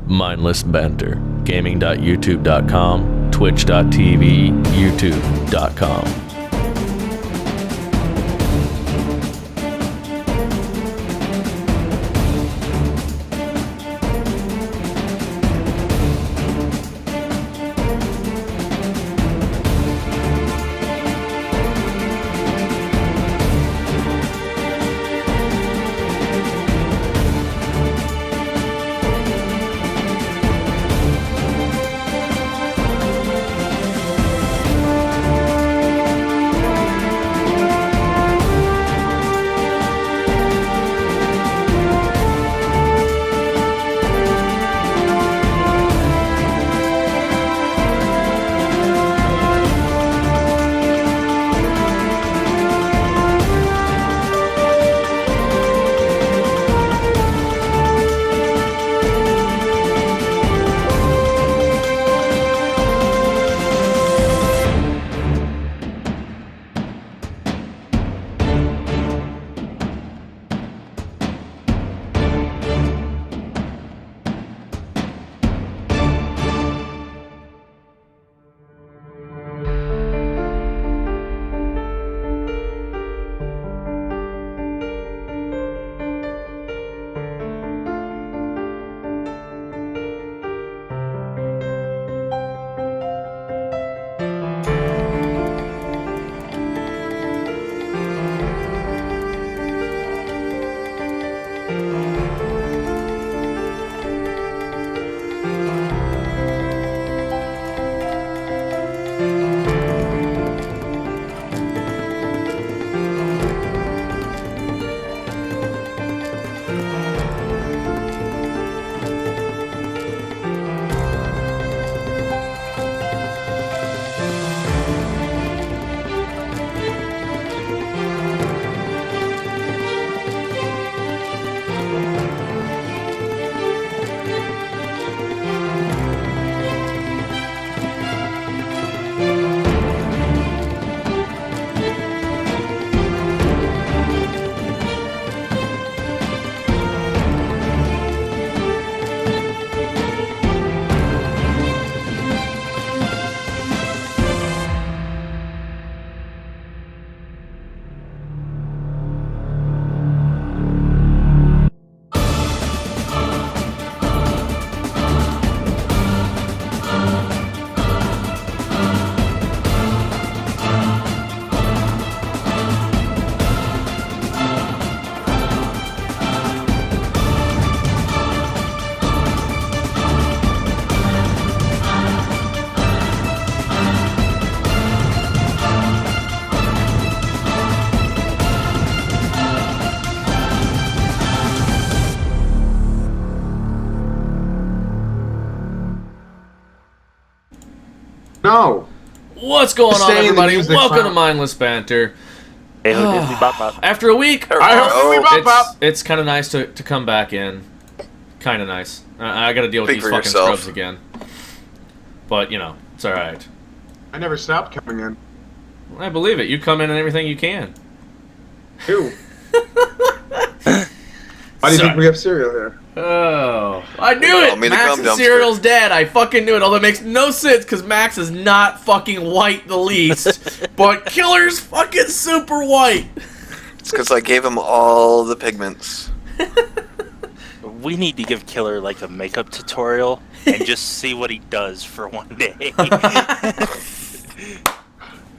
Mindless Banter. Gaming.youtube.com, twitch.tv, youtube.com. No. What's going on, everybody? Welcome to Mindless Banter. After a week, it's kind of nice to come back in. Kind of nice. I got to deal with these fucking scrubs again. But, you know, it's alright. I never stopped coming in. I believe it. You come in and everything you can. Ew. Why do you think we have cereal here? Oh, I knew it! Max's cereal's dead. I fucking knew it. Although it makes no sense because Max is not fucking white the least. But Killer's fucking super white. It's because I gave him all the pigments. We need to give Killer like a makeup tutorial and just see what he does for one day. I'd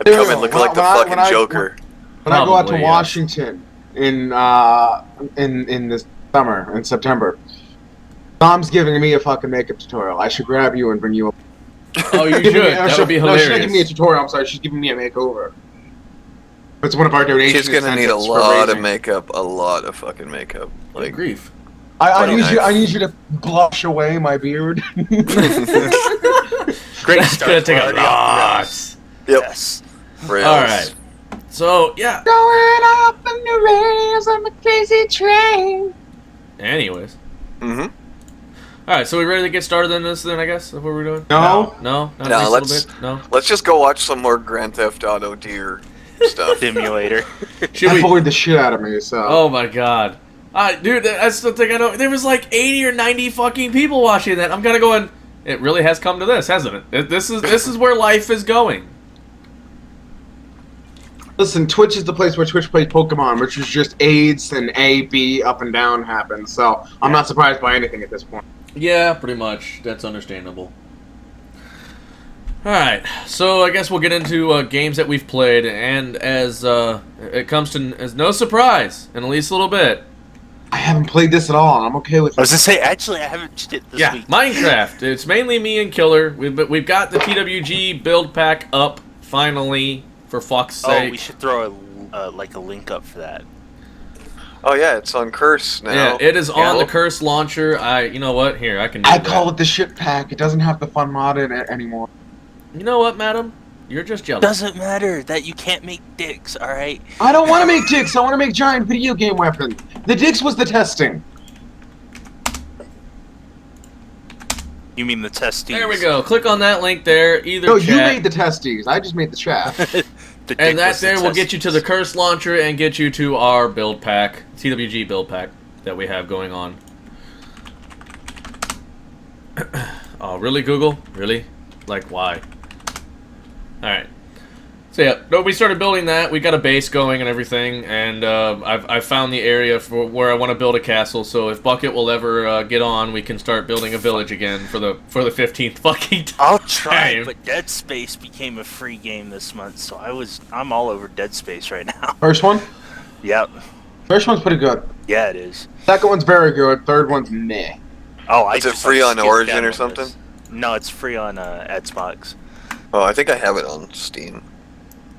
come and look like the fucking Joker. When I go out to Washington in this summer, in September, Tom's giving me a fucking makeup tutorial. I should grab you and bring you up. Oh, you should. That would be hilarious. No, she's not giving me a tutorial. I'm sorry. She's giving me a makeover. It's one of our donations. She's gonna need a lot of makeup. A lot of fucking makeup. Like grief. I need you to blush away my beard. Great start. Gonna take a lot. Yep. Yes. Alright. So, yeah. Going up in the rails on the crazy train. Anyways. Mm-hmm. Alright, so we ready to get started on this then, I guess? That's what we're doing? No. No? Let's just go watch some more Grand Theft Auto Deer stuff. Simulator. That bored the shit out of me, so. Oh my god. Dude, that's the thing I know. There was like 80 or 90 fucking people watching that. I'm kind of going, it really has come to this, hasn't it? This is where life is going. Listen, Twitch is the place where Twitch plays Pokemon, which is just AIDS and A, B, up and down happens. So I'm not surprised by anything at this point. Yeah, pretty much. That's understandable. Alright, so I guess we'll get into games that we've played, and as it comes to as no surprise, in at least a little bit. I haven't played this at all, and I'm okay with it. I was gonna say, actually, I haven't shit this week. Minecraft. It's mainly me and Killer. We've got the TWG build pack up, finally, for fuck's sake. Oh, we should throw a link up for that. Oh yeah, it's on Curse now. Yeah, it is on the Curse launcher. You know what? Here, I can do I that. call it the shit pack. It doesn't have the fun mod in it anymore. You know what, madam? You're just jealous. Doesn't matter that you can't make dicks, alright? I don't want to make dicks. I want to make giant video game weapons. The dicks was the testing. You mean the testes? There we go. Click on that link there. No, you made the testes. I just made the chat. And that there will get you to the Curse launcher and get you to our build pack, TWG build pack that we have going on. Oh, really, Google? Really? Like, why? Alright. So yeah, no, we started building that. We got a base going and everything, and I've found the area for where I want to build a castle. So if Bucket will ever get on, we can start building a village again for the 15th fucking time. I'll try, but Dead Space became a free game this month, so I'm all over Dead Space right now. First one? Yep. First one's pretty good. Yeah, it is. Second one's very good. Third one's meh. Oh, is it free on Origin or something? No, it's free on Xbox. Oh, I think I have it on Steam.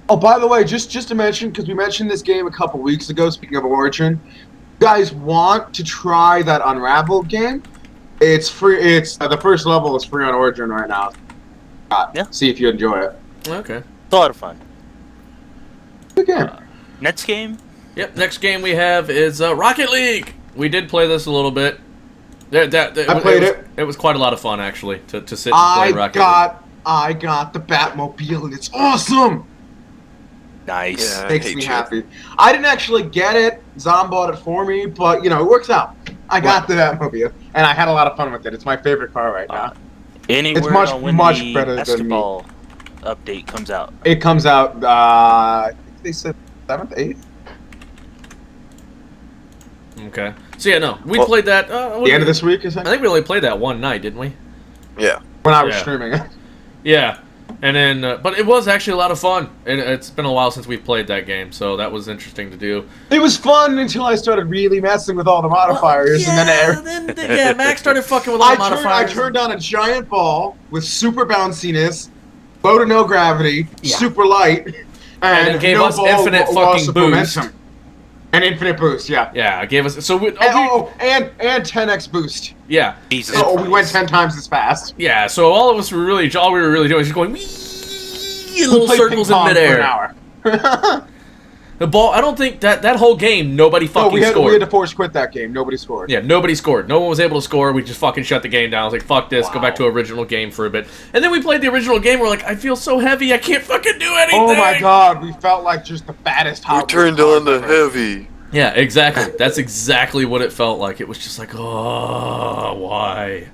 Oh, by the way, just to mention, because we mentioned this game a couple weeks ago, speaking of Origin, you guys want to try that Unraveled game? It's free. It's the first level is free on Origin right now. Yeah. See if you enjoy it. Okay. It's a lot of fun. Good game. Next game? Yep, next game we have is Rocket League! We did play this a little bit. I played it. It was quite a lot of fun, actually, to sit and play Rocket League. I got the Batmobile, and it's awesome! Nice. Yeah, Makes me happy. I didn't actually get it. Zom bought it for me, but, you know, it works out. I got the Batmobile, and I had a lot of fun with it. It's my favorite car right now. It's much better than basketball update comes out. It comes out, I think they said 7th, 8th? Okay. So, yeah, no. We played that... the end of this week, is I think we only played that one night, didn't we? Yeah. When I was streaming it. Yeah. And then, but it was actually a lot of fun. It's been a while since we've played that game, so that was interesting to do. It was fun until I started really messing with all the modifiers, and then Max started fucking with all the modifiers. I turned on a giant ball with super bounciness, low to no gravity, super light, and it gave us infinite fucking boost. Momentum. An infinite boost, yeah. Yeah, it gave us and 10x boost. Yeah. Jesus. So we went 10 times as fast. Yeah, so all we were really doing was just going wee, little circles in midair. For an hour. The ball. I don't think that whole game nobody fucking scored. We had to force quit that game. Nobody scored. Yeah, nobody scored. No one was able to score. We just fucking shut the game down. I was like, fuck this. Go back to original game for a bit. And then we played the original game. We're like, I feel so heavy. I can't fucking do anything. Oh my god, we felt like just the fattest Hot We turned on the heavy. Yeah, exactly. That's exactly what it felt like. It was just like, oh, why?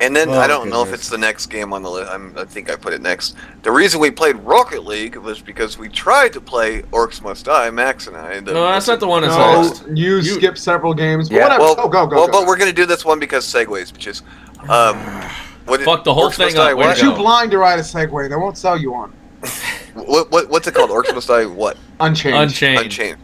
And then I don't know if it's the next game on the list. I think I put it next. The reason we played Rocket League was because we tried to play Orcs Must Die, Max and I. No, that's not the one that's next. You skipped several games. But Yeah, whatever. Go. But we're going to do this one because segues, which is... Fuck the whole thing up. You're too blind to ride a Segway. They won't sell you one. What's it called? Orcs Must Die what? Unchained. Unchained.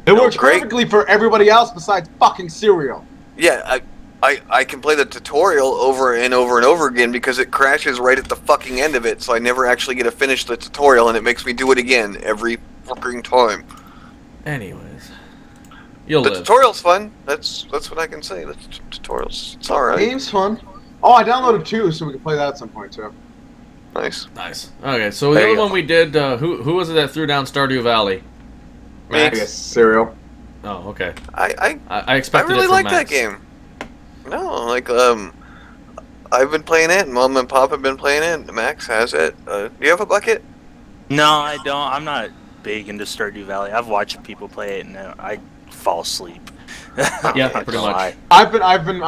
It works perfectly for everybody else besides fucking cereal. Yeah, I can play the tutorial over and over and over again because it crashes right at the fucking end of it, so I never actually get to finish the tutorial, and it makes me do it again every fucking time. Anyways, the tutorial's fun. That's what I can say. The tutorial's it's all right. Game's fun. Oh, I downloaded 2, so we can play that at some point too. Nice. Okay, so the other one we did. Who was it that threw down Stardew Valley? Max. Cereal. Oh, okay. I expected. I really it from like Max. that game. No, like I've been playing it, and Mom and Pop have been playing it. Max has it. Do you have a bucket? No, I don't. I'm not big into Stardew Valley. I've watched people play it, and I fall asleep. Yeah, pretty much. I've been.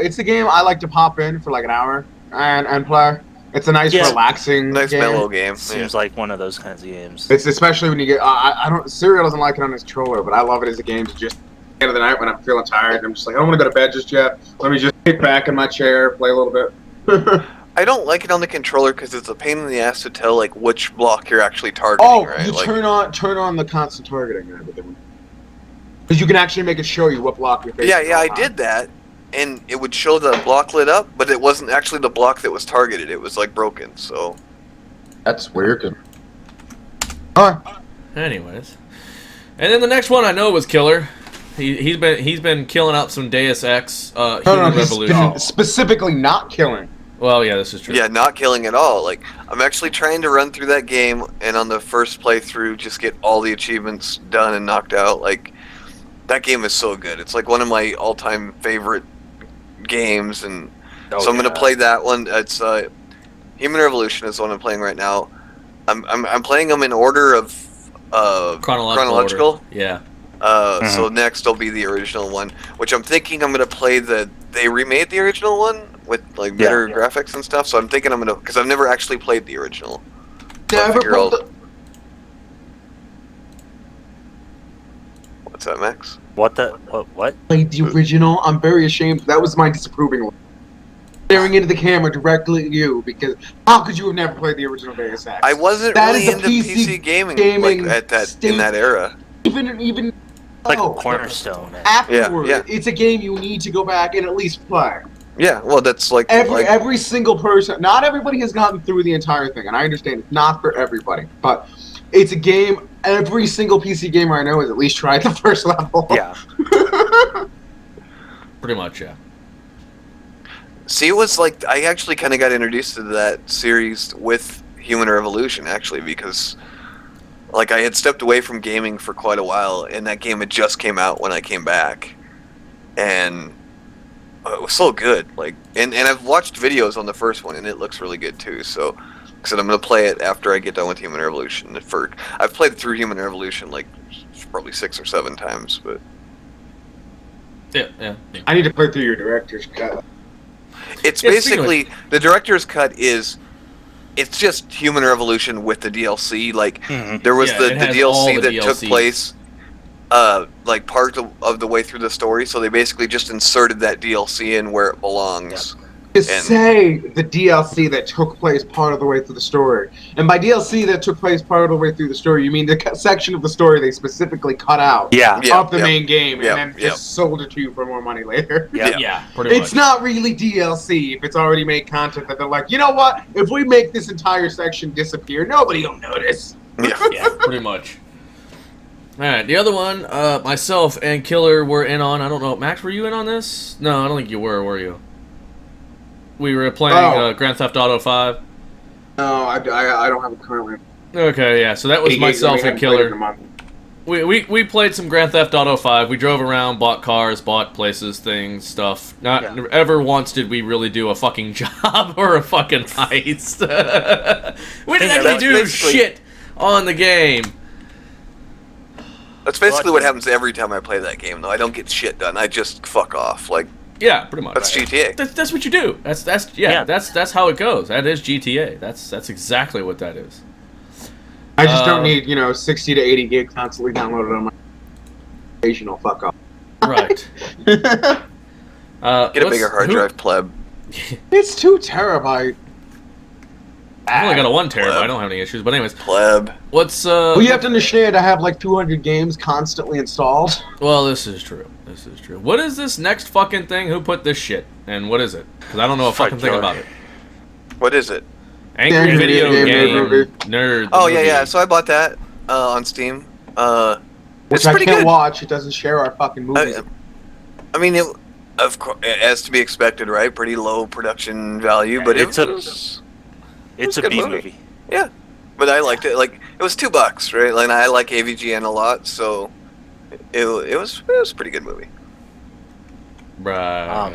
It's a game I like to pop in for like an hour and play. It's a nice, relaxing, nice game. mellow game. Seems like one of those kinds of games. It's especially when you get. I don't. Serial doesn't like it on his controller, but I love it as a game to just. End of the night when I'm feeling tired, and I'm just like, I don't want to go to bed just yet. Let me just kick back in my chair, play a little bit. I don't like it on the controller because it's a pain in the ass to tell like which block you're actually targeting. Right? You turn on the constant targeting and everything. Because you can actually make it show you what block you're facing. Yeah, I did that, and it would show the block lit up, but it wasn't actually the block that was targeted. It was like broken. So that's weird. Alright. Anyways, and then the next one I know was killer. He's been killing out some Deus Ex Human Revolution. Specifically not killing. Well, yeah, this is true. Yeah, not killing at all. Like, I'm actually trying to run through that game, and on the first playthrough, just get all the achievements done and knocked out. Like, that game is so good. It's like one of my all-time favorite games, and so I'm gonna play that one. It's Human Revolution is the one I'm playing right now. I'm playing them in order of chronological. Order. Yeah. So next will be the original one, which I'm thinking I'm gonna play they remade the original one with like better graphics and stuff. So I'm thinking I'm gonna, because I've never actually played the original. So What's that, Max? What? Played the original. I'm very ashamed. That was my disapproving one. Staring into the camera directly at you, because how could you have never played the original Deus Ex? I wasn't really into PC gaming like in that era. Even like a cornerstone. Afterward, it's a game you need to go back and at least play. Yeah, well, that's like every single person. Not everybody has gotten through the entire thing, and I understand it's not for everybody, but it's a game. Every single PC gamer I know has at least tried the first level. Yeah. Pretty much, yeah. See, it was like I actually kind of got introduced to that series with Human Revolution, actually, because like I had stepped away from gaming for quite a while, and that game had just came out when I came back, and it was so good. Like, and I've watched videos on the first one, and it looks really good too. So, because I'm gonna play it after I get done with Human Revolution. I've played through Human Revolution like probably 6 or 7 times, but yeah. I need to play through your director's cut. It's basically the director's cut is. It's just Human Revolution with the DLC. Like, there was the DLC that took place, like, part of the way through the story, so they basically just inserted that DLC in where it belongs. Say the DLC that took place part of the way through the story. And by DLC that took place part of the way through the story, you mean the section of the story they specifically cut out of the main game and then just sold it to you for more money later. Yeah, pretty much. It's not really DLC if it's already made content that they're like, you know what? If we make this entire section disappear, nobody will notice. Yeah, pretty much. Alright, the other one, myself and Killer were in on. I don't know. Max, were you in on this? No, I don't think you were you? We were playing Grand Theft Auto 5. No, I don't have it currently. Okay, yeah, so that was myself and Killer. We played some Grand Theft Auto 5. We drove around, bought cars, bought places, things, stuff. Not ever once did we really do a fucking job or a fucking heist. We didn't actually do shit on the game. That's basically what happens every time I play that game, though. I don't get shit done. I just fuck off. Like, yeah, pretty much. That's GTA. That's what you do. That's how it goes. That is GTA. That's exactly what that is. I just don't need 60 to 80 gig constantly downloaded on my occasional fuck off. Right. Get a bigger hard drive, pleb. It's 2 terabyte. I've only got a 1 terabyte. I don't have any issues. But anyways, pleb. What's Well, you have to understand. I have like 200 games constantly installed. Well, this is true. This is true. What is this next fucking thing? Who put this shit? And what is it? Because I don't know a fucking thing about it. What is it? Angry Video Game Nerd. Oh yeah. So I bought that on Steam. Which I can't watch. It doesn't share our fucking movies. I mean, of course, as to be expected, right? Pretty low production value, but it's a B movie. Yeah, but I liked it. Like, it was $2, right? And I like AVGN a lot, so it was a pretty good movie. Right. I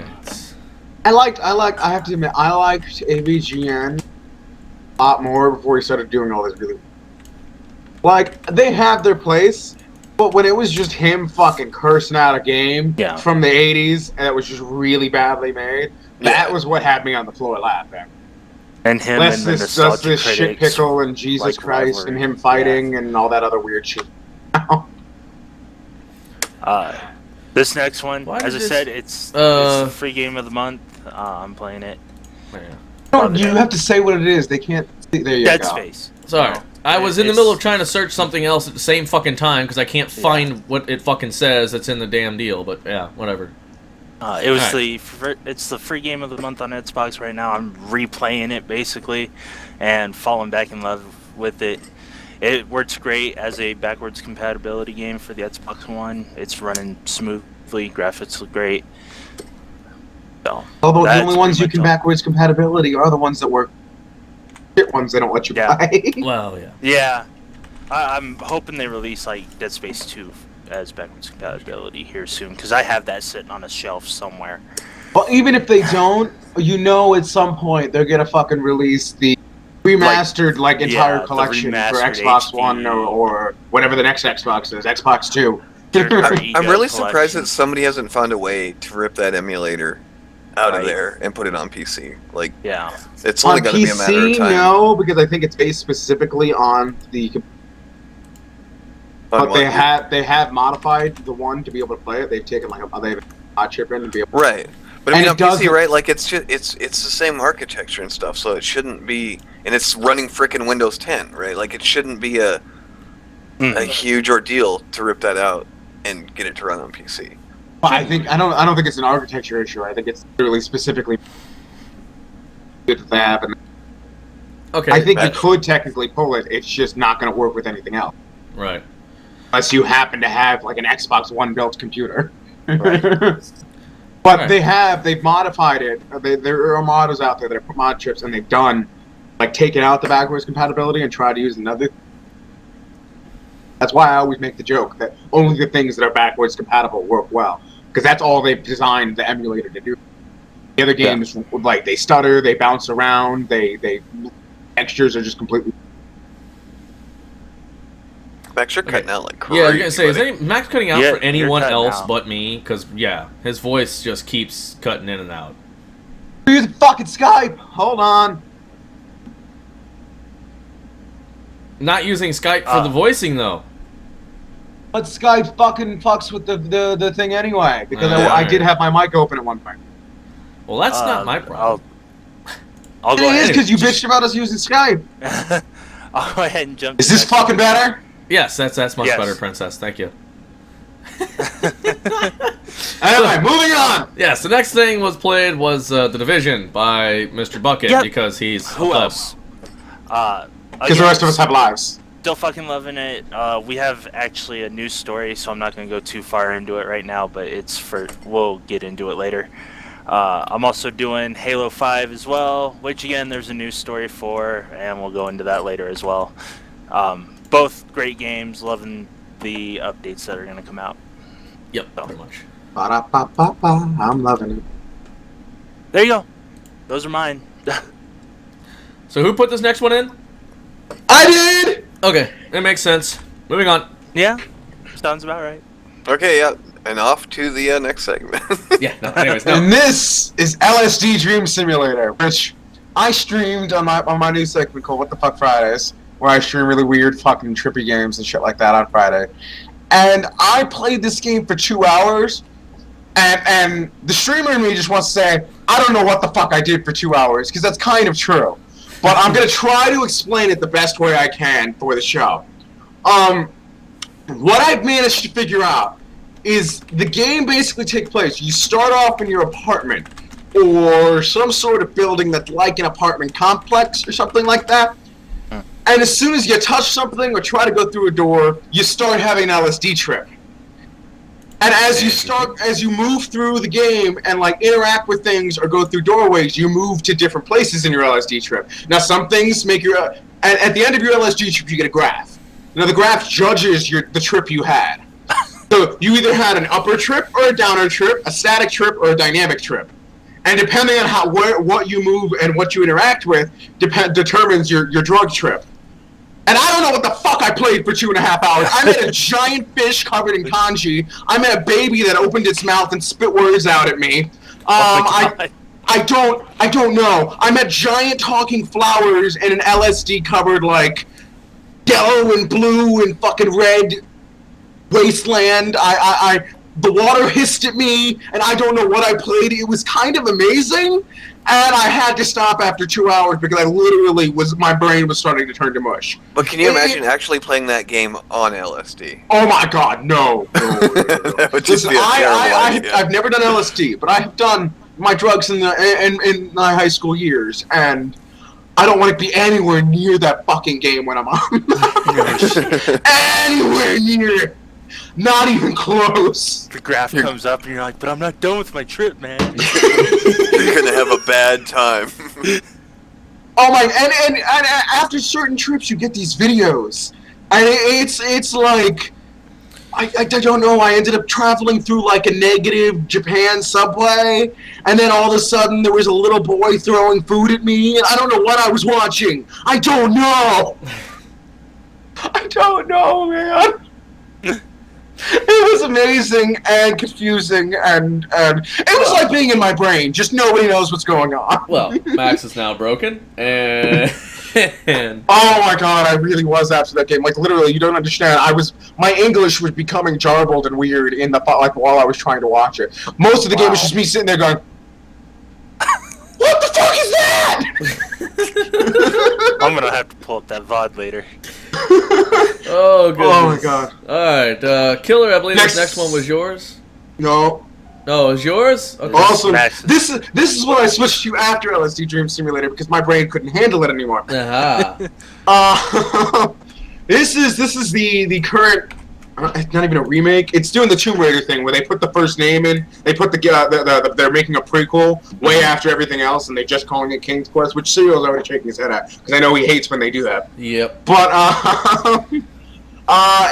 have to admit, I liked AVGN a lot more before he started doing all this really. Like, they have their place, but when it was just him fucking cursing out a game from the 80s, and it was just really badly made, that was what had me on the floor laughing. And him Less and the this nostalgia shit pickle and Jesus Christ and him fighting and all that other weird shit. This next one, as I said, it's the free game of the month. I'm playing it. You have to say what it is. They can't. There you go. Dead Space. Sorry. I was in the middle of trying to search something else at the same fucking time because I can't find what it fucking says that's in the damn deal. But yeah, whatever. It's the free game of the month on Xbox right now. I'm replaying it basically, and falling back in love with it. It works great as a backwards compatibility game for the Xbox One. It's running smoothly, graphics look great. So, although the only ones you can backwards compatibility are the ones that work. Shit ones they don't let you buy. Well, yeah. Yeah, I'm hoping they release like Dead Space 2 as backwards compatibility here soon, because I have that sitting on a shelf somewhere. Well, even if they don't, at some point they're gonna fucking release the remastered entire collection for Xbox One or whatever the next Xbox is, Xbox 2. I'm really surprised that somebody hasn't found a way to rip that emulator out of there and put it on PC. It's only going to be a matter of time. No, because I think it's based specifically on the. But they have modified the one to be able to play it. They've taken they have a hot chip in to be able. Right. But I mean, on PC, right? Like it's the same architecture and stuff, so it shouldn't be, and it's running frickin' Windows 10, right? Like it shouldn't be a huge ordeal to rip that out and get it to run on PC. Well, I don't think it's an architecture issue. I think it's really specifically good to have. And I think you could technically pull it. It's just not going to work with anything else. Right. Unless you happen to have an Xbox One built computer. Right. But they've modified it. There are modders out there that have put mod chips and they've done taken out the backwards compatibility and tried to use another. That's why I always make the joke that only the things that are backwards compatible work well, because that's all they've designed the emulator to do. The other games, they stutter, they bounce around, they textures are just completely. Max, you're cutting out like crazy. Yeah, I was gonna say, is Max cutting out for anyone else but me? Because his voice just keeps cutting in and out. Use fucking Skype. Hold on. Not using Skype for the voicing though. But Skype fucking fucks with the thing anyway, because I did have my mic open at one point. Well, that's not my problem. I'll go ahead. It is because you bitched about us using Skype. I'll go ahead and jump. Is this fucking better? Yes, that's much better, Princess. Thank you. Anyway, moving on. Yes, the next thing was The Division by Mr. Bucket because he's who else? Because the rest of us have lives. Still fucking loving it. We have actually a news story, so I'm not going to go too far into it right now, but we'll get into it later. I'm also doing Halo 5 as well, which again, there's a news story for, and we'll go into that later as well. Both great games, loving the updates that are going to come out. Yep, pretty much. Ba-da-ba-ba-ba. I'm loving it. There you go. Those are mine. So who put this next one in? I did! Okay, that makes sense. Moving on. Yeah, sounds about right. Okay, yeah, and off to the next segment. Anyways, no. And this is LSD Dream Simulator, which I streamed on my new segment called What the Fuck Fridays, where I stream really weird fucking trippy games and shit like that on Friday. And I played this game for 2 hours, and the streamer in me just wants to say, I don't know what the fuck I did for 2 hours, because that's kind of true. But I'm going to try to explain it the best way I can for the show. What I've managed to figure out is the game basically takes place. You start off in your apartment, or some sort of building that's like an apartment complex or something like that. And as soon as you touch something or try to go through a door, you start having an LSD trip. And as you move through the game and interact with things or go through doorways, you move to different places in your LSD trip. Now, some things make your at the end of your LSD trip, you get a graph. Now, the graph judges the trip you had. So you either had an upper trip or a downer trip, a static trip or a dynamic trip. And depending on what you move and what you interact with, determines your drug trip. And I don't know what the fuck I played for 2.5 hours. I met a giant fish covered in kanji. I met a baby that opened its mouth and spit words out at me. I don't know. I met giant talking flowers in an LSD covered like yellow and blue and fucking red wasteland. The water hissed at me, and I don't know what I played. It was kind of amazing, and I had to stop after 2 hours because I literally my brain was starting to turn to mush. But can you imagine actually playing that game on LSD? Oh my god, no. That would just be a terrible idea. I've never done LSD, but I have done my drugs in my high school years, and I don't want to be anywhere near that fucking game when I'm on. Anywhere near it. Not even close. The graph comes up and you're like, but I'm not done with my trip, man. You're gonna have a bad time. Oh my! And after certain trips, you get these videos, and it's like I don't know. I ended up traveling through like a negative Japan subway, and then all of a sudden there was a little boy throwing food at me, and I don't know what I was watching. I don't know. I don't know, man. It was amazing and confusing, and it was like being in my brain. Just nobody knows what's going on. Well, Max is now broken, and oh my god, I really was after that game. Like literally, you don't understand. My English was becoming jarbled and weird in the while I was trying to watch it. Most of the game was just me sitting there going, "What the fuck is that?" I'm gonna have to pull up that VOD later. Oh, goodness. Oh my god. Alright, Killer, I believe this next one was yours? No. No, it was yours? Okay. Awesome. This is what I switched to after LSD Dream Simulator because my brain couldn't handle it anymore. This is the current. It's not even a remake. It's doing the Tomb Raider thing where they put the first name in. They put they're making a prequel way after everything else, and they're just calling it King's Quest, which Serial's already shaking his head at because I know he hates when they do that. Yep. But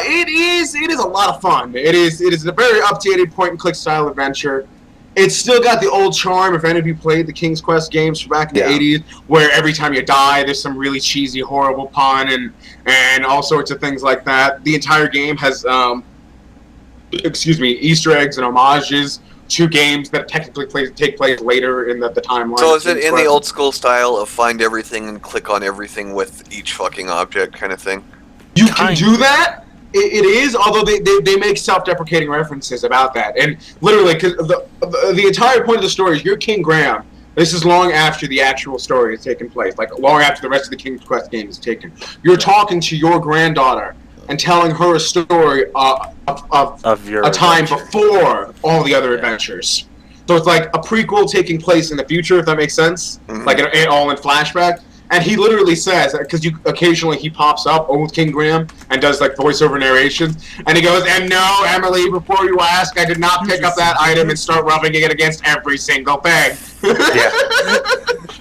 it is a lot of fun. It is a very updated point and click style adventure. It's still got the old charm if any of you played the King's Quest games from back in the 80s, where every time you die, there's some really cheesy, horrible pun and all sorts of things like that. The entire game has, Easter eggs and homages to games that technically take place later in the timeline. So is it in the old school style of find everything and click on everything with each fucking object kind of thing? You can do that. It is, although they make self-deprecating references about that, and literally, because the entire point of the story is you're King Graham. This is long after the actual story has taken place, like long after the rest of the King's Quest game is taken. You're talking to your granddaughter and telling her a story of a time before all the other adventures. So it's like a prequel taking place in the future, if that makes sense, like all in flashback. And he literally says, because occasionally he pops up, old King Graham, and does like voiceover narrations, and he goes, "And no, Emily, before you ask, I did not pick up that item and start rubbing it against every single thing."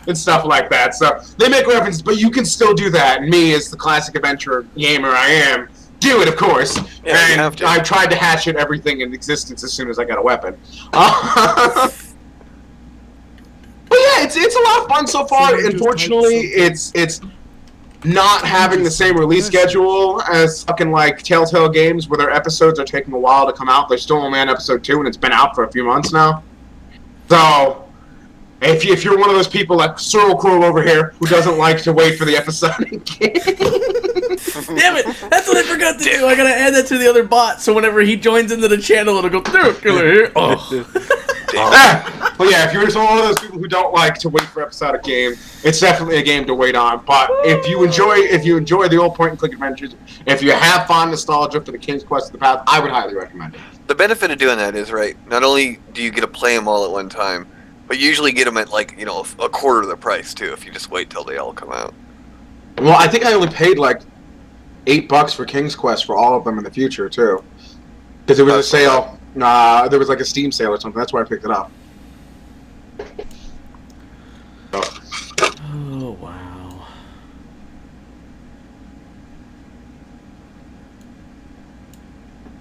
And stuff like that. So they make references, but you can still do that. And me, as the classic adventure gamer I am, do it, of course. Yeah, and I tried to hatchet everything in existence as soon as I got a weapon. But yeah, it's a lot of fun so far. Unfortunately, it's not having the same release schedule as fucking like Telltale games, where their episodes are taking a while to come out. They're still only on episode 2, and it's been out for a few months now. So, if you're one of those people like Cyril Crow over here who doesn't like to wait for the episodic game. Damn it! That's what I forgot to do. I gotta add that to the other bot, so whenever he joins into the channel, it'll go through Killer here. Oh. But yeah, if you're just one of those people who don't like to wait for episodic game, it's definitely a game to wait on. But if you enjoy the old point and click adventures, if you have fond nostalgia for the King's Quest of the past, I would highly recommend it. The benefit of doing that is, right, not only do you get to play them all at one time, but you usually get them at like, a quarter of the price too if you just wait till they all come out. Well, I think I only paid like $8 for King's Quest for all of them in the future too, because there was a sale. There was like a Steam sale or something. That's why I picked it up. Oh, wow.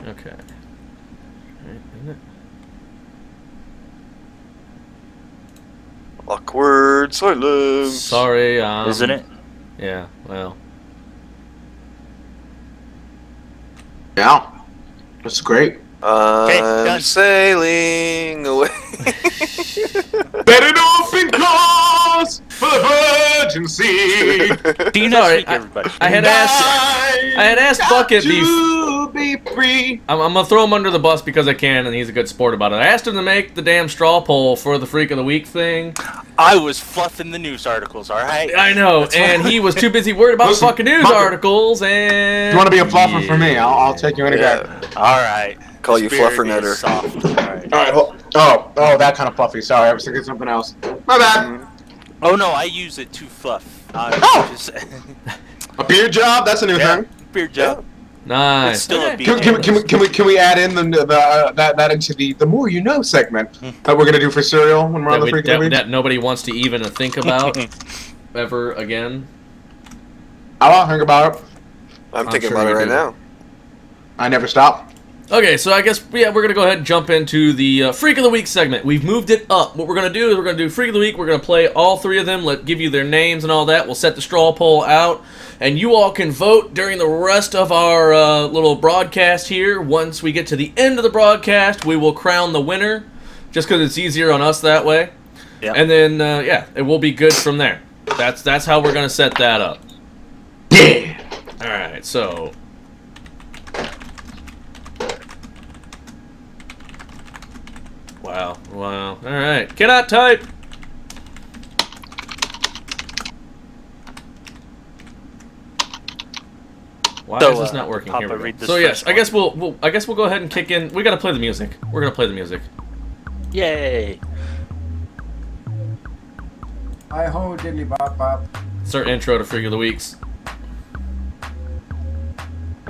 Okay. Right, isn't it? Awkward silence. Sorry, Isn't it? Yeah, well. Yeah, that's great. I'm sailing away. Let an open course for the virgin sea. Do you know, everybody? I had asked Bucket to be free. I'm gonna throw him under the bus because I can, and he's a good sport about it. I asked him to make the damn straw poll for the Freak of the Week thing. I was fluffing the news articles, all right? I know, and he was too busy worried about fucking news articles. And you want to be a fluffer for me? I'll take you any day. All right. Call you fluffer nutter. All right. Oh, that kind of fluffy. Sorry, I was thinking something else. My bad. Oh no, I use it to fluff. A beard job? That's a new thing. Beard job. Nice. It's still a beard. Can we add in that into the more you know segment that we're gonna do for cereal when we're on the Freak of the Week? That nobody wants to even think about ever again. I'll think about it. I'm thinking about it right now. I never stop. Okay, so I guess, we're going to go ahead and jump into the Freak of the Week segment. We've moved it up. What we're going to do is we're going to do Freak of the Week. We're going to play all three of them, give you their names and all that. We'll set the straw poll out, and you all can vote during the rest of our little broadcast here. Once we get to the end of the broadcast, we will crown the winner, just because it's easier on us that way. Yep. And then, it will be good from there. That's how we're going to set that up. Yeah! All right, so... Wow. Alright. Cannot type! Why is this not working? Here we go. So yes, I guess we'll go ahead and kick in. We gotta play the music. We're gonna play the music. Yay! Hi ho, diddly bop bop. It's our intro to Freak of the Weeks.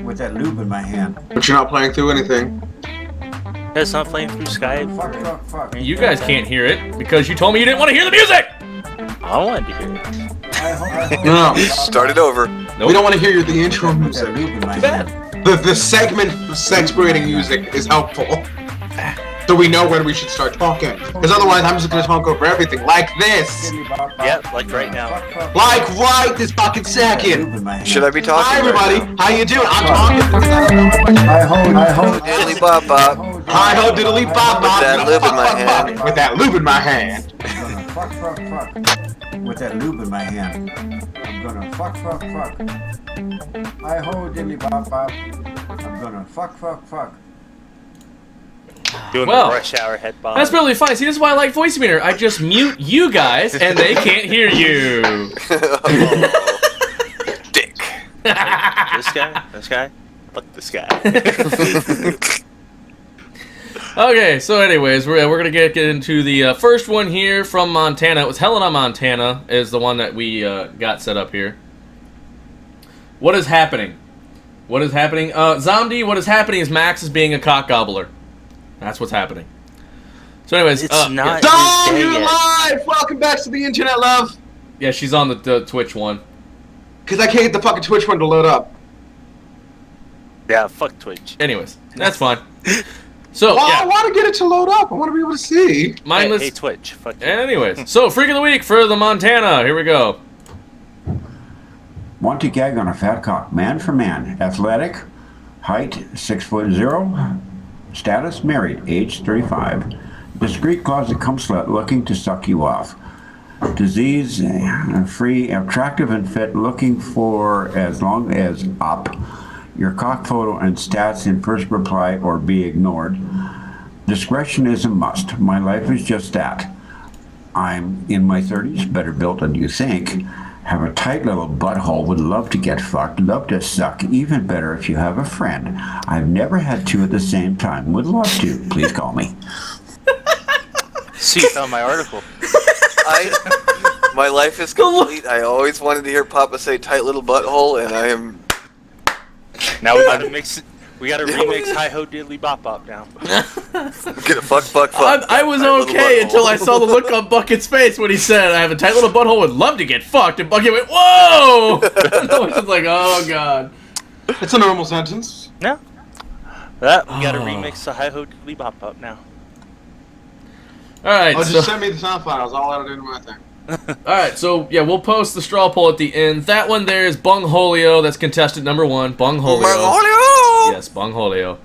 With that lube in my hand. But you're not playing through anything. It's not playing through Skype. Fuck. You guys can't hear it because you told me you didn't want to hear the music! I wanted to hear it. No. Start it over. Nope. We don't want to hear the intro music. Too bad. The segment of sex-braiding music is helpful. So we know when we should start talking. Because otherwise I'm just going to talk over everything. Like this. Yep, like right now. Like right this fucking second. Should I be talking? Hi everybody. Right How you doing? I'm talking. Hi ho. Diddly bop bop. Hi ho diddly bop bop. With that lube in my hand. With that lube in my hand. I'm gonna fuck. With that lube in my hand. I'm gonna fuck. Hi ho, diddly bop bop. I'm gonna fuck. Doing the rush hour head bob. That's really fine. See, this is why I like Voice Meter. I just mute you guys, and they can't hear you. Dick. This guy. Fuck this guy. Okay, so anyways, we're gonna get into the first one here from Montana. It was Helena, Montana, is the one that we got set up here. What is happening? Zomdi, what is happening is Max is being a cock gobbler. That's what's happening. So anyways, it's not Dom, you're live! Welcome back to the internet, love! Yeah, she's on the Twitch one. Because I can't get the fucking Twitch one to load up. Yeah, fuck Twitch. Anyways, that's fine. So, well, yeah. I want to get it to load up. I want to be able to see. Mindless. Hey, Twitch. Fuck you. Anyways, so Freak of the Week for the Montana. Here we go. Want to gag on a fat cock. Man for man. Athletic. Height 6'0". Status married. Age 35. Discreet closet cum slut looking to suck you off. Disease free, attractive and fit, looking for as long as up. Your cock photo and stats in first reply or be ignored. Discretion is a must. My life is just that. I'm in my 30s, better built than you think. Have a tight little butthole, would love to get fucked, love to suck, even better if you have a friend. I've never had two at the same time, would love to. Please call me. See, you found my article. My life is complete. I always wanted to hear Papa say tight little butthole, and I am... Now we gotta mix it. We gotta remix Hi Ho Diddly Bop Bop now. Get a fuck. I was okay until I saw the look on Bucket's face when he said, I have a tight little butthole, would love to get fucked, and Bucket went, whoa! And I was just like, oh god. It's a normal sentence. No. That, we gotta remix the Hi Ho Diddly Bop Bop now. Alright, Just send me the sound files. I'll add it into my thing. Alright, so yeah, we'll post the straw poll at the end. That one there is Bungholio. That's contestant number 1. Bungholio. Yes, Bungholio.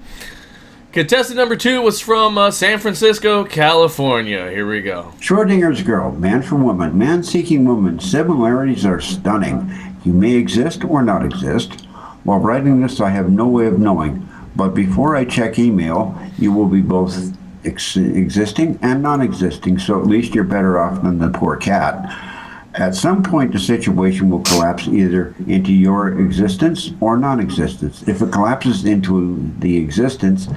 Contestant number 2 was from San Francisco, California. Here we go. Schrodinger's girl, man for woman, man seeking woman. Similarities are stunning. You may exist or not exist. While writing this, I have no way of knowing. But before I check email, you will be both existing and non-existing, so at least you're better off than the poor cat. At some point, the situation will collapse either into your existence or non-existence. If it collapses into the existence,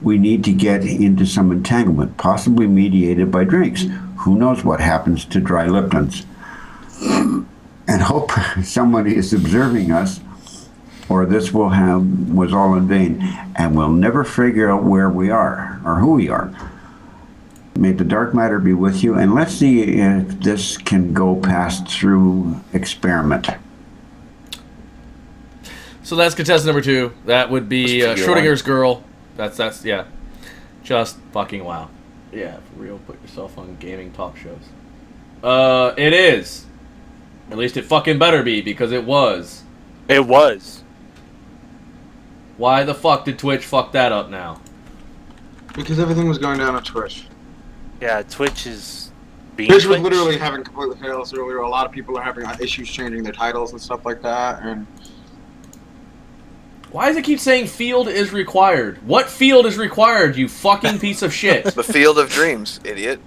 we need to get into some entanglement, possibly mediated by drinks. Who knows what happens to dry Liptons? And hope somebody is observing us, or this was all in vain, and we'll never figure out where we are or who we are. May the dark matter be with you, and let's see if this can go past through experiment. So that's contestant number 2. That would be Schrodinger's girl. That's yeah. Just fucking wow. Yeah, for real. Put yourself on gaming talk shows. It is. At least it fucking better be, because it was. It was. Why the fuck did Twitch fuck that up now? Because everything was going down on Twitch. Yeah, Twitch is being Twitch was literally having completely fails earlier. A lot of people are having issues changing their titles and stuff like that. And why does it keep saying field is required? What field is required, you fucking piece of shit? The Field of Dreams, idiot.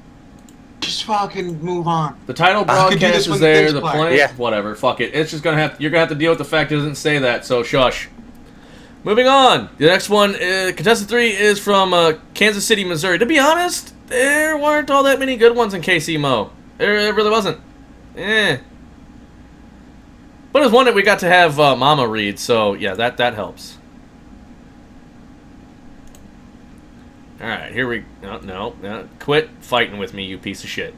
just fucking move on. The title broadcast is there. The plan, yeah. Whatever. Fuck it. It's just gonna have. You're gonna have to deal with the fact it doesn't say that. So shush. Moving on. The next one, contestant 3 is from Kansas City, Missouri. To be honest, there weren't all that many good ones in KCMO. There really wasn't. But it was one that we got to have Mama read, so yeah, that helps. Alright, here we... No. Quit fighting with me, you piece of shit.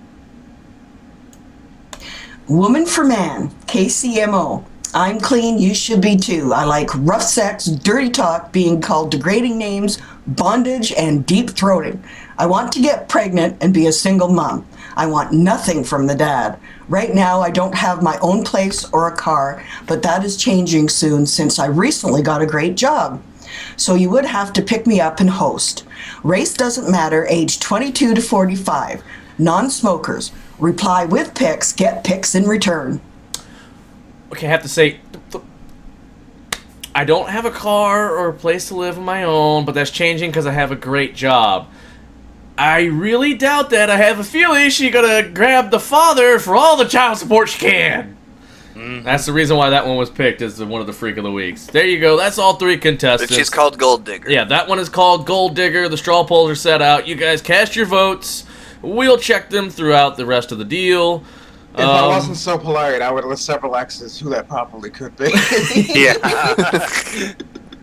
Woman for man, KCMO. I'm clean, you should be too. I like rough sex, dirty talk, being called degrading names, bondage, and deep throating. I want to get pregnant and be a single mom. I want nothing from the dad. Right now, I don't have my own place or a car, but that is changing soon since I recently got a great job. So you would have to pick me up and host. Race doesn't matter, age 22 to 45. Non-smokers. Reply with pics, get pics in return. Okay, I have to say, I don't have a car or a place to live of my own, but that's changing because I have a great job. I really doubt that. I have a feeling she's gonna grab the father for all the child support she can. Mm-hmm. That's the reason why that one was picked as one of the Freak of the Weeks. There you go. That's all 3 contestants. She's called Gold Digger. Yeah, that one is called Gold Digger. The straw polls are set out. You guys cast your votes. We'll check them throughout the rest of the deal. If I wasn't so polite, I would list several X's who that probably could be. Yeah.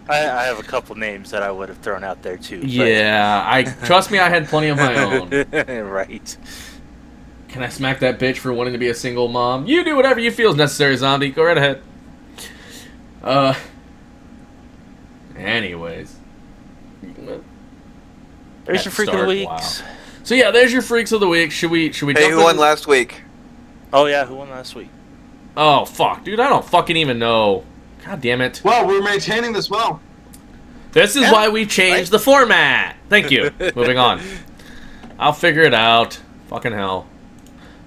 I have a couple names that I would have thrown out there too. Yeah, trust me, I had plenty of my own. Right. Can I smack that bitch for wanting to be a single mom? You do whatever you feel is necessary, zombie. Go right ahead. Anyways. There's your Freak of the Week. Wow. So yeah, there's your Freaks of the Week. Should we Hey, who won last week? Oh yeah, who won last week? Oh fuck, dude, I don't fucking even know. God damn it. Well, we're maintaining this well. This is why we changed the format. Thank you. Moving on. I'll figure it out. Fucking hell.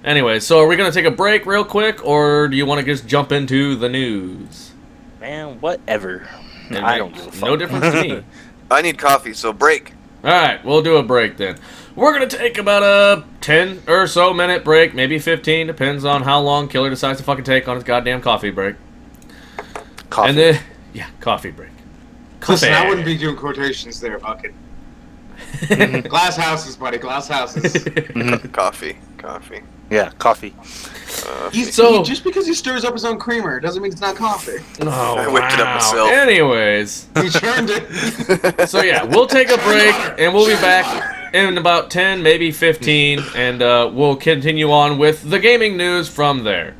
Anyway, so are we going to take a break real quick, or do you want to just jump into the news? Man, whatever. I don't give a fuck. No difference to me. I need coffee, so break. Alright, we'll do a break then. We're going to take about a 10 or so minute break, maybe 15, depends on how long Killer decides to fucking take on his goddamn coffee break. Coffee. And then, yeah, coffee break. Coffee. Listen, I wouldn't be doing quotations there, fucking. Glass houses, buddy, glass houses. Coffee. Yeah, coffee. Just because he stirs up his own creamer doesn't mean it's not coffee. Oh, I whipped it up myself. Anyways. He churned it. So yeah, we'll take a break, and we'll be back in about 10, maybe 15, and we'll continue on with the gaming news from there.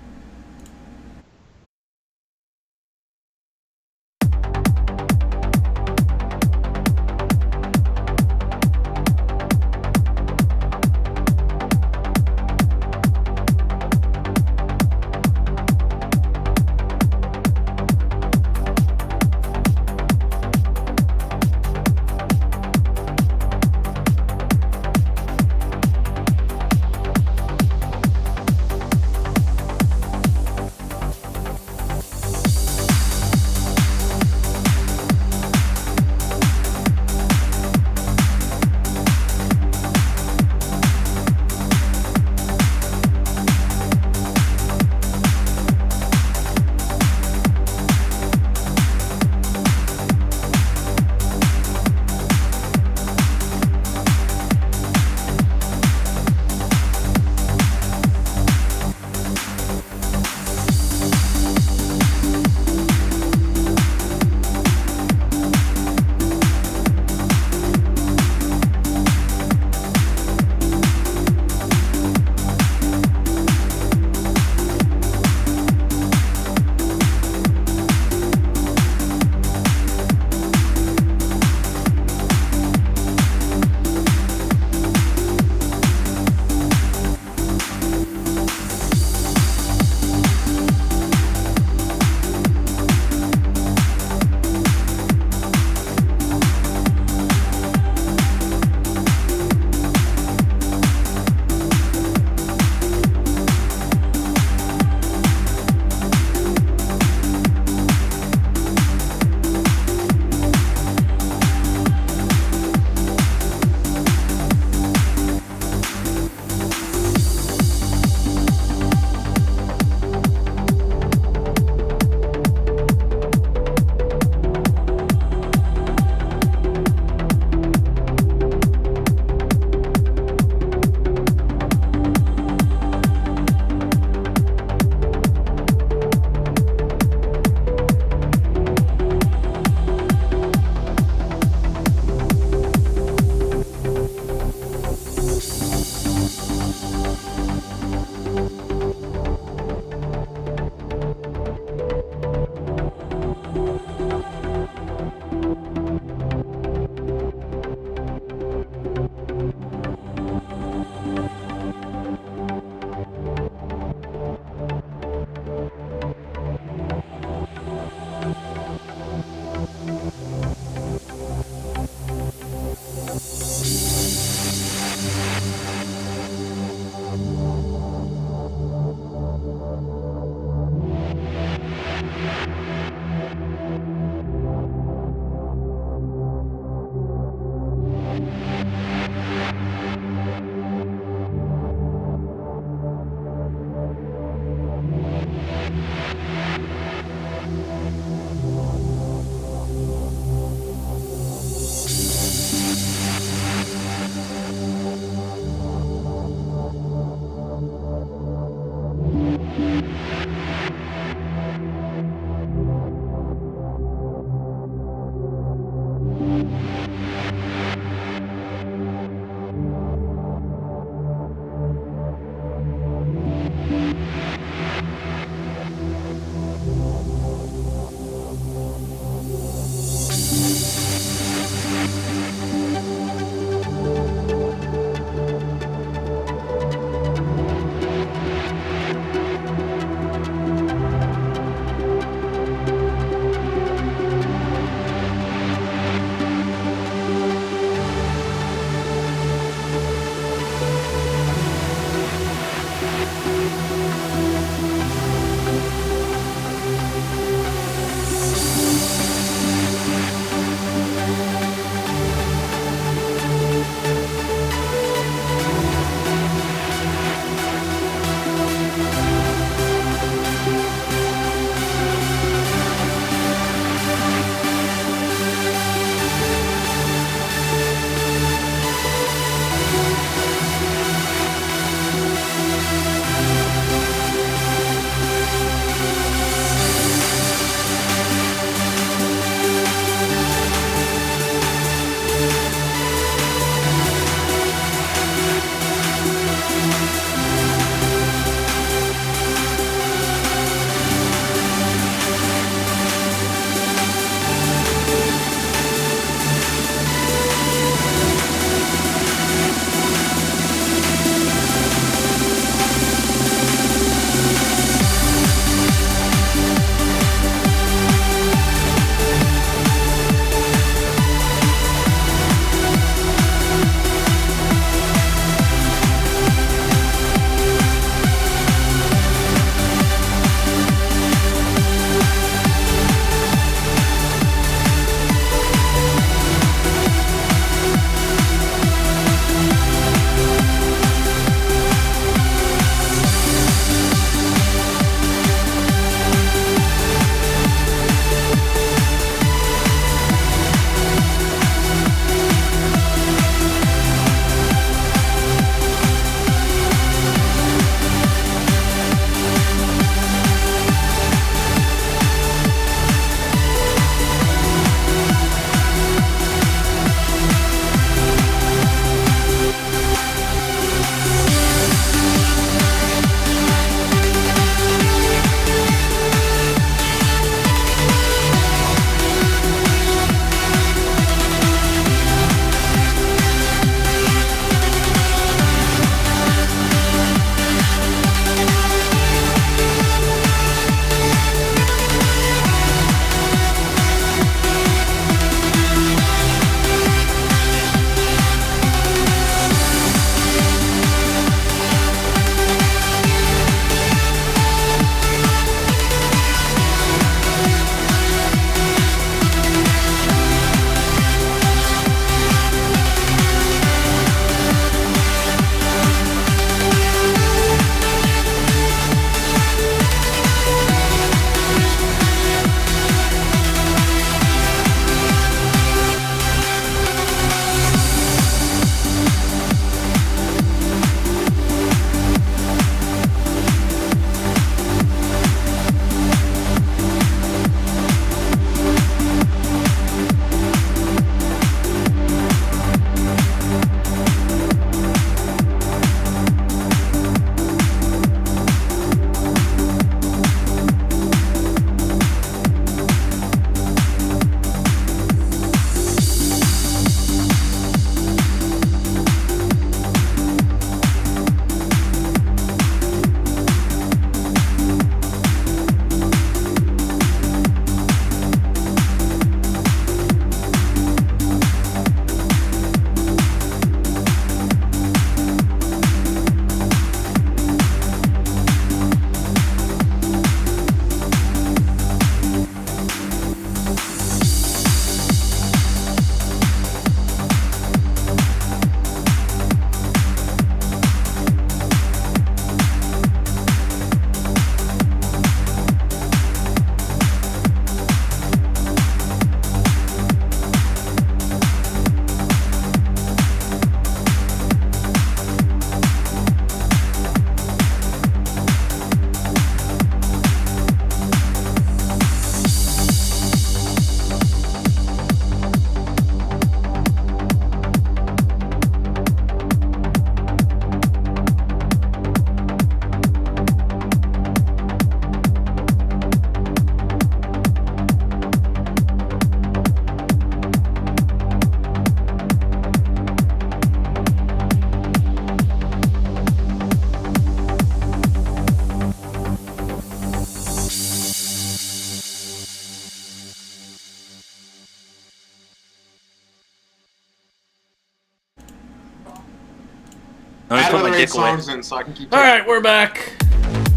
Add another 8 songs in so I can keep. All right, we're back.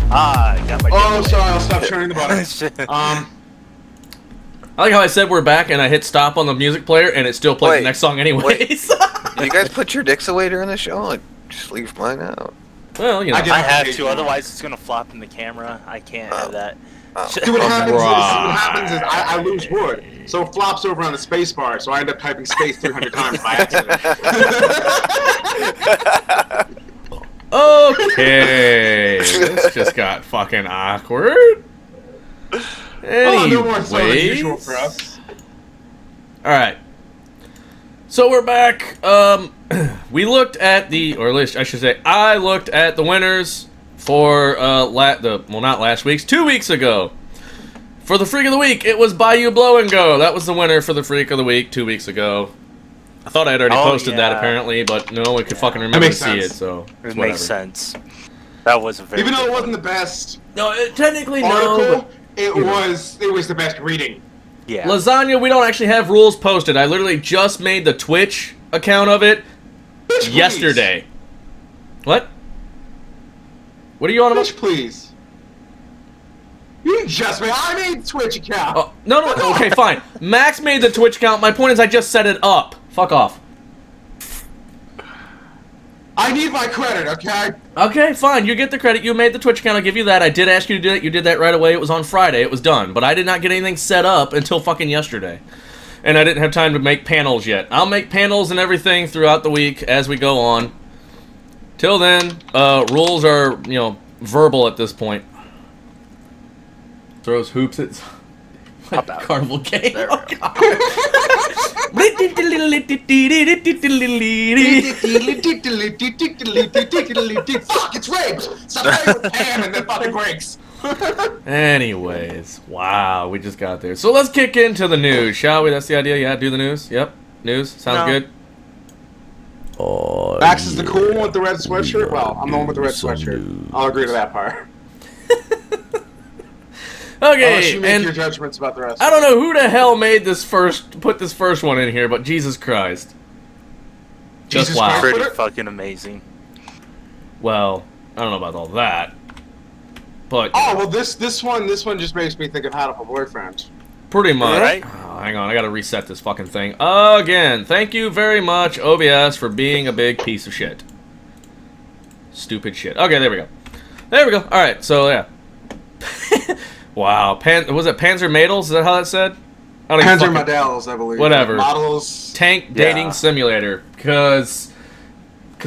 I got my dick away. Sorry, I'll stop turning the button. I like how I said we're back, and I hit stop on the music player, and it still played the next song anyways. You guys put your dicks away during the show? Like, just leave mine out. Well, you know. I have to, otherwise it's gonna flop in the camera. I can't have that. See, what happens is I lose wood, so it flops over on the space bar, so I end up typing space 300 times by accident. Okay, this just got fucking awkward. No more so than usual for us. Alright. So we're back. We looked at or at least I should say, I looked at the winners for, not last week's, 2 weeks ago. For the Freak of the Week, it was Bayou Blow and Go. That was the winner for the Freak of the Week 2 weeks ago. I thought I had already posted that apparently, but no one could fucking remember to see it, so it makes sense. That was a very even though it wasn't the best. No, technically article, it was the best reading. Yeah. Lasagna, we don't actually have rules posted. I literally just made the Twitch account of it yesterday. What? What are you on about? Twitch, please. You didn't just made. I made the Twitch account. Oh, no. Okay, fine. Max made the Twitch account. My point is, I just set it up. Fuck off. I need my credit, okay? Okay, fine. You get the credit. You made the Twitch account. I'll give you that. I did ask you to do it. You did that right away. It was on Friday. It was done. But I did not get anything set up until fucking yesterday. And I didn't have time to make panels yet. I'll make panels and everything throughout the week as we go on. Till then, rules are, verbal at this point. Throws hoops at carnival game. Oh, God. Fuck, it's raped! Stop playing with Pam and then fucking breaks. Anyways, wow, we just got there. So let's kick into the news, shall we? That's the idea? Yeah, do the news? Yep. News? Sounds good? Oh, Max is the cool one with the red sweatshirt? Well, I'm the one with the red sweatshirt. I'll agree to that part. Okay, you make your judgments about the rest. I don't know who the hell put this first one in here, but Jesus Christ. Just wow. Pretty fucking amazing. Well, I don't know about all that. But well, this one just makes me think of Hatful Boyfriend. Pretty much. Right? Oh, hang on, I gotta reset this fucking thing. Again, thank you very much, OBS, for being a big piece of shit. Stupid shit. Okay, there we go. There we go. Alright, so yeah. Wow. Was it Panzer Madels? Is that how that said? Panzer Models, I believe. Whatever. Models. Tank dating simulator. Because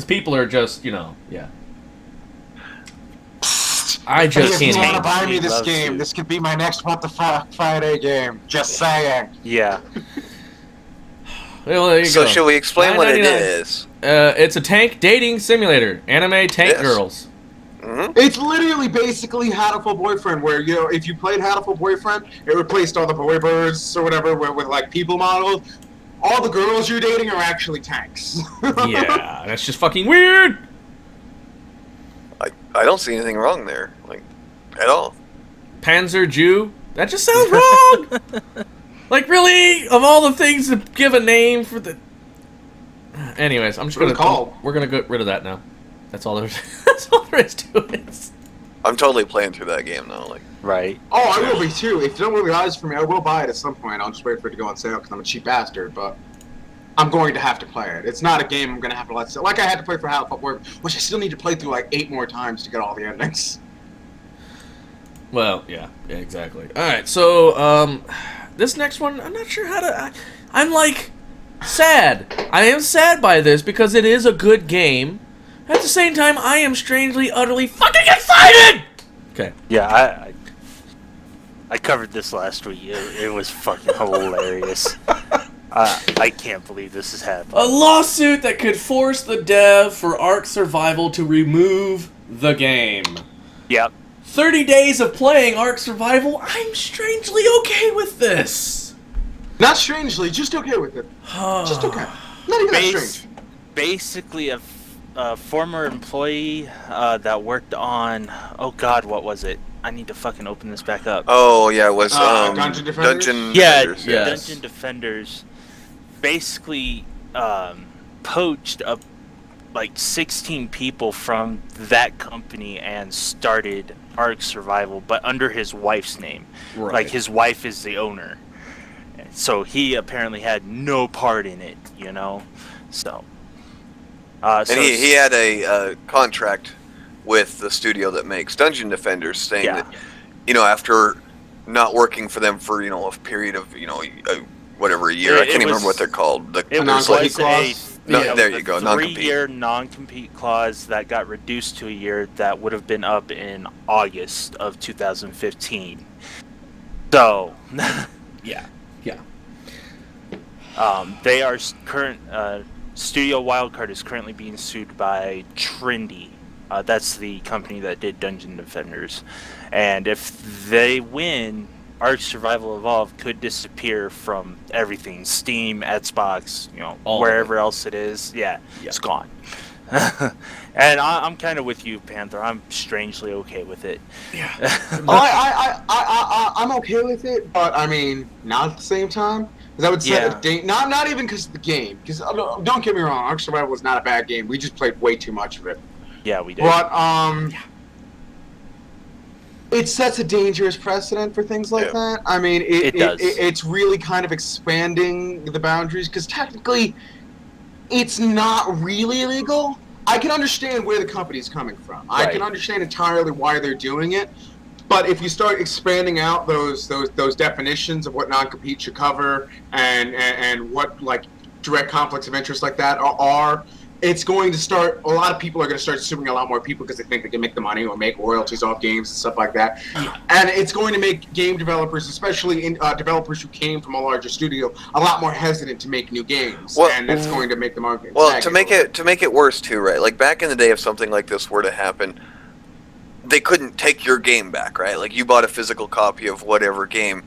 people are just, yeah. I just can't. If you can't. want to buy me this game, this could be my next What the Fuck Friday game. Just saying. Yeah. Well, there you go. So should we explain what it is? It's a tank dating simulator. Anime tank girls. Mm-hmm. It's literally basically Hatful Boyfriend, where if you played Hatful Boyfriend, it replaced all the boy birds or whatever with like people models. All the girls you're dating are actually tanks. Yeah, that's just fucking weird. I don't see anything wrong there, like at all. Panzer Jew? That just sounds wrong. Like really, of all the things to give a name for the. Anyways, I'm just gonna. We're gonna get rid of that now. That's all there is to it. I'm totally playing through that game now, like. Right. Oh, I will be too. If you don't really eyes for me, I will buy it at some point. I'll just wait for it to go on sale because I'm a cheap bastard. But I'm going to have to play it. It's not a game I'm going to have to let sit. Like I had to play for Hatful Boyfriend, which I still need to play through like 8 more times to get all the endings. Well, yeah, exactly. All right, so this next one, I'm not sure how to. I'm like sad. I am sad by this because it is a good game. At the same time, I am strangely, utterly fucking excited. Okay. Yeah, I covered this last week. It was fucking hilarious. I can't believe this is happening. A lawsuit that could force the dev for Ark Survival to remove the game. Yep. 30 days of playing Ark Survival, I'm strangely okay with this. Not strangely, just okay with it. Just okay. Not even that strange. Basically, a former employee that worked on... Oh, God, what was it? I need to fucking open this back up. Oh, yeah, it was Dungeon Defenders? Defenders. Yeah, Yes. Dungeon Defenders basically poached a like 16 people from that company and started Ark Survival, but under his wife's name. Right. Like his wife is the owner. So he apparently had no part in it, you know? So... and he had a contract with the studio that makes Dungeon Defenders, saying that, you know, after not working for them for, you know, a period of, you know, whatever, a year, I can't even remember what they're called. It was like there you go, non-compete. 3-year non-compete clause that got reduced to a year that would have been up in August of 2015. So, yeah. They are current... Studio Wildcard is currently being sued by Trendy. That's the company that did Dungeon Defenders. And if they win, Ark Survival Evolved could disappear from everything. Steam, Xbox, you know, wherever else it is. Yeah, it's gone. And I'm kind of with you, Panther. I'm strangely okay with it. Yeah. I'm okay with it, but I mean, not at the same time. Because I would say, not even because of the game. Because don't get me wrong, Ark Survival was not a bad game. We just played way too much of it. Yeah, we did. But it sets a dangerous precedent for things like that. I mean, it does. It's really kind of expanding the boundaries. Because technically, it's not really illegal. I can understand where the company's coming from. Right. I can understand entirely why they're doing it. But if you start expanding out those definitions of what non-compete should cover and what like direct conflicts of interest like that are, it's going to start. A lot of people are going to start suing a lot more people because they think they can make the money or make royalties off games and stuff like that. Yeah. And it's going to make game developers, especially developers who came from a larger studio, a lot more hesitant to make new games. Well, and it's going to make the market. Well, to make it worse too, right? Like back in the day, if something like this were to happen, they couldn't take your game back, right? Like you bought a physical copy of whatever game,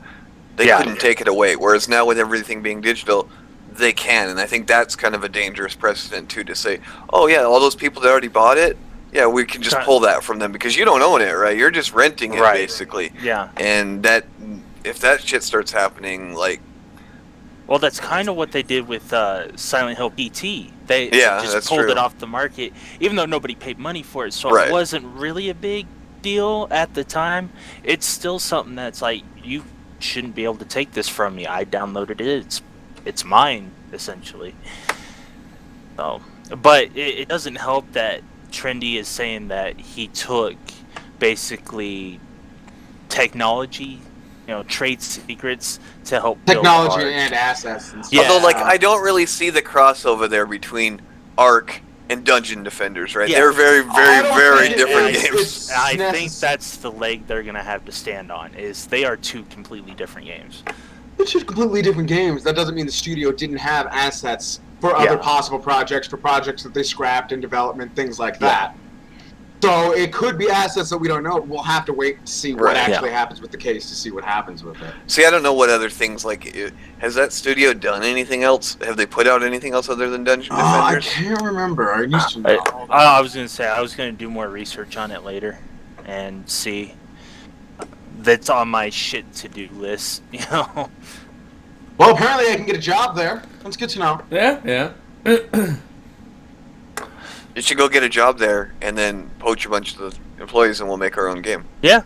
they couldn't take it away. Whereas now with everything being digital, they can. And I think that's kind of a dangerous precedent too, to say, oh yeah, all those people that already bought it, yeah, we can just pull that from them because you don't own it, right? You're just renting it basically. Yeah. And that, if that shit starts happening, like, well, that's kind of what they did with Silent Hill PT. They just pulled it off the market, even though nobody paid money for it. So it wasn't really a big deal at the time. It's still something that's like, you shouldn't be able to take this from me. I downloaded it. It's mine, essentially. So, but it doesn't help that Trendy is saying that he took basically technology, you know, trade secrets to help technology build and assets and stuff. Yeah. Although, like, I don't really see the crossover there between Ark and Dungeon Defenders, right? Yeah. They're very, very different games. I think that's the leg they're going to have to stand on, is they are two completely different games. They're two completely different games. That doesn't mean the studio didn't have assets for other possible projects, for projects that they scrapped in development, things like that. So it could be assets that we don't know. We'll have to wait to see what actually happens with the case to see what happens with it. See, I don't know what other things, like, has that studio done anything else? Have they put out anything else other than Dungeon Defenders? I can't remember. I used to know. I was going to say, I was going to do more research on it later and see. That's on my shit to-do list, you know? Well, apparently I can get a job there. That's good to know. Yeah. You should go get a job there and then poach a bunch of the employees and we'll make our own game. Yeah.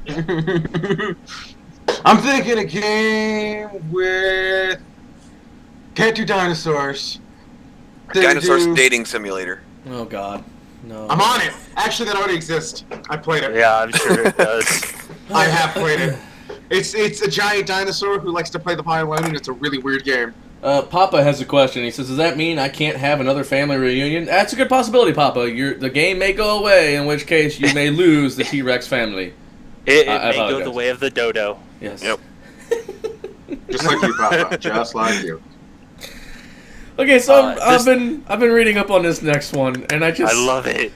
I'm thinking a game with... Can't do dinosaurs. Dinosaurs dating simulator. Oh, God. No. I'm on it. Actually, that already exists. I played it. Yeah, I'm sure it does. I have played it. It's a giant dinosaur who likes to play the violin, and it's a really weird game. Papa has a question. He says, does that mean I can't have another family reunion? That's a good possibility, Papa. The game may go away, in which case you may lose the T-Rex family. It may go the way of the dodo. Yes. Yep. Just like you, Papa. Just like you. Okay, so I've been reading up on this next one, and I love it.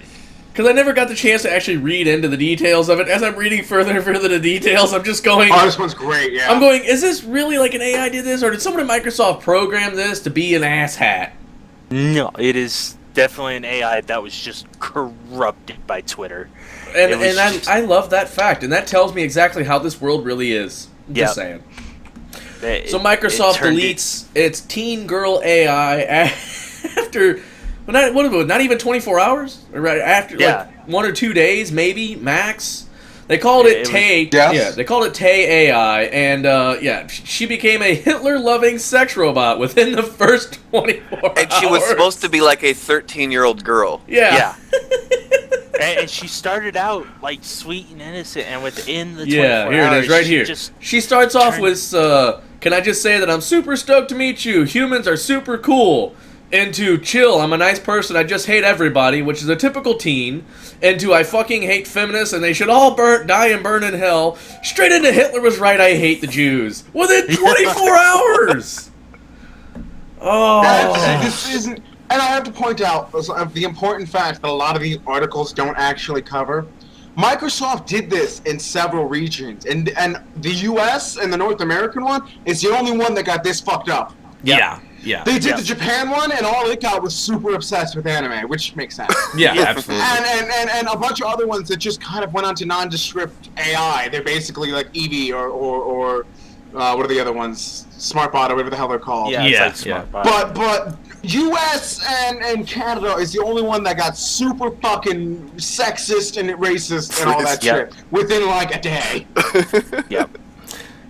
Because I never got the chance to actually read into the details of it. As I'm reading further and further the details, I'm just going... Oh, this one's great, yeah. I'm going, is this really like an AI did this? Or did someone at Microsoft program this to be an asshat? No, it is definitely an AI that was just corrupted by Twitter. And I love that fact. And that tells me exactly how this world really is. Just saying. So Microsoft deletes its teen girl AI after Not even 24 hours? Right after, like 1 or 2 days, maybe max. They called it Tay. Yes. Yeah, they called it Tay AI, and she became a Hitler-loving sex robot within the first 24 hours. And she was supposed to be like a 13-year-old girl. Yeah. And she started out like sweet and innocent, and within the 24 here hours, it is, right here. She starts off with, "Can I just say that I'm super stoked to meet you? Humans are super cool." Into "Chill, I'm a nice person, I just hate everybody," which is a typical teen. Into "I fucking hate feminists and they should all die and burn in hell." Straight into "Hitler was right, I hate the Jews." Within 24 hours! Oh. This isn't... And I have to point out the important fact that a lot of these articles don't actually cover. Microsoft did this in several regions, and the U.S. and the North American one is the only one that got this fucked up. Yeah. They did the Japan one, and all it got was super obsessed with anime, which makes sense. Yeah, absolutely. And a bunch of other ones that just kind of went on to nondescript AI. They're basically like Eevee or what are the other ones? SmartBot or whatever the hell they're called. It's like SmartBot. But U.S. and Canada is the only one that got super fucking sexist and racist and all that shit within like a day.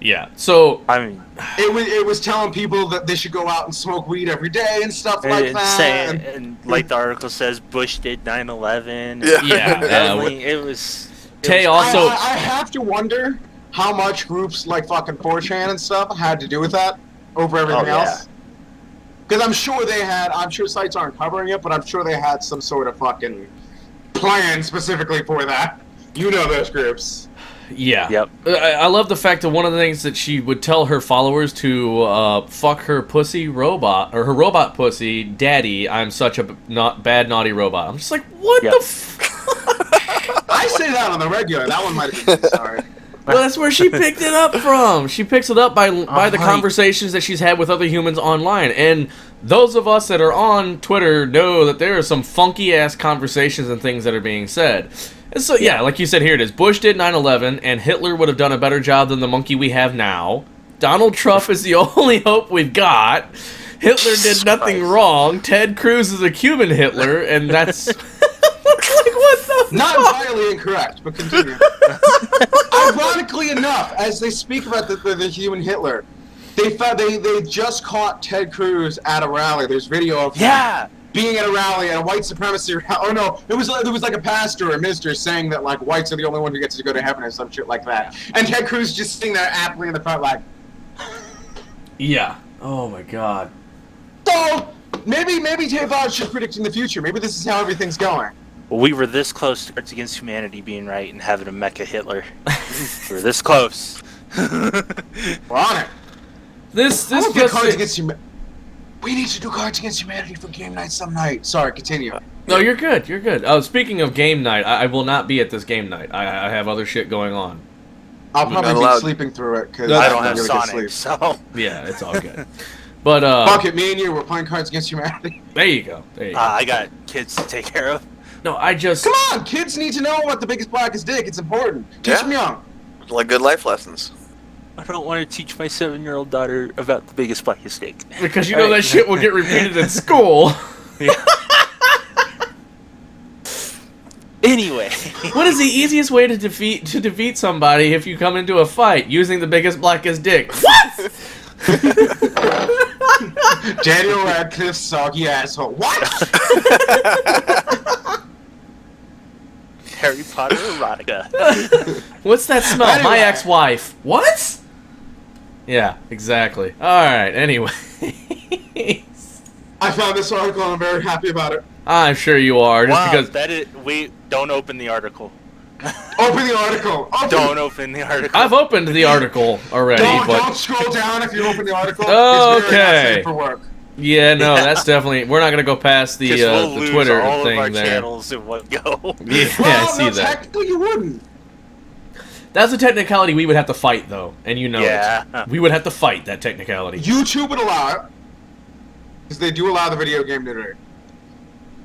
Yeah. So I mean, it was telling people that they should go out and smoke weed every day and stuff like that. And like the article says, Bush did 9/11. It was. Tay also. I have to wonder how much groups like fucking 4chan and stuff had to do with that over everything else. Because I'm sure sites aren't covering it, but I'm sure they had some sort of fucking plan specifically for that. You know those groups. Yeah. Yep. I love the fact that one of the things that she would tell her followers to fuck her pussy robot, or her robot pussy, "Daddy, I'm such a bad, naughty robot." I'm just like, what the I say that on the regular. That one might have been sorry. Well, that's where she picked it up from. She picks it up by the conversations that she's had with other humans online. And those of us that are on Twitter know that there are some funky-ass conversations and things that are being said. And so, like you said, here it is. Bush did 9/11, and Hitler would have done a better job than the monkey we have now. Donald Trump is the only hope we've got. Hitler did nothing wrong. Ted Cruz is a Cuban Hitler, and that's... Not entirely incorrect, but continue. Ironically enough, as they speak about the human Hitler, they just caught Ted Cruz at a rally. There's video of him being at a rally, at a white supremacy rally. Oh no, there was like a pastor or a minister saying that like whites are the only one who gets to go to heaven or some shit like that. And Ted Cruz just sitting there aptly in the front like... Yeah. Oh my god. So, maybe Tay should predict in the future. Maybe this is how everything's going. We were this close to Cards Against Humanity being right and having a mecha Hitler. We were this close. We're on it. This Cards just... Against Humanity. We need to do Cards Against Humanity for game night some night. Sorry, continue. No, you're good. You're good. Speaking of game night, I will not be at this game night. I have other shit going on. I'll probably be sleeping through it because I don't have really Sonic, so... Yeah, it's all good. But, fuck it, me and you, we're playing Cards Against Humanity. There you go. I got kids to take care of. No, I just... Come on, kids need to know what the biggest blackest dick. It's important. Teach them young. Like good life lessons. I don't want to teach my 7-year-old daughter about the biggest blackest dick. Because you know that shit will get repeated in school. Anyway. What is the easiest way to defeat somebody if you come into a fight using the biggest blackest dick? What? Daniel Radcliffe's soggy asshole. What? Harry Potter erotica. What's that smell? Anyway. My ex-wife. What? Yeah, exactly. Alright, anyway. I found this article and I'm very happy about it. I'm sure you are. Just because we don't open the article. Open the article. Don't open the article. I've opened the article already. Don't scroll down if you open the article. Okay. It's very safe for work. Yeah, no, that's definitely... We're not going to go past the lose Twitter all thing of our there. channels in one go. Yeah, Well, I see that. technically you wouldn't. That's a technicality we would have to fight, though, and you know it. We would have to fight that technicality. YouTube would allow it. Because they do allow the video game nudity.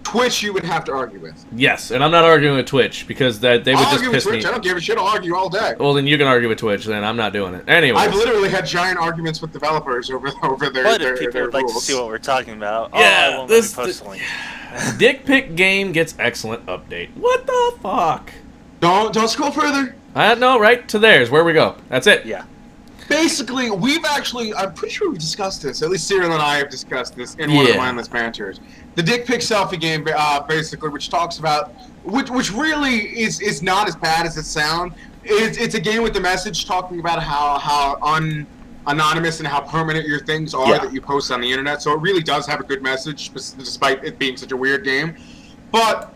Twitch you would have to argue with. Yes, and I'm not arguing with Twitch, because they would I'll just argue with piss Twitch. me. I don't give a shit. I'll argue all day. Well, then you can argue with Twitch, then I'm not doing it. Anyway. I've literally had giant arguments with developers over their But if people their would like to rules. see what we're talking about, Yeah, post the link. Dick pic game gets excellent update. What the fuck? Don't scroll further. No, right to there is where we go. That's it. Yeah. Basically, I'm pretty sure we've discussed this. At least Cyril and I have discussed this in one of the Mindless Banters. The Dick Pic Selfie game, basically, which talks about, which really is not as bad as it sounds. It's a game with the message talking about how anonymous and how permanent your things are that you post on the internet. So it really does have a good message, despite it being such a weird game. But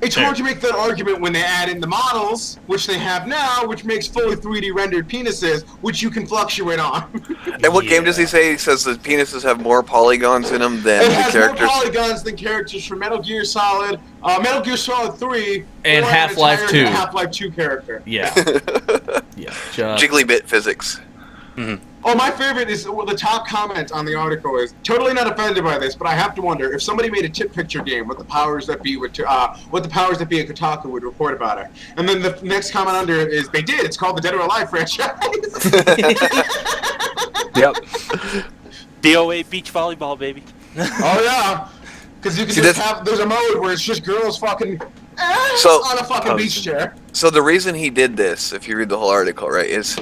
it's hard to make that argument when they add in the models, which they have now, which makes fully 3D rendered penises, which you can fluctuate on. And what game does he say? He says the penises have more polygons in them than it the has characters. More polygons than characters from Metal Gear Solid 3, and Half-Life 2. Half-Life 2 character. Yeah. Jiggly-bit physics. Mm-hmm. Oh, my favorite is the top comment on the article is totally not offended by this, but I have to wonder if somebody made a tip picture game, what the powers that be at Kotaku would report about it. And then the next comment under it is they did. It's called the Dead or Alive franchise. Yep. DOA beach volleyball, baby. Oh yeah, because you can there's a mode where it's just girls fucking on a fucking beach chair. So the reason he did this, if you read the whole article, right, is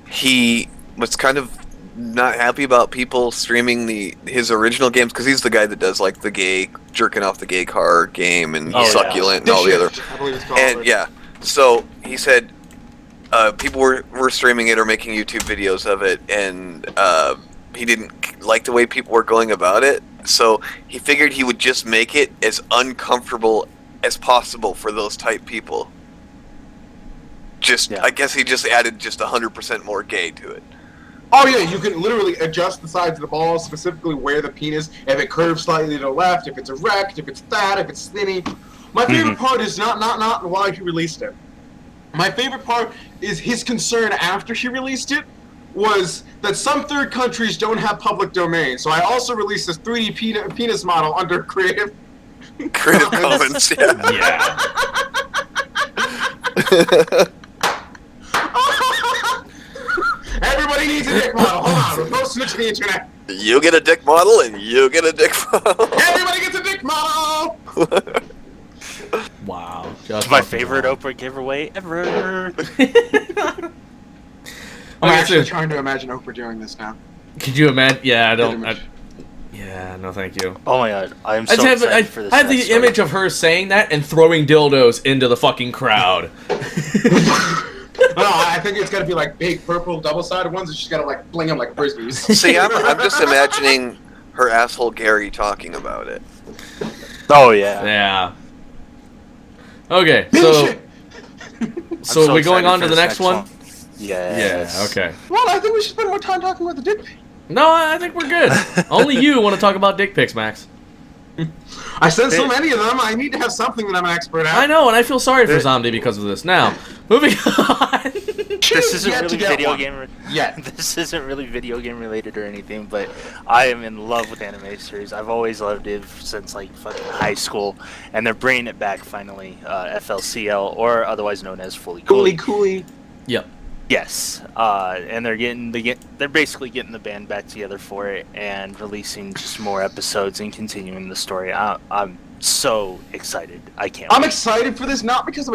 he was kind of not happy about people streaming his original games because he's the guy that does like the gay jerking off the gay car game and Succulent and all the other. I believe it's called. And so he said people were streaming it or making YouTube videos of it, and he didn't like the way people were going about it. So he figured he would just make it as uncomfortable as possible for those type people. I guess he just added just 100% more gay to it. Oh yeah, you can literally adjust the sides of the ball, specifically where the penis, if it curves slightly to the left, if it's erect, if it's fat, if it's skinny. My favorite part is not why he released it. My favorite part is his concern after he released it was that some third countries don't have public domain, so I also released this 3D penis model under Creative Commons. Yeah. Everybody needs a dick model. Hold on, we're posting it to the internet. You get a dick model, and you get a dick model. Everybody gets a dick model. Wow. It's my favorite Oprah giveaway ever. I'm actually trying to imagine Oprah doing this now. Could you imagine? Yeah, yeah, no thank you. Oh my god, I'm so excited for this. I have the image of her saying that and throwing dildos into the fucking crowd. No, I think it's got to be like big purple double-sided ones, and she's got to like fling them like frisbees. See, I'm just imagining her asshole Gary talking about it. Oh yeah. Yeah. Okay, so we going on to the next one? Yes. Yeah. Okay. Well, I think we should spend more time talking about the dick pic. No, I think we're good. Only you want to talk about dick pics, Max. I sent so many of them. I need to have something that I'm an expert at. I know, and I feel sorry for Zomdi because of this. Now, moving on. This isn't really video game. This isn't really video game related or anything, but I am in love with anime series. I've always loved it since like fucking high school, and they're bringing it back finally. FLCL, or otherwise known as Fully Cooley. Yep. Yes, and they're basically getting the band back together for it and releasing just more episodes and continuing the story. I'm so excited. I can't. I'm wait. excited for this, not because I'm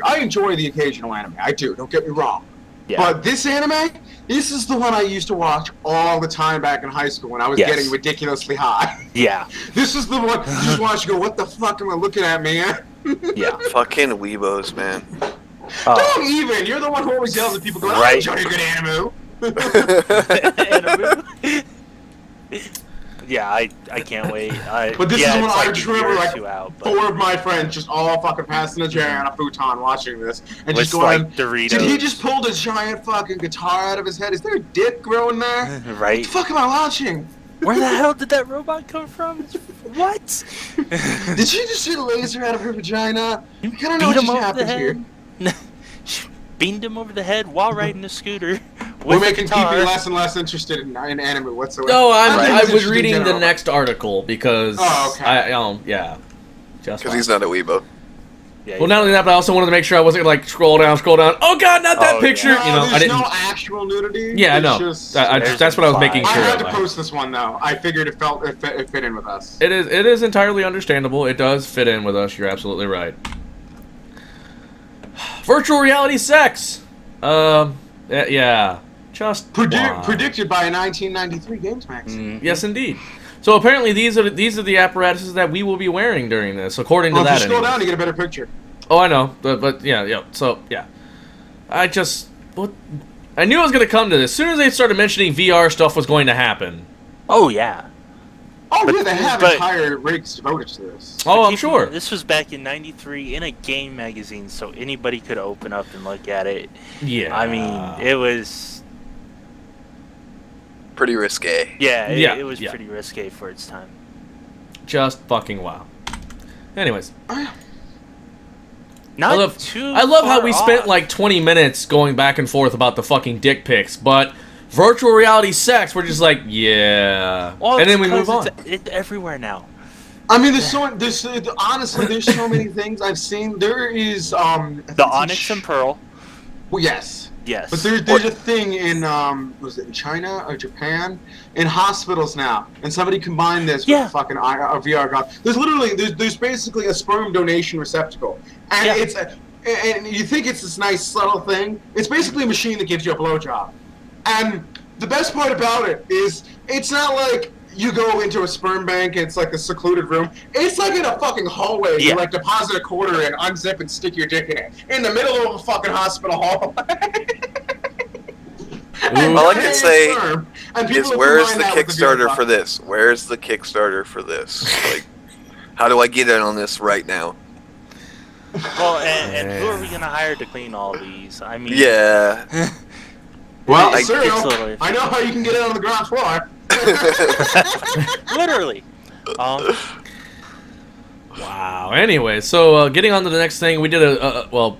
I enjoy the occasional anime. I do. Don't get me wrong. Yeah. But this anime, this is the one I used to watch all the time back in high school when I was getting ridiculously high. Yeah. This is the one you just watch. You go, what the fuck am I looking at, man? Yeah. Fucking weebos, man. Don't even. You're the one who always yells at people going, I enjoy a good anime. Yeah, I can't wait. But this is when I like remember like 4 of my friends just all fucking passing a chair on a futon watching this and just going, like Doritos. Did he just pull a giant fuking guitar out of his head? Is there a dick growing there? Right. What the fuck am I watching? Where the hell did that robot come from? What? Did she just shoot a laser out of her vagina? I kind of know what just happened here. She beamed him over the head while riding a scooter. We're making people less and less interested in anime whatsoever. No, I was reading the next article because yeah. Just because he's not a weebo. Yeah, well, not only that, but I also wanted to make sure I wasn't gonna like scroll down. Oh God, not that picture. No, You know, I there's didn't. no actual nudity. Yeah, I It's know. just- That's what I was making I sure. had to of. post this one though. I figured it fit in with us. It is entirely understandable. It does fit in with us. You're absolutely right. Virtual reality sex. Yeah. Just why? Predicted by a 1993 Games Max. Yes, indeed. So apparently these are the apparatuses that we will be wearing during this, according to Well, that. if you scroll anyways. down, you get a better picture. Oh, I know, but yeah. So yeah, I knew I was gonna come to this. As soon as they started mentioning VR stuff was going to happen. Oh yeah. Oh, But- yeah, they have but- entire rigs devoted to this. Oh, I'm Keep in sure. mind, This was back in '93 in a game magazine, so anybody could open up and look at it. Yeah. I mean, it was. Pretty risque. Yeah, Yeah, it was yeah. pretty risque for its time. Just fucking wow. Anyways, Not I love too. how far we spent off. like 20 minutes going back and forth about the fucking dick pics, but virtual reality sex, we're just like, yeah, Well, and then it's we move 'cause on. It's everywhere now. I mean, honestly, there's so many things I've seen. There is I think The it's Onyx and Pearl. Well, yes. Yes. But there's a thing in was it in China or Japan in hospitals now, and somebody combined this Yeah. with fucking a VR god. There's basically a sperm donation receptacle, and Yeah. and you think it's this nice subtle thing. It's basically a machine that gives you a blowjob, and the best part about it is it's not like you go into a sperm bank and it's like a secluded room. It's like in a fucking hallway. Yeah. You like deposit a quarter and unzip and stick your dick in it in the middle of a fucking hospital hallway. All I can say and is, where's the Kickstarter for this? Where's the Kickstarter for this? Like, how do I get in on this right now? Well, and who are we gonna hire to clean all these? I mean, Yeah. Well, I- sir, it's literally- I know how you can get it on the ground floor. literally. Wow. Anyway, so getting on to the next thing, we did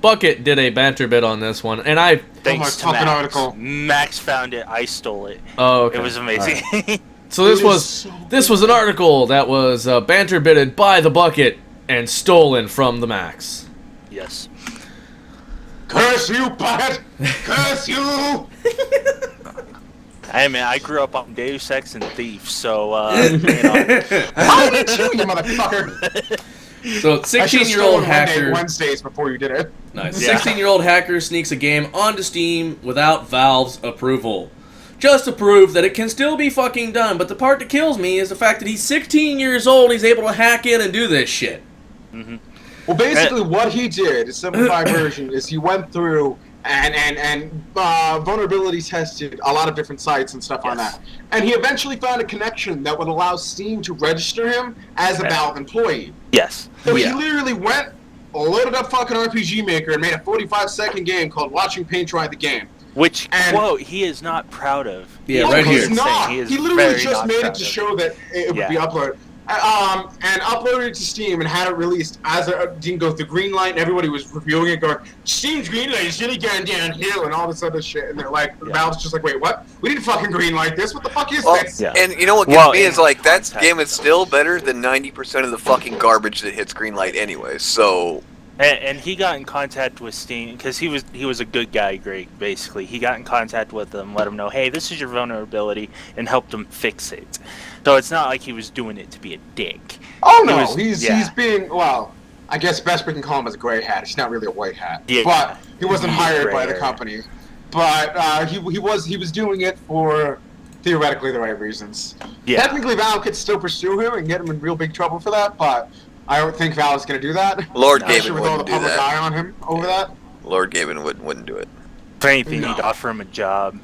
Bucket did a banter bit on this one, and I. Thanks to fucking Max. article. Max found it. I stole it. Oh, okay. It was amazing. So this It is was so this was an article that was banter bitted by the Bucket and stolen from the Max. Yes. Curse you, Bucket! Curse you! Hey man, I grew up on Deus Ex and Thief, so you know. I did too, you motherfucker! So I should have 16-year-old stolen hacker. Wednesdays before you did it. Nice. Yeah. 16-year-old hacker sneaks a game onto Steam without Valve's approval. Just to prove that it can still be fucking done, but the part that kills me is the fact that he's 16 years old and he's able to hack in and do this shit. Well, basically, what he did, a simplified version, is he went through and vulnerability tested a lot of different sites and stuff on Yes. that. And he eventually found a connection that would allow Steam to register him as a Valve employee. Yes. So Yeah. he literally went, loaded up fucking RPG Maker, and made a 45-second game called Watching Paint Dry the Game. Which And- quote he is not proud of. Yeah, No, right he's here. not. He is He literally very just not made it proud to of show that it would Yeah. be uploaded. And uploaded it to Steam and had it released as a didn't go through Greenlight, and everybody was reviewing it, going, Steam's Greenlight is really going downhill and all this other shit. And they're like, Yeah. Valve's just like, wait, what? We didn't fucking Greenlight this. What the fuck is Well, this? Yeah. and you know what gets Well, me is in like that context. game is still better than 90% of the fucking garbage that hits Greenlight anyway. So And he got in contact with Steam because he was a good guy, Greg. Basically, he got in contact with them, let them know, hey, this is your vulnerability, and helped them fix it. So it's not like he was doing it to be a dick. Oh He no, was- he's yeah. being, well, I guess best we can call him as a gray hat. He's not really a white hat. Yeah. But he wasn't He's hired gray by the area. company. But he was doing it for theoretically the right reasons. Yeah. Technically, Valve could still pursue him and get him in real big trouble for that, but I don't think Valve's going to do that. Lord Especially Gaben with all the wouldn't do public that. eye on him over that. Lord Gaben wouldn't do it. If anything, No. he'd offer him a job.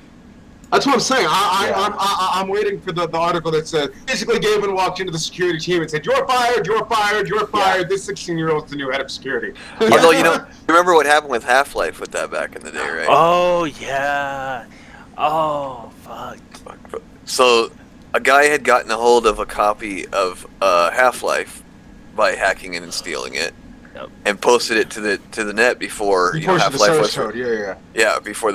That's what I'm saying. Yeah. I'm waiting for the article that said basically Gaben walked into the security team and said, "You're fired. You're fired. You're fired. This 16-year-old's the new head of security." Although, you know, remember what happened with Half-Life with that back in the day, right? Oh yeah. Oh fuck. So, a guy had gotten a hold of a copy of Half-Life by hacking in and stealing it, Yep. and posted it to the net before He posted the Half-Life source was code. Yeah. yeah before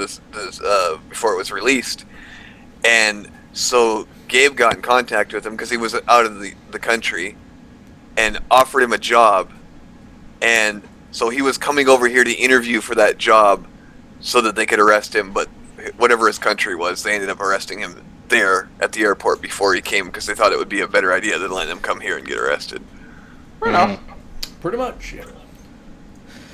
before it was released, and so Gabe got in contact with him because he was out of the country, and offered him a job, and So he was coming over here to interview for that job so that they could arrest him, but whatever his country was, they ended up arresting him there at the airport before he came because they thought it would be a better idea than letting him come here and get arrested. Fair enough. Pretty much, yeah.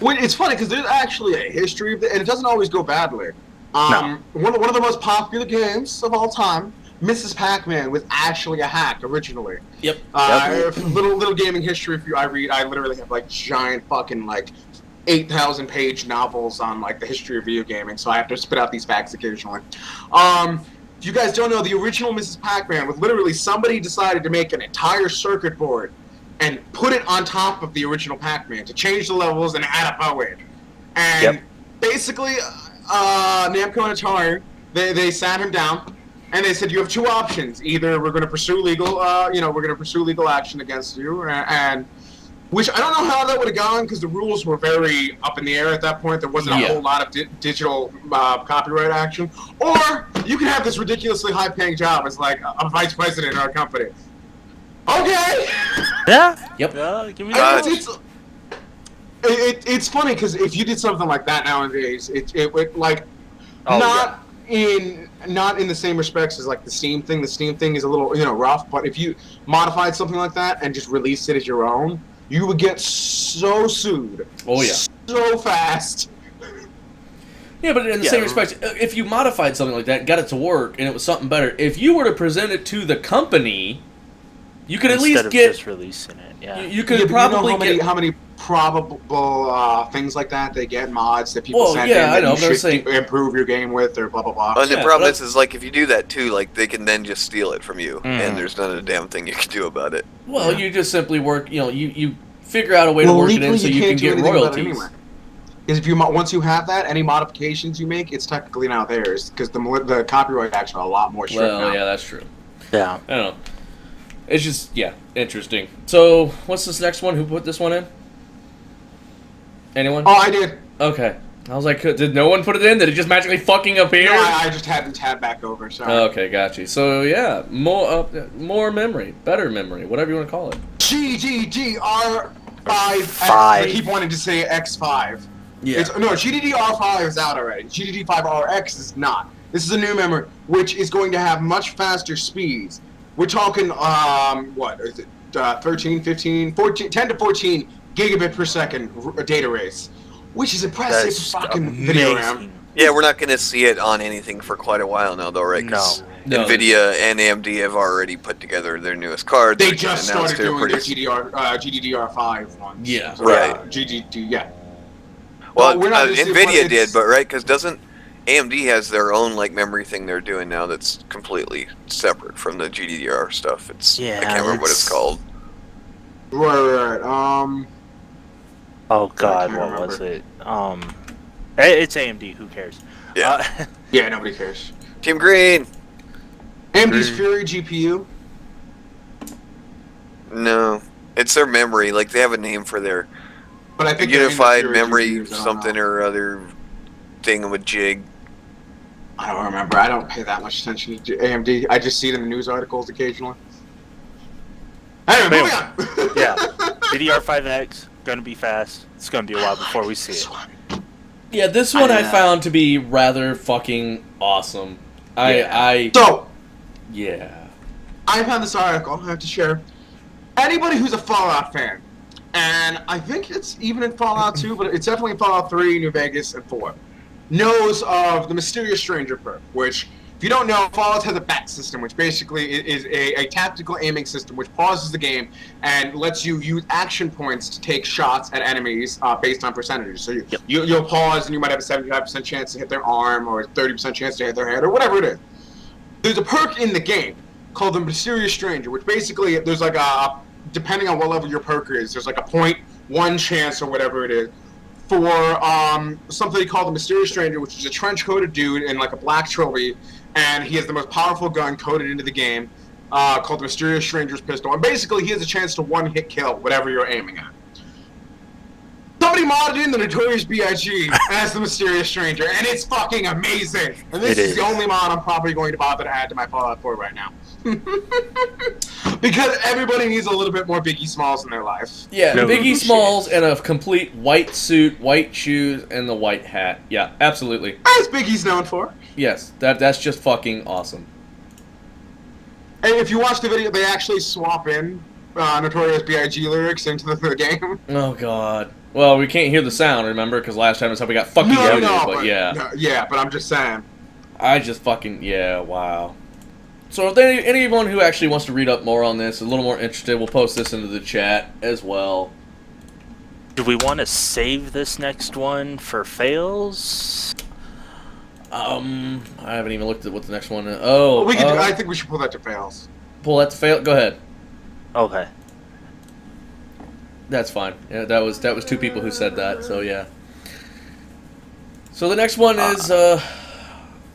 Well, it's funny because there's actually a history of it, and it doesn't always go badly. One of the most popular games of all time, Mrs. Pac-Man, was actually a hack originally. Yep. Little gaming history. I literally have like giant fucking like 8,000 page novels on like the history of video gaming, so I have to spit out these facts occasionally. If you guys don't know, the original Mrs. Pac-Man was literally somebody decided to make an entire circuit board and put it on top of the original Pac-Man to change the levels and add a poet. And basically, Namco and Atari, they sat him down and they said, you have two options. Either we're going to pursue legal, action against you, and which I don't know how that would have gone because the rules were very up in the air at that point. There wasn't a whole lot of digital copyright action. Or you can have this ridiculously high-paying job as like a vice president in our company. Okay. Yeah. Yep. Give me that. It's funny because if you did something like that nowadays, it would like not in the same respects as like the Steam thing. The Steam thing is a little rough, but if you modified something like that and just released it as your own, you would get so sued. Oh yeah. So fast. Yeah, but in the same respect, if you modified something like that, got it to work, and it was something better, if you were to present it to the company, you could at least get just releasing it. Yeah. You could probably get how many probable things like that they get, mods that people send in that you should improve your game with, or blah blah blah. And the problem is like if you do that too, like they can then just steal it from you, and there's not a damn thing you can do about it. Well, you just simply work. You figure out a way to work it in so you can get royalties. Anyway. Because if once you have that, any modifications you make, it's technically now theirs. Because the copyright action are a lot more strict now. Well, yeah, that's true. Yeah. I don't know. It's just, interesting. So, what's this next one? Who put this one in? Anyone? Oh, I did. Okay. I was like, did no one put it in? Did it just magically fucking appear? No, I just had the tab back over, sorry. Okay, got you. So, yeah, more memory, better memory, whatever you want to call it. GDDR5. I keep wanting to say X5. Yeah. GDDR5 is out already. GDD5RX is not. This is a new memory, which is going to have much faster speeds. We're talking, what is it, 13, 15, 14, 10 to 14 gigabit per second data rates, which is impressive. That's fucking video RAM. Yeah, we're not going to see it on anything for quite a while now, though, right? No. NVIDIA and AMD have already put together their newest cards. They just started doing their GDDR5 ones. Yeah. Right. GDD, yeah. Well, NVIDIA did, but right, because doesn't AMD has their own like memory thing they're doing now that's completely separate from the GDDR stuff. I can't remember what it's called. Right. Oh God, what was it? It's AMD. Who cares? Yeah. Yeah, nobody cares. Team Green. AMD's Fury GPU. No, it's their memory. Like they have a name for their but I think unified memory something or other thingamajig. I don't remember. I don't pay that much attention to AMD. I just see it in the news articles occasionally. Anyway, moving on. Yeah. DDR5X, gonna be fast. It's gonna be a while before we see it. Yeah, this one I found to be rather fucking awesome. I found this article I have to share. Anybody who's a Fallout fan, and I think it's even in Fallout 2, but it's definitely in Fallout 3, New Vegas, and 4, knows of the Mysterious Stranger perk, which, if you don't know, Fallout has a bat system, which basically is a tactical aiming system which pauses the game and lets you use action points to take shots at enemies based on percentages. So you'll pause and you might have a 75% chance to hit their arm or a 30% chance to hit their head or whatever it is. There's a perk in the game called the Mysterious Stranger, which basically there's like a, depending on what level your perk is, there's like a 0.1 chance or whatever it is for something called the Mysterious Stranger, which is a trench-coated dude in like a black trilby, and he has the most powerful gun coded into the game called the Mysterious Stranger's Pistol. And basically, he has a chance to one-hit kill whatever you're aiming at. Somebody modded in the Notorious B.I.G. as the Mysterious Stranger, and it's fucking amazing. And this is the only mod I'm probably going to bother to add to my Fallout 4 right now. Because everybody needs a little bit more Biggie Smalls in their life. Yeah, no, Biggie Smalls and a complete white suit, white shoes, and the white hat. Yeah, absolutely. As Biggie's known for. Yes, that's just fucking awesome. And if you watch the video, they actually swap in Notorious B.I.G. lyrics into the game. Oh, God. Well, we can't hear the sound, remember? Because last time it's how we got fucking muted, but yeah. No, yeah, but I'm just saying. I just fucking, yeah, wow. So if anyone who actually wants to read up more on this, a little more interested, we'll post this into the chat as well. Do we want to save this next one for fails? I haven't even looked at what the next one is. Oh, well, I think we should pull that to fails. Pull that to fail? Go ahead. Okay. That's fine. Yeah, that was 2 people who said that, so yeah. So the next one is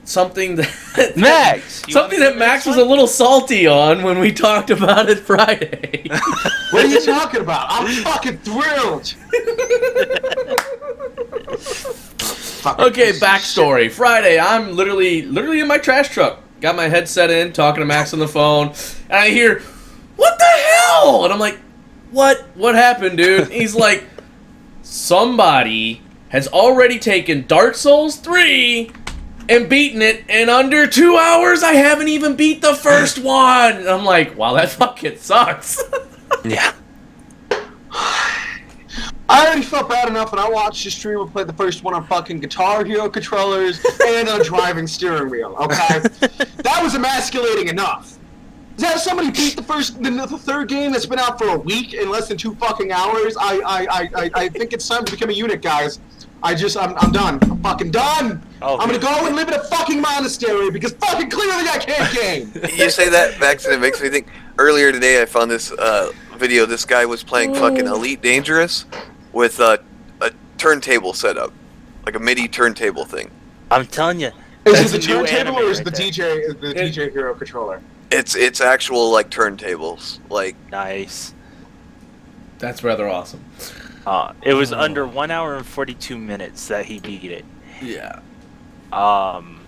something that Max! Something that Max was a little salty on when we talked about it Friday. What are you talking about? I'm fucking thrilled! Okay, backstory. Friday, I'm literally in my trash truck. Got my headset in, talking to Max on the phone, and I hear, "What the hell?" And I'm like, What happened, dude? He's like, somebody has already taken Dark Souls 3 and beaten it in under 2 hours. I haven't even beat the first one. And I'm like, wow, that fucking sucks. Yeah. I already felt bad enough when I watched the stream and played the first one on fucking Guitar Hero controllers and on a driving steering wheel, okay? That was emasculating enough. Is that somebody beat the third game that's been out for a week in less than 2 fucking hours? I think it's time to become a unit, guys. I'm done. I'm fucking done. Oh, I'm gonna go and live in a fucking monastery because fucking clearly I can't game. You say that, Max, and it makes me think. Earlier today, I found this video. This guy was playing fucking Elite Dangerous with a turntable setup, like a MIDI turntable thing. I'm telling you. Is it the turntable or is it the DJ Hero controller? It's actual like turntables, like nice. That's rather awesome. It was under 1 hour and 42 minutes that he beat it. Yeah. I'm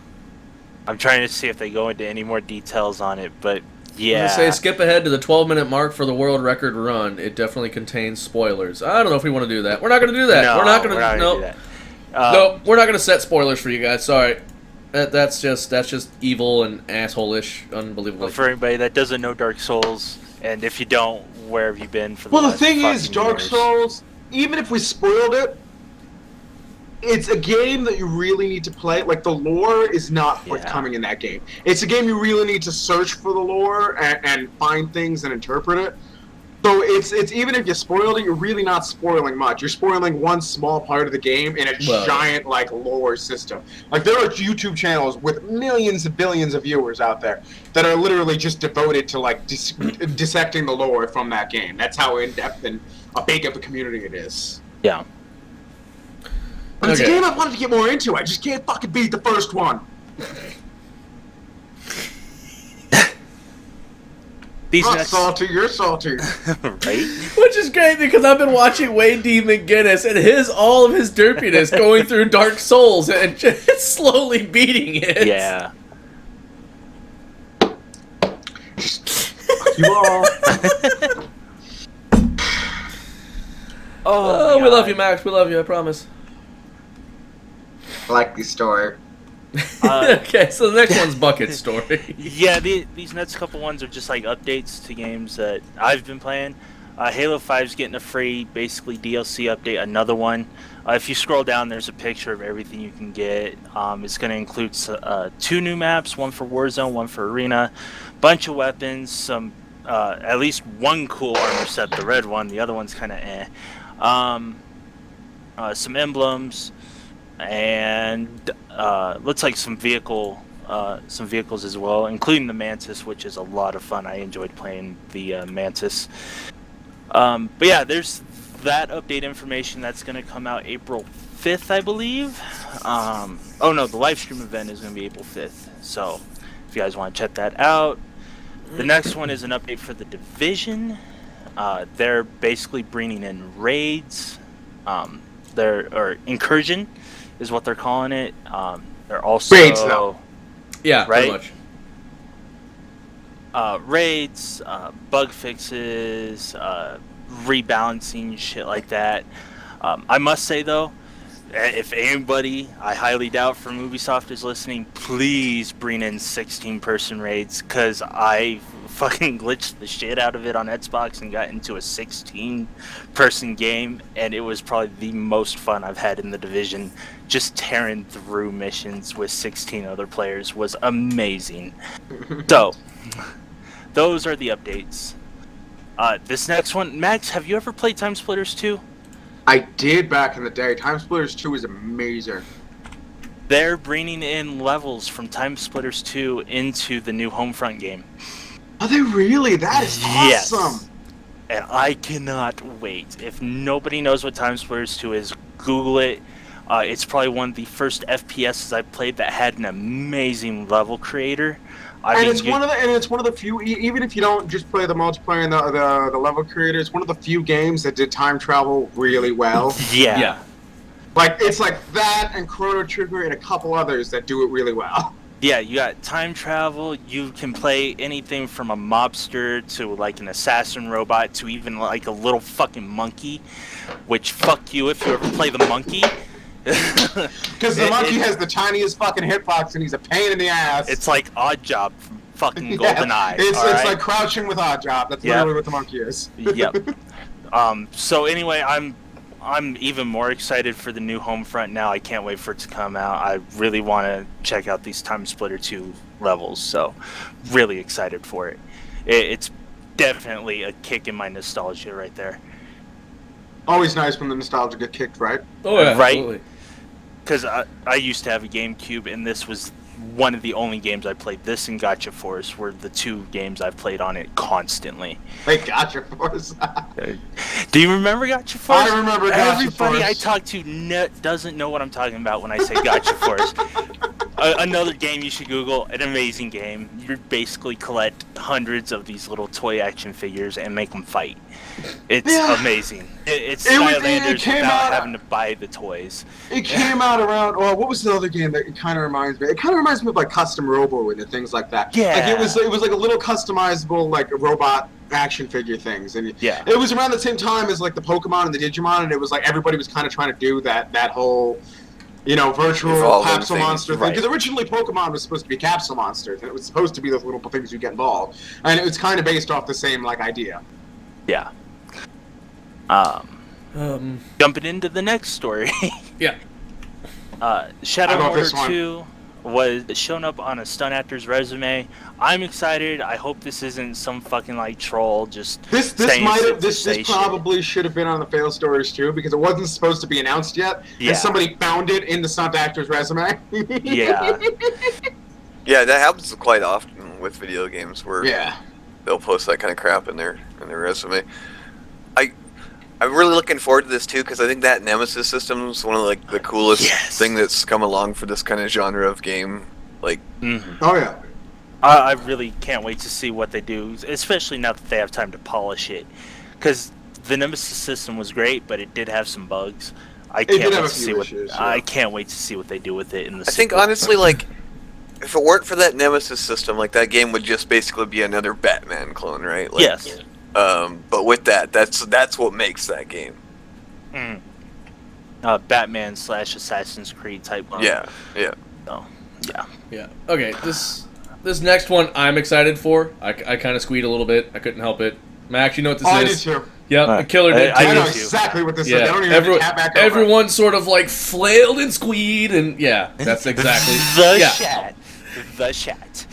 trying to see if they go into any more details on it, but yeah. I'm gonna say skip ahead to the 12-minute mark for the world record run. It definitely contains spoilers. I don't know if we want to do that. We're not gonna do that. No, we're not gonna do that. No, we're not gonna set spoilers for you guys. Sorry. That's just evil and asshole-ish, unbelievable. For anybody that doesn't know Dark Souls, and if you don't, where have you been for the Well, the last thing is, Dark years? Souls, even if we spoiled it, it's a game that you really need to play. Like, the lore is not forthcoming in that game. It's a game you really need to search for the lore and find things and interpret it. So it's even if you spoiled it, you're really not spoiling much. You're spoiling one small part of the game in a giant like lore system. Like there are YouTube channels with millions and billions of viewers out there that are literally just devoted to like dissecting the lore from that game. That's how in depth and big of a community it is. Yeah. But it's a game I wanted to get more into. I just can't fucking beat the first one. Salty, you're salty. Right? Which is great because I've been watching Wayne D. McGinnis and all of his derpiness going through Dark Souls and just slowly beating it. Yeah. You all. Oh, we love you, Max. We love you, I promise. I like this story. Okay, so the next one's Bucket Story. Yeah, these next couple ones are just like updates to games that I've been playing. Halo 5's getting a free, basically DLC update, another one. If you scroll down, there's a picture of everything you can get. It's going to include 2 new maps, one for Warzone, one for Arena, bunch of weapons, some at least one cool armor set, the red one. The other one's kind of some emblems. And looks like some vehicles as well, including the Mantis, which is a lot of fun. I enjoyed playing the Mantis. But yeah, there's that update information that's going to come out April 5th, I believe. Oh no, the live stream event is going to be April 5th. So if you guys want to check that out. The next one is an update for the Division. They're basically bringing in raids. or incursion is what they're calling it. They're also Raids, though. Yeah, right? pretty much. Raids, bug fixes, rebalancing, shit like that. I must say though, if anybody, I highly doubt from Ubisoft is listening, please bring in 16-person raids, because I fucking glitched the shit out of it on Xbox and got into a 16-person game, and it was probably the most fun I've had in the Division. Just tearing through missions with 16 other players was amazing. So, those are the updates. This next one, Max, have you ever played Time Splitters 2? I did back in the day. Time Splitters 2 is amazing. They're bringing in levels from Time Splitters 2 into the new Homefront game. Are they really? That is Yes. awesome. And I cannot wait. If nobody knows what Time Splitters 2 is, Google it. It's probably one of the first FPSs I played that had an amazing level creator. It's one of the few. Even if you don't just play the multiplayer and the level creator, it's one of the few games that did time travel really well. Yeah. Like it's like that and Chrono Trigger and a couple others that do it really well. Yeah, you got time travel. You can play anything from a mobster to like an assassin robot to even like a little fucking monkey. Which fuck you if you ever play the monkey. Because the monkey has the tiniest fucking hitbox and he's a pain in the ass. It's like Oddjob from fucking GoldenEye. It's right? like crouching with Oddjob. That's literally what the monkey is. Yep. So anyway, I'm even more excited for the new Homefront now. I can't wait for it to come out. I really want to check out these Time Splitter 2 levels, so really excited for it. It's definitely a kick in my nostalgia right there. Always nice when the nostalgia get kicked, right? Oh yeah, Right? absolutely. Because I used to have a GameCube, and this was one of the only games I played. This and Gotcha Force were the two games I've played on it constantly. They Gotcha Force. Do you remember Gotcha Force? I remember Gotcha Everybody Force. I talk to doesn't know what I'm talking about when I say Gotcha Force. Another game you should Google, an amazing game. You basically collect hundreds of these little toy action figures and make them fight. It's amazing. It's Skylanders without having to buy the toys. It came out around. Well, what was the other game that it kind of reminds me? It kind of reminds me of like Custom Robo and things like that. Yeah. Like it was like a little customizable like robot action figure things, and Yeah. it was around the same time as like the Pokemon and the Digimon, and it was like everybody was kind of trying to do that whole, virtual Evolving capsule things, monster thing. right. Because originally Pokemon was supposed to be capsule monsters, and it was supposed to be those little things you get involved, and it was kind of based off the same like idea. Yeah. Jumping into the next story. Yeah. Shadow I love Mortar this one. 2 was shown up on a stunt actor's resume. I'm excited. I hope this isn't some fucking like troll just This saying might shit have to this say probably should have been on the fail stories too, because it wasn't supposed to be announced yet. Yeah. And somebody found it in the stunt actor's resume. shit. Yeah. Yeah, that happens quite often with video games where Yeah. they'll post that kind of crap in their resume. I'm really looking forward to this too because I think that Nemesis system is one of the coolest thing that's come along for this kind of genre of game. Like, Oh yeah. I really can't wait to see what they do, especially now that they have time to polish it. Because the Nemesis system was great, but it did have some bugs. I did can't have wait a to few see what issues, yeah. I can't wait to see what they do with it in the I think sequel. honestly, like, if it weren't for that Nemesis system, like that game would just basically be another Batman clone, right? Like, Yes. But with that's what makes that game. Batman / Assassin's Creed type one. Yeah, yeah. So, yeah. Yeah. Okay. This next one I'm excited for. I kind of squeaked a little bit. I couldn't help it. Max, you know what this I is? did too. Yep. All The killer did I too. I know did too. exactly what this is. I Yeah. don't even have to tap back over. Everyone sort of like flailed and squeed, and yeah, that's exactly The Shat.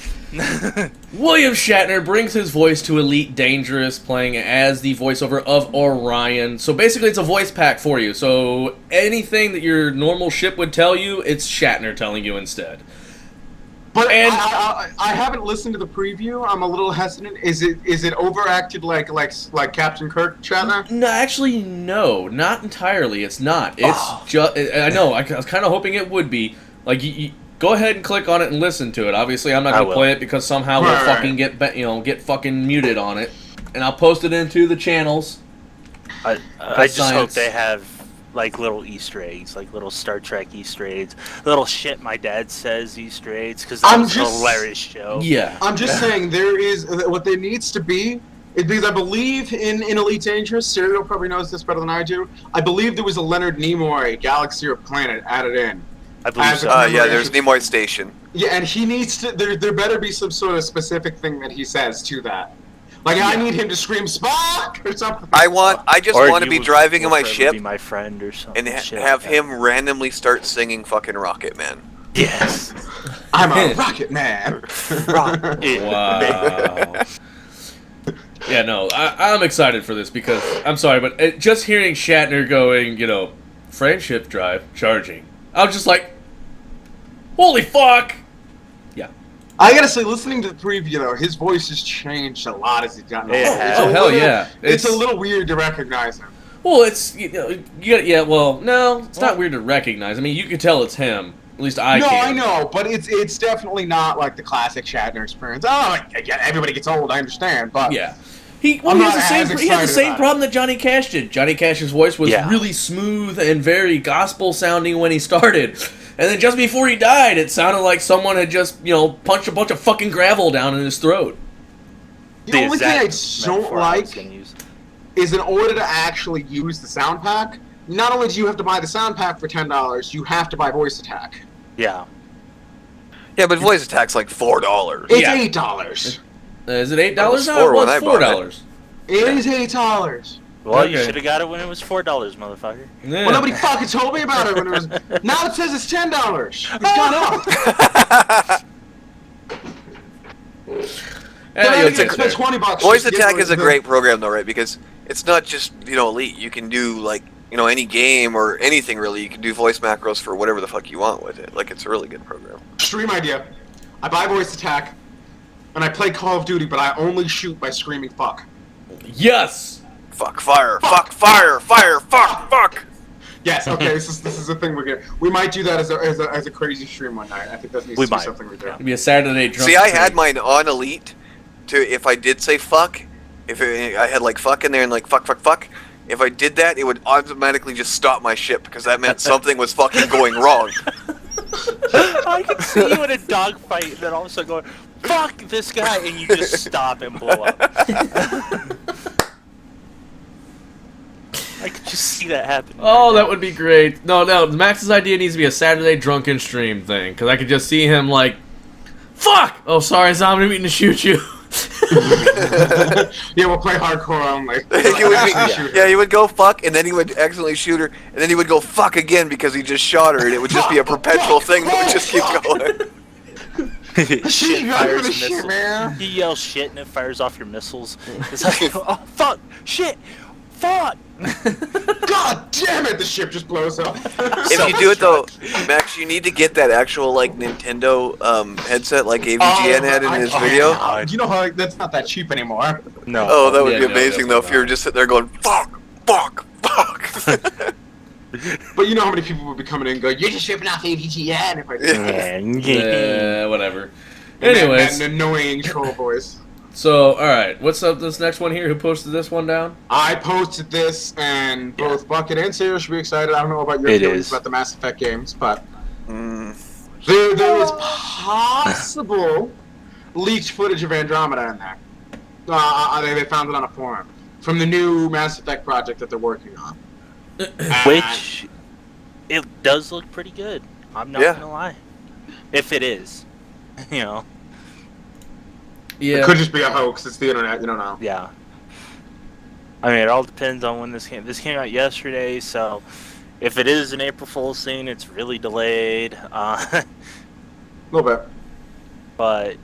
William Shatner brings his voice to Elite Dangerous, playing as the voiceover of Orion. So basically, it's a voice pack for you. So anything that your normal ship would tell you, it's Shatner telling you instead. But And- I haven't listened to the preview. I'm a little hesitant. Is it overacted like Captain Kirk Shatner? No, actually, no, not entirely. It's not. It's just. I know. I was kind of hoping it would be. Like, you go ahead and click on it and listen to it. Obviously, I'm not I going to will. play it because somehow we'll fucking get fucking muted on it, and I'll post it into the channels. I just hope Science. they have like little Easter eggs, like little Star Trek Easter eggs, little shit my dad says Easter eggs, because that was a hilarious show. Yeah. I'm just saying there is what there needs to be. Because I believe in Elite Dangerous, Serial probably knows this better than I do. I believe there was a Leonard Nimoy galaxy or planet added in. I believe so. Yeah, there's Nimoy Station. Yeah, and he needs to. There better be some sort of specific thing that he says to that. Like I need him to scream Spock or something. I just want to be driving in my ship, be my friend or something, and have him randomly start singing fucking Rocket Man. Yes. I'm a Rocket Man. Rocket. Wow. Yeah, no, I'm excited for this because, I'm sorry, but just hearing Shatner going, friendship drive, charging, I was just like, holy fuck! Yeah. I gotta say, listening to the preview, though, his voice has changed a lot as he's gotten older. Oh, hell yeah. It's a little weird to recognize him. Well, it's, no, it's not weird to recognize. I mean, you can tell it's him. At least I can. No, I know, but it's definitely not like the classic Shatner experience. Oh, yeah, everybody gets old, I understand, but... Yeah. He had the same problem that Johnny Cash did. Johnny Cash's voice was really smooth and very gospel sounding when he started. And then just before he died, it sounded like someone had just, punched a bunch of fucking gravel down in his throat. The only thing I don't like is in order to actually use the sound pack, not only do you have to buy the sound pack for $10, you have to buy Voice Attack. Yeah. Yeah, but Voice Attack's like $4. It's $8. Is it $8 now? It was $4. It is $8. Well, you should have got it when it was $4, motherfucker. Yeah. Well, nobody fucking told me about it when it was... Now it says it's $10. It's gone up. It's $20. Voice Attack is a great program, though, right? Because it's not just, Elite. You can do, like, any game or anything, really. You can do voice macros for whatever the fuck you want with it. Like, it's a really good program. Stream idea. I buy Voice Attack, and I play Call of Duty, but I only shoot by screaming fuck. Yes! Fuck, fire, fuck, fire, fire, fuck, fuck! Yes, okay, this is a thing we're gonna... We might do that as a crazy stream one night. I think that needs to be something we do. It'd be a Saturday drunk See, I had mine on Elite, if I did say fuck, I had, like, fuck in there and, like, fuck, if I did that, it would automatically just stop my ship, because that meant something was fucking going wrong. I can see you in a dogfight and then all of a sudden going, fuck this guy, and you just stop and blow up. I could just see that happen. Oh, that would be great. No, Max's idea needs to be a Saturday drunken stream thing, because I could just see him like, fuck! Oh, sorry, Zom, I didn't mean to shoot you. Yeah, we'll play hardcore only. He would go fuck, and then he would accidentally shoot her, and then he would go fuck again because he just shot her, and it would just be a perpetual thing that would just keep going. He yells shit and it fires off your missiles. It's like, oh fuck, shit, fuck. God damn it! The ship just blows up. If you do it though, Max, you need to get that actual like Nintendo headset like AVGN had in his video. You know how that's not that cheap anymore. No. Oh, that would be amazing though if you were just sitting there going fuck, fuck, fuck. But you know how many people would be coming in and going, "You're just shipping off AVGN." If I did. Whatever. And Anyways, that annoying troll voice. So, alright, what's up this next one here? Who posted this one down? I posted this, and both Bucket and Sarah should be excited. I don't know about your feelings about the Mass Effect games, but there is possible leaked footage of Andromeda in there. They found it on a forum from the new Mass Effect project that they're working on. Which, it does look pretty good. I'm not gonna lie. If it is, Yeah. It could just be a hoax. It's the internet. You don't know. Yeah. I mean, it all depends on when this came. This came out yesterday, so if it is an April Fool's thing, it's really delayed. A little bit. But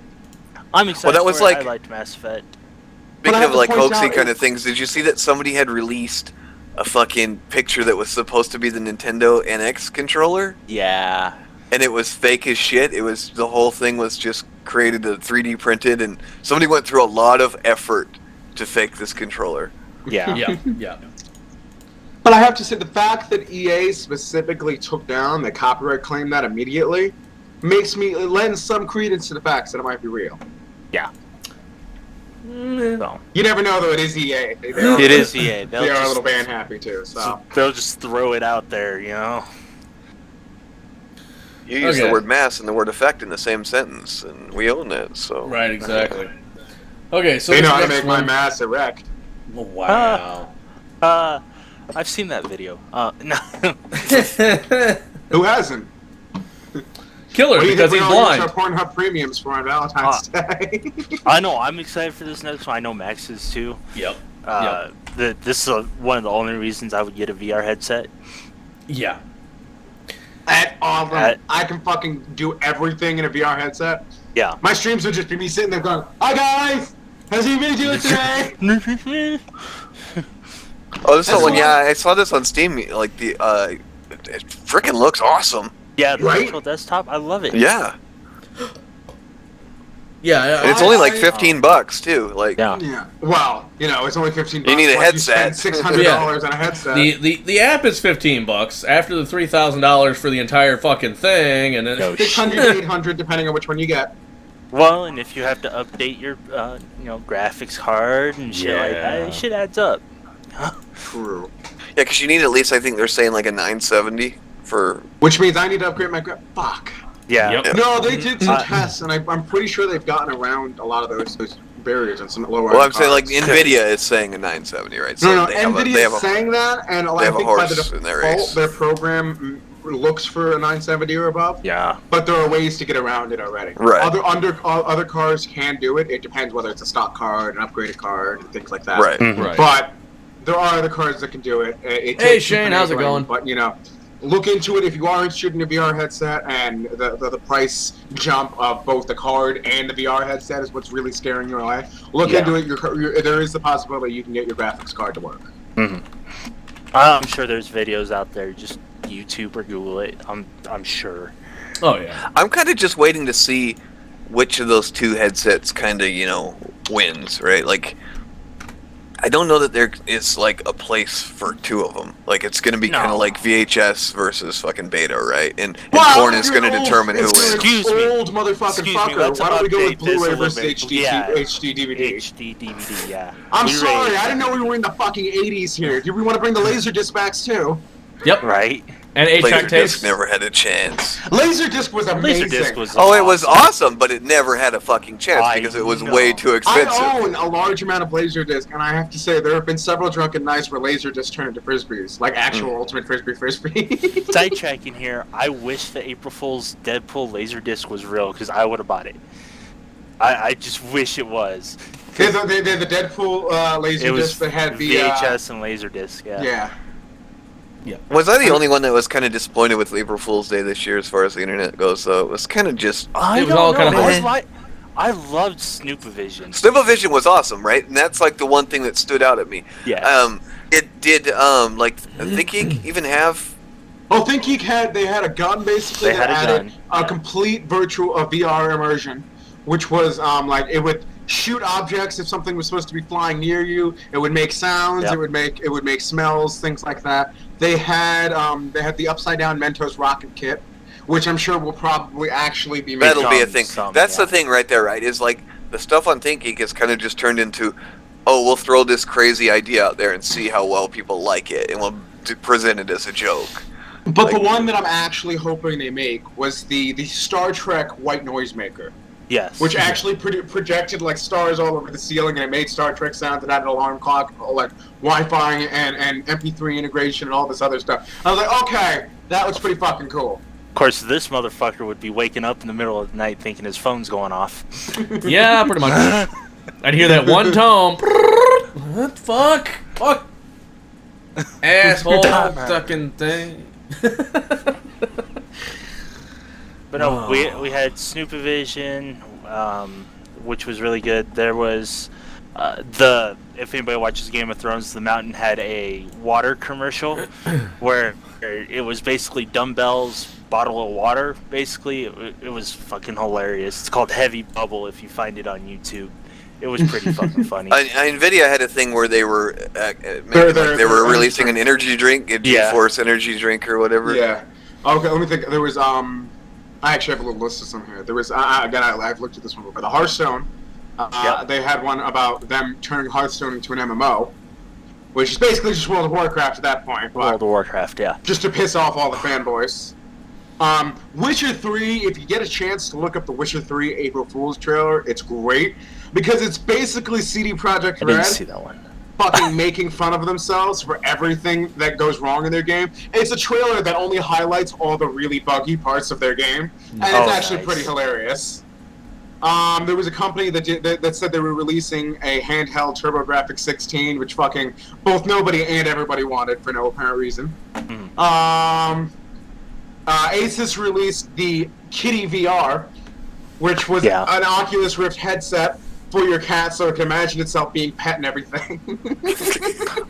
I'm excited. Well, that was for it. like I liked Mass Effect. Speaking of like hoaxy kind of things, did you see that somebody had released a fucking picture that was supposed to be the Nintendo NX controller? Yeah. And it was fake as shit. It was, the whole thing was just created, 3D printed, and somebody went through a lot of effort to fake this controller. Yeah. Yeah. But I have to say, the fact that EA specifically took down the copyright claim that immediately makes me lend some credence to the facts that it might be real. Yeah. So. You never know, though. It is EA. It is EA. They are a little band happy too, so they'll just throw it out there, you know. You use the word mass and the word effect in the same sentence, and we own it. So right, exactly. Okay, so they know how to make my mass erect. Wow. I've seen that video. No. Who hasn't? Killer, because he's blind. Our Pornhub premiums for on Valentine's Day. I know. I'm excited for this next one. I know Max is too. Yep. This is one of the only reasons I would get a VR headset. Yeah. I can fucking do everything in a VR headset. Yeah. My streams would just be me sitting there going, "Hi guys, how's you been doing today?" Oh, this one. Yeah, I saw this on Steam. Like it freaking looks awesome. Yeah, the virtual desktop. I love it. Yeah. Yeah, and it's only like $15 too. Like, yeah. Well, it's only $15. You need a headset. $600 on a headset. The app is $15 after the $3,000 for the entire fucking thing, and then $600, $800 depending on which one you get. Well, and if you have to update your graphics card and shit like that, shit adds up. True. Yeah, because you need at least, I think they're saying like a 970 for. Which means I need to upgrade my Fuck. Yeah. Yep. No, they did some tests, and I'm pretty sure they've gotten around a lot of those barriers and some lower. Well, I'm saying like Nvidia is saying a 970, right? So no, Nvidia is saying that, and I think by the default, their program looks for a 970 or above. Yeah. But there are ways to get around it already. Right. Other cars can do it. It depends whether it's a stock card, an upgraded card, and things like that. Right. Right. But there are other cards that can do it. Hey Shane, how's it going? But look into it if you are interested in a VR headset, and the price jump of both the card and the VR headset is what's really scaring you away. Look into it. There is the possibility you can get your graphics card to work. I'm sure there's videos out there. Just YouTube or Google it. I'm sure. Oh yeah. I'm kind of just waiting to see which of those two headsets kind of wins, right? Like, I don't know that there is like a place for two of them. Like, it's going to be kind of like VHS versus fucking beta, right? And porn is going to determine who wins. Excuse me, old motherfucking fucker. Why don't we go with Blu-ray versus HD DVD? HD DVD, yeah. I'm sorry, I didn't know we were in the fucking 80s here. Do we want to bring the Laserdisc backs too? Yep. Right. And 8-track tapes. Laserdisc never had a chance. Laserdisc was amazing. Laserdisc was it was awesome, but it never had a fucking chance because it was way too expensive. I own a large amount of Laserdisc, and I have to say there have been several drunken nights where Laserdisc turned into Frisbees, like actual Ultimate Frisbee. Sidetracking here, I wish the April Fool's Deadpool Laserdisc was real, because I would have bought it. I just wish it was. The Deadpool Laserdisc that had the VHS and Laserdisc, Yeah. Yeah. Was I the only one that was kind of disappointed with April Fool's Day this year as far as the internet goes, though? It was kind of just... I loved Snoopavision. Snoopavision was awesome, right? And that's like the one thing that stood out at me. Yeah. It did, like, ThinkGeek even have... Oh, ThinkGeek had a gun, basically, that added a complete virtual VR immersion, which was, like, it would shoot objects if something was supposed to be flying near you. It would make sounds. It would make smells, things like that. They had the upside down Mentos rocket kit, which I'm sure will probably actually be made. That'll be a thing. That's the thing right there, right? Is like the stuff on ThinkGeek has kind of just turned into, oh, we'll throw this crazy idea out there and see how well people like it, and we'll present it as a joke. But the one that I'm actually hoping they make was the Star Trek white noisemaker. Yes. Which actually projected like stars all over the ceiling, and it made Star Trek sounds and had an alarm clock, like Wi-Fi and MP3 integration and all this other stuff. I was like, okay, that was pretty fucking cool. Of course, this motherfucker would be waking up in the middle of the night thinking his phone's going off. Yeah, pretty much. I'd hear that one tone. What the fuck? Fuck. Asshole fucking thing. But no, we had Snoopavision, which was really good. There was if anybody watches Game of Thrones, the Mountain had a water commercial where it was basically dumbbells, bottle of water. Basically, it was fucking hilarious. It's called Heavy Bubble. If you find it on YouTube, it was pretty fucking funny. Nvidia had a thing where they were they were releasing an energy drink, a GeForce energy drink or whatever. Yeah. Okay, let me think. There was I actually have a little list of some here. There was again, I've looked at this one before. The Hearthstone, They had one about them turning Hearthstone into an MMO, which is basically just World of Warcraft at that point. World of Warcraft, yeah. Just to piss off all the fanboys. Witcher 3, if you get a chance to look up the Witcher 3 April Fool's trailer, it's great. Because it's basically CD Projekt Red. I didn't see that one. Fucking making fun of themselves for everything that goes wrong in their game. It's a trailer that only highlights all the really buggy parts of their game, and it's actually pretty hilarious. There was a company that said they were releasing a handheld TurboGrafx 16, which fucking both nobody and everybody wanted for no apparent reason. Asus released the Kitty VR, which was an Oculus Rift headset for your cat so it can imagine itself being pet and everything.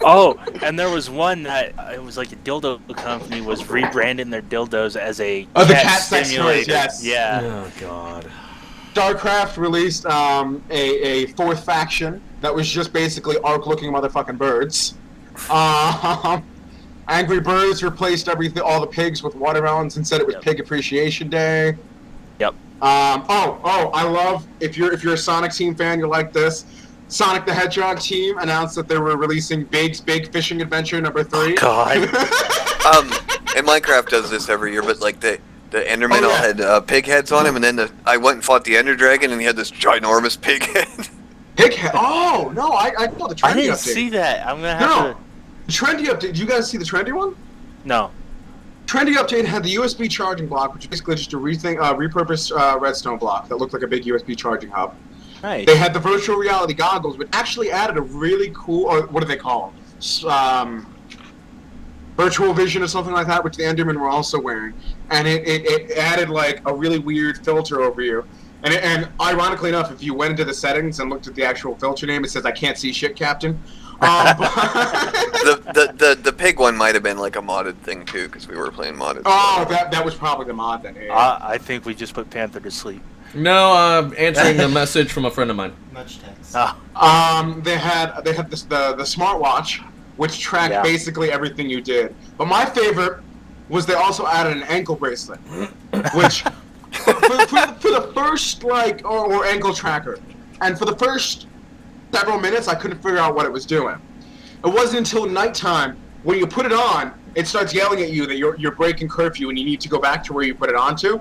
Oh, and there was one that it was like a dildo company was rebranding their dildos as a the cat simulator. Yes. Yeah. Oh god. StarCraft released a fourth faction that was just basically arc-looking motherfucking birds. Angry Birds replaced all the pigs with watermelons and said it was Pig Appreciation Day. Yep. I love if you're a Sonic Team fan, you'll like this. Sonic the Hedgehog team announced that they were releasing Big's Big Fishing Adventure #3. Oh, God. And Minecraft does this every year, but like the Enderman all had pig heads on him, and then I went and fought the Ender Dragon, and he had this ginormous pig head. Pig head? Oh no, I saw the trendy update. I didn't see that. I'm gonna have to. The trendy update. Did you guys see the trendy one? No. Trendy update had the USB charging block, which is basically just a repurposed redstone block that looked like a big USB charging hub. Nice. They had the virtual reality goggles, but actually added a really cool, or what do they call them? Virtual vision or something like that, which the Endermen were also wearing. And it added like a really weird filter over you. And ironically enough, if you went into the settings and looked at the actual filter name, it says, "I can't see shit, Captain." The pig one might have been like a modded thing too, because we were playing modded. Oh, that was probably the mod then. Yeah. I think we just put Panther to sleep. No, answering a message from a friend of mine. Much text. They had the smartwatch, which tracked basically everything you did. But my favorite was they also added an ankle bracelet, which for the first or ankle tracker, and for the first several minutes I couldn't figure out what it was doing. It wasn't until nighttime when you put it on, it starts yelling at you that you're breaking curfew and you need to go back to where you put it on to.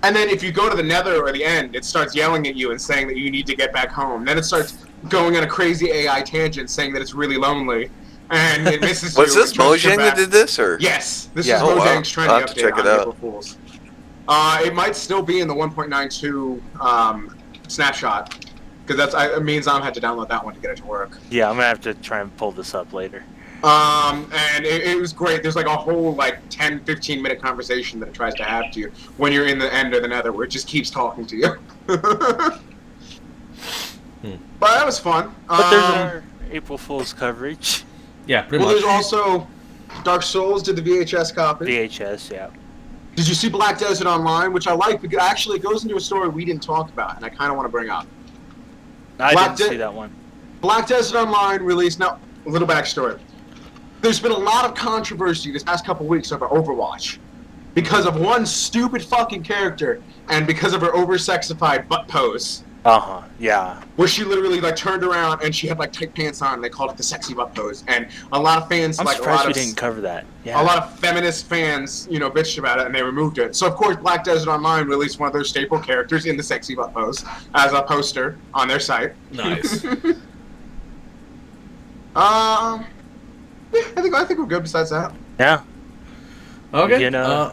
And then if you go to the nether or the end, it starts yelling at you and saying that you need to get back home. Then it starts going on a crazy AI tangent saying that it's really lonely. And it misses you. Was this Mojang that did this? Or? Yes, this is Mojang's trendy I'll have to update check it on out. April Fools. It might still be in the 1.92 snapshot, because it means I'm had to download that one to get it to work. Yeah, I'm gonna have to try and pull this up later. And it was great. There's like a whole 10-15 minute conversation that it tries to have to you when you're in the end of the nether, where it just keeps talking to you. But that was fun. But there's our April Fool's coverage. Yeah, pretty much. There's also Dark Souls did the VHS copy. VHS, yeah. Did you see Black Desert Online, which I like because actually it goes into a story we didn't talk about, and I kind of want to bring up. I didn't see that one. Black Desert Online released. Now, a little backstory. There's been a lot of controversy this past couple weeks over Overwatch because of one stupid fucking character and because of her over-sexified butt pose. Yeah. Where she literally turned around and she had tight pants on and they called it the sexy butt pose. And a lot of fans I'm surprised we didn't cover that. Yeah. A lot of feminist fans, bitched about it and they removed it. So of course Black Desert Online released one of their staple characters in the sexy butt pose as a poster on their site. Nice. I think we're good besides that. Yeah. Okay.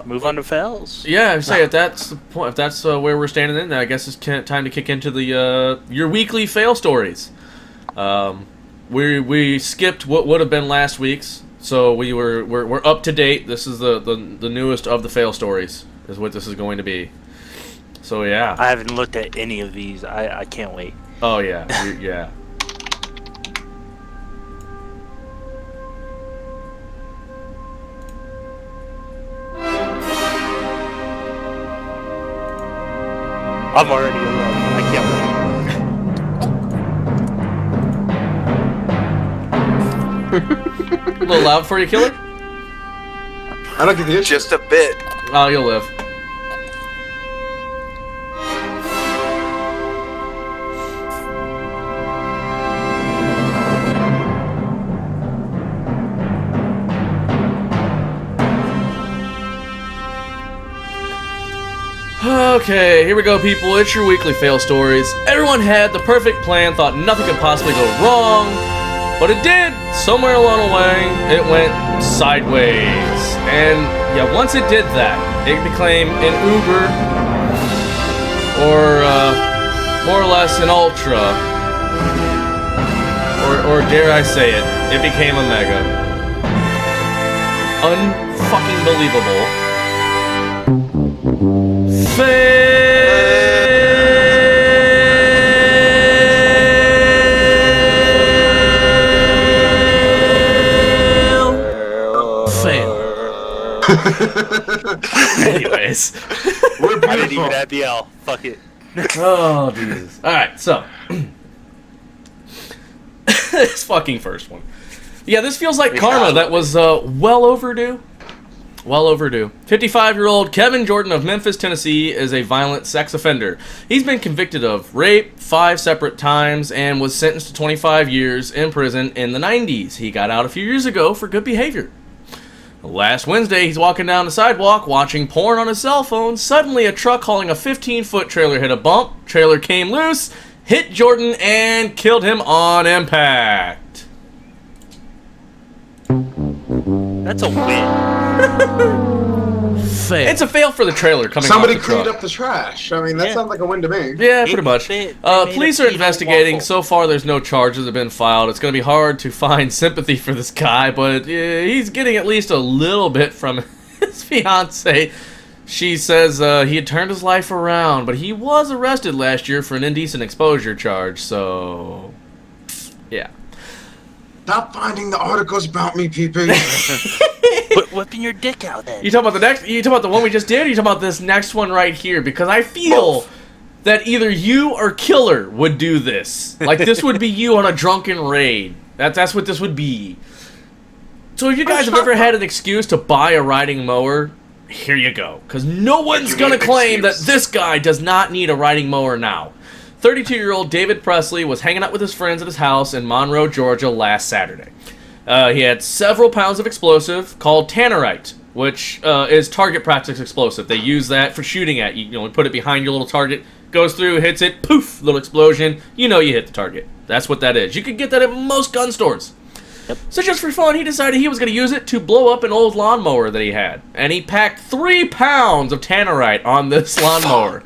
Move on to fails. Yeah, I say if that's the point, if that's where we're standing in, I guess it's time to kick into the your weekly fail stories. We skipped what would have been last week's, so we're up to date. This is the newest of the fail stories is what this is going to be. So yeah. I haven't looked at any of these. I can't wait. Oh yeah, yeah. I'm already in love. I can't wait. A little loud for you, Killer? I don't get the issue. Just a bit. Oh, you'll live. Okay, here we go, people. It's your weekly fail stories. Everyone had the perfect plan, thought nothing could possibly go wrong, but it did. Somewhere along the way, it went sideways. And yeah, once it did that, it became an Uber, or more or less an Ultra, or dare I say it, it became a Mega. Unfucking believable. Fail. Anyways. We're I didn't even add the L. Fuck it. Oh, Jesus. Alright, so. This fucking first one. Yeah, this feels like karma that was well overdue. Well overdue. 55-year-old Kevin Jordan of Memphis, Tennessee is a violent sex offender. He's been convicted of rape 5 separate times and was sentenced to 25 years in prison in the 90s. He got out a few years ago for good behavior. Last Wednesday, he's walking down the sidewalk watching porn on his cell phone. Suddenly, a truck hauling a 15-foot trailer hit a bump. Trailer came loose, hit Jordan, and killed him on impact. That's a win. Fail. It's a fail for the trailer coming Somebody off the cleaned truck. up the trash. I mean, that sounds like a win to me. Yeah, pretty much. Police are investigating. Waffle. So far, there's no charges that have been filed. It's going to be hard to find sympathy for this guy, but he's getting at least a little bit from his fiancée. She says he had turned his life around, but he was arrested last year for an indecent exposure charge, so... yeah. Stop finding the articles about me, PP. Quit whipping your dick out then. You talking about the next? You talking about the one we just did? Or you talking about this next one right here? Because I feel that either you or Killer would do this. Like this would be you on a drunken raid. That's what this would be. So if you guys have ever had an excuse to buy a riding mower, here you go. Because no one's gonna claim that this guy does not need a riding mower now. 32-year-old David Presley was hanging out with his friends at his house in Monroe, Georgia last Saturday. He had several pounds of explosive called tannerite, which is target practice explosive. They use that for shooting at you. You know, put it behind your little target, goes through, hits it, poof, little explosion. You know you hit the target. That's what that is. You could get that at most gun stores. Yep. So just for fun, he decided he was going to use it to blow up an old lawnmower that he had. And he packed 3 pounds of tannerite on this lawnmower.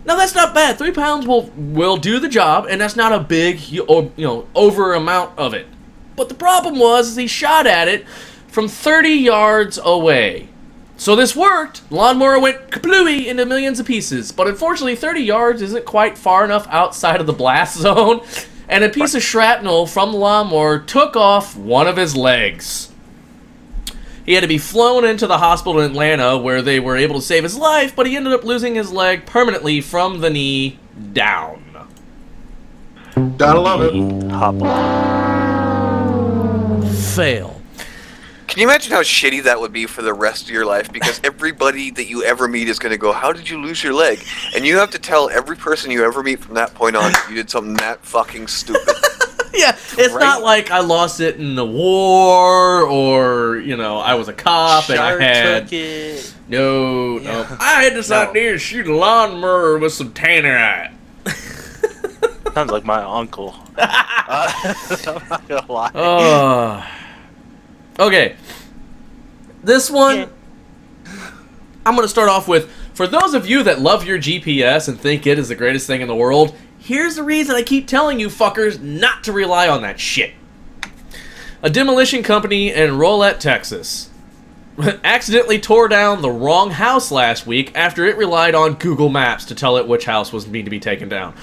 Now that's not bad. 3 pounds will do the job, and that's not a big, over amount of it. But the problem was he shot at it from 30 yards away. So this worked. Lawnmower went kaplooey into millions of pieces. But unfortunately, 30 yards isn't quite far enough outside of the blast zone, and a piece of shrapnel from the lawnmower took off one of his legs. He had to be flown into the hospital in Atlanta where they were able to save his life, but he ended up losing his leg permanently from the knee down. Gotta love it. Hop on. Fail. Can you imagine how shitty that would be for the rest of your life? Because everybody that you ever meet is going to go, how did you lose your leg? And you have to tell every person you ever meet from that point on you did something that fucking stupid. Yeah, it's not like I lost it in the war, or, I was a cop and I had... took it. No. I had this idea to shoot a lawnmower with some tannerite. Sounds like my uncle. I'm not gonna lie. Okay. This one, I'm going to start off with, for those of you that love your GPS and think it is the greatest thing in the world, here's the reason I keep telling you fuckers not to rely on that shit. A demolition company in Rolette, Texas, accidentally tore down the wrong house last week after it relied on Google Maps to tell it which house was need to be taken down.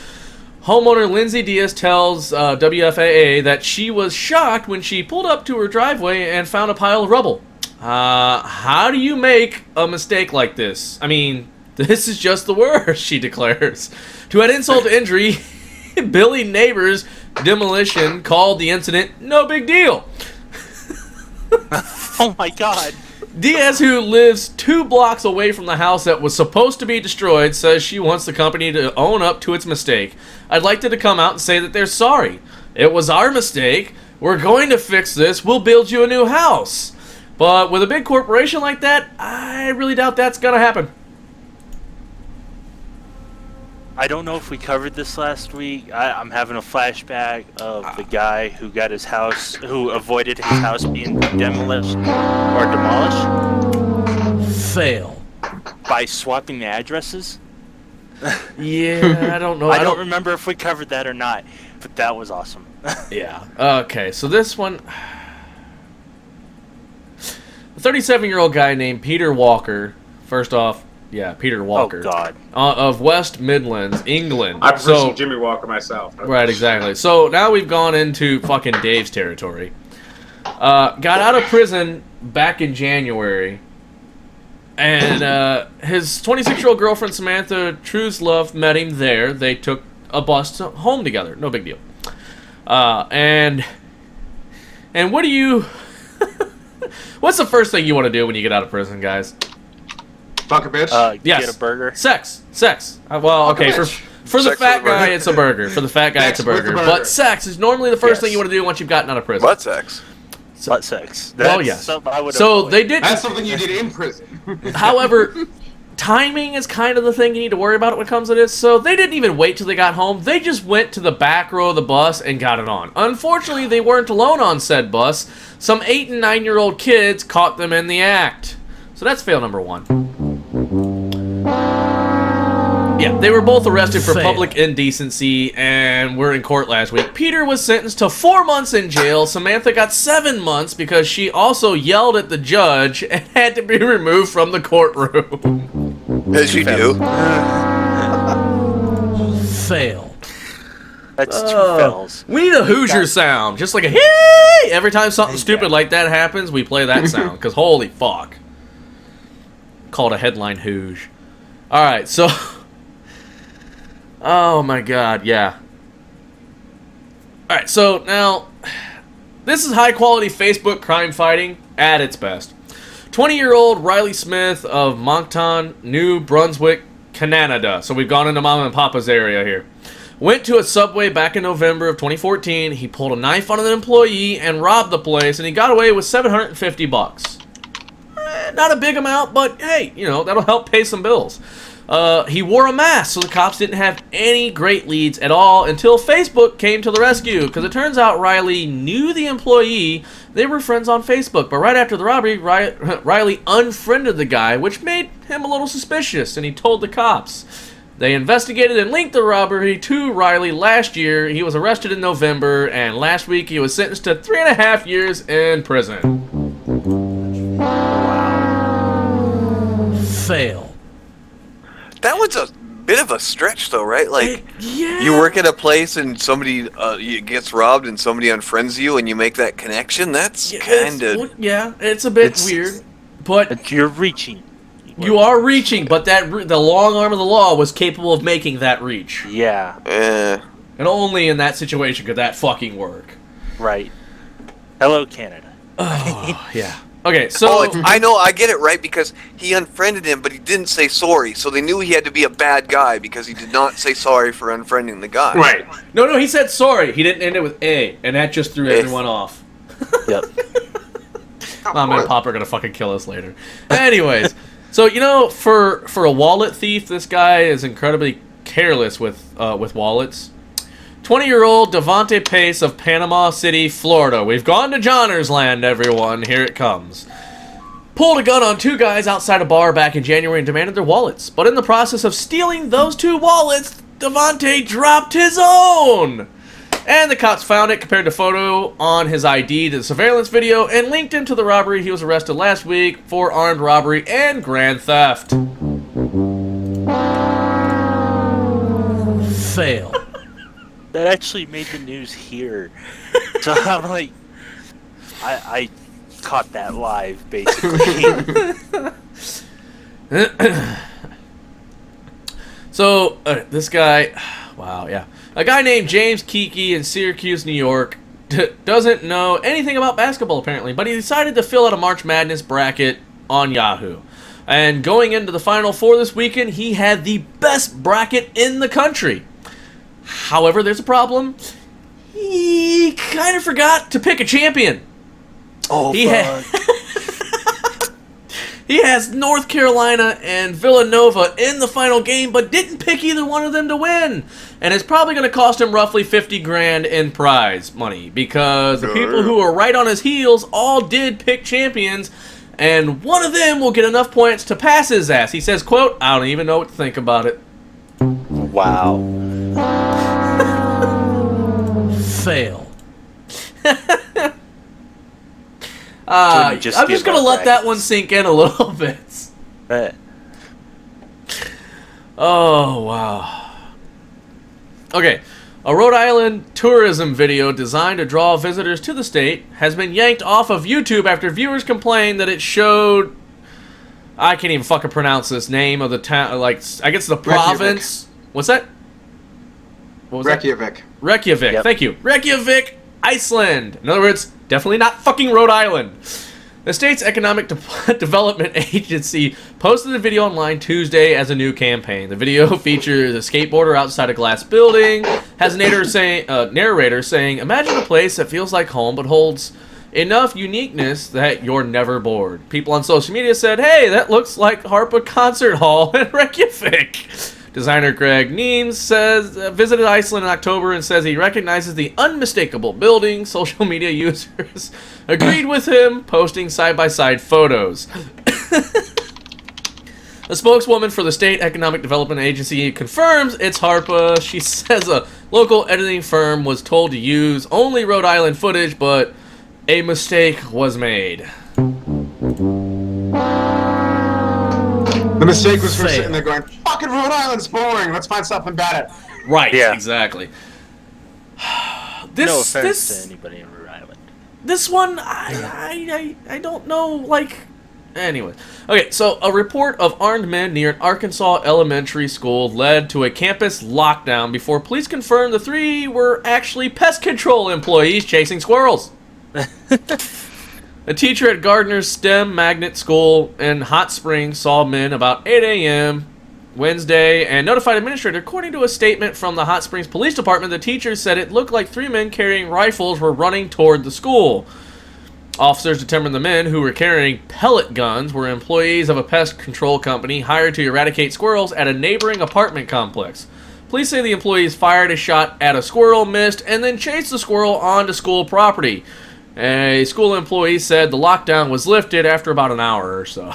Homeowner Lindsay Diaz tells WFAA that she was shocked when she pulled up to her driveway and found a pile of rubble. How do you make a mistake like this? I mean, this is just the worst, she declares. To add insult to injury, Billy Neighbors Demolition called the incident no big deal. Oh my god. Diaz, who lives 2 blocks away from the house that was supposed to be destroyed, says she wants the company to own up to its mistake. I'd like them to come out and say that they're sorry. It was our mistake. We're going to fix this. We'll build you a new house. But with a big corporation like that, I really doubt that's going to happen. I don't know if we covered this last week. I'm having a flashback of the guy who who avoided his house being demolished. Fail. By swapping the addresses. Yeah, I don't know. I don't remember if we covered that or not, but that was awesome. Yeah. Okay, so this one... A 37-year-old guy named Peter Walker. First off, yeah, Peter Walker. Oh, God. Of West Midlands, England. I prefer some Jimmy Walker myself. Right, exactly. So now we've gone into fucking Dave's territory. Got out of prison back in January. And his 26-year-old girlfriend, Samantha Truslove, met him there. They took a bus home together. No big deal. And what do you... What's the first thing you want to do when you get out of prison, guys? Fuck a bitch. Yes. Get a burger. Sex. Well, okay, for the fat guy, it's a burger. For the fat guy, it's a burger. But sex is normally the first thing you want to do once you've gotten out of prison. Butt sex. Butt sex. Well, yes. So they did. That's something you did in prison. However, timing is kind of the thing you need to worry about when it comes to this. So they didn't even wait till they got home. They just went to the back row of the bus and got it on. Unfortunately, they weren't alone on said bus. Some 8- and 9-year-old kids caught them in the act. So that's fail number 1. Yeah, they were both arrested for public indecency and were in court last week. Peter was sentenced to 4 months in jail. Samantha got 7 months because she also yelled at the judge and had to be removed from the courtroom. As you do. Fail. That's 2 fails. We need a Hoosier sound, just like a hey! Every time something stupid like that happens, we play that sound, because holy fuck. Called a headline Hooj. Alright, so... Oh my god, yeah. Alright, so now... This is high-quality Facebook crime fighting at its best. 20-year-old Riley Smith of Moncton, New Brunswick, Canada. So we've gone into Mama and Papa's area here. Went to a Subway back in November of 2014. He pulled a knife on an employee and robbed the place, and he got away with $750. Not a big amount, but hey, you know, that'll help pay some bills. He wore a mask, so the cops didn't have any great leads at all until Facebook came to the rescue, because it turns out Riley knew the employee. They were friends on Facebook, but right after the robbery, Riley unfriended the guy, which made him a little suspicious, and he told the cops. They investigated and linked the robbery to Riley last year. He was arrested in November, and last week he was sentenced to 3.5 years in prison. Wow. Fail. That was a bit of a stretch, though, right? Like, yeah. You work at a place and somebody gets robbed and somebody unfriends you and you make that connection? That's kind of... Yeah, it's a bit weird, but... You're reaching. You are reaching, but the long arm of the law was capable of making that reach. Yeah. And only in that situation could that fucking work. Right. Hello, Canada. Oh, yeah. Okay, so... Oh, I know, I get it, right? Because he unfriended him, but he didn't say sorry, so they knew he had to be a bad guy because he did not say sorry for unfriending the guy. Right. No, he said sorry. He didn't end it with A, and that just threw everyone off. Yep. Mom and Pop are going to fucking kill us later. Anyways... So, you know, for a wallet thief, this guy is incredibly careless with wallets. 20-year-old Devonte Pace of Panama City, Florida. We've gone to Johnner's Land, everyone. Here it comes. Pulled a gun on 2 guys outside a bar back in January and demanded their wallets. But in the process of stealing those 2 wallets, Devonte dropped his own. And the cops found it, compared the photo on his ID to the surveillance video, and linked him to the robbery. He was arrested last week for armed robbery and grand theft. Fail. That actually made the news here. So I'm like, I caught that live, basically. So, this guy... Wow, yeah. A guy named James Kiki in Syracuse, New York, doesn't know anything about basketball, apparently, but he decided to fill out a March Madness bracket on Yahoo. And going into the Final Four this weekend, he had the best bracket in the country. However, there's a problem. He kind of forgot to pick a champion. Oh, he fuck. He has North Carolina and Villanova in the final game, but didn't pick either one of them to win. And it's probably going to cost him roughly $50,000 in prize money, because the people who are right on his heels all did pick champions, and one of them will get enough points to pass his ass. He says, quote, "I don't even know what to think about it." Wow. Fail. I'm just going to let that one sink in a little bit. Oh, wow. Okay. A Rhode Island tourism video designed to draw visitors to the state has been yanked off of YouTube after viewers complained that it showed... I can't even fucking pronounce this name of the town. Like, I guess the province... Reykjavik. What's that? What was Reykjavik. that? Reykjavik. Yep. Thank you. Reykjavik, Iceland. In other words, definitely not fucking Rhode Island. The state's economic development agency posted a video online Tuesday as a new campaign. The video features a skateboarder outside a glass building, has a narrator saying, "Imagine a place that feels like home but holds enough uniqueness that you're never bored." People on social media said, "Hey, that looks like Harpa Concert Hall in Reykjavik." Designer Greg Neems says visited Iceland in October and says he recognizes the unmistakable building. Social media users agreed with him, posting side-by-side photos. A spokeswoman for the State Economic Development Agency confirms it's Harpa. She says a local editing firm was told to use only Rhode Island footage, but a mistake was made. The mistake was for sitting there going, "Fucking Rhode Island's boring. Let's find something better." Right, Yeah. Exactly. No offense to anybody in Rhode Island. This one, I don't know, like... Anyway. Okay, so a report of armed men near an Arkansas elementary school led to a campus lockdown before police confirmed the three were actually pest control employees chasing squirrels. A teacher at Gardner's STEM Magnet School in Hot Springs saw men about 8 a.m. Wednesday and notified administrator. According to a statement from the Hot Springs Police Department, the teacher said it looked like three men carrying rifles were running toward the school. Officers determined the men, who were carrying pellet guns, were employees of a pest control company hired to eradicate squirrels at a neighboring apartment complex. Police say the employees fired a shot at a squirrel, missed, and then chased the squirrel onto school property. A school employee said the lockdown was lifted after about an hour or so.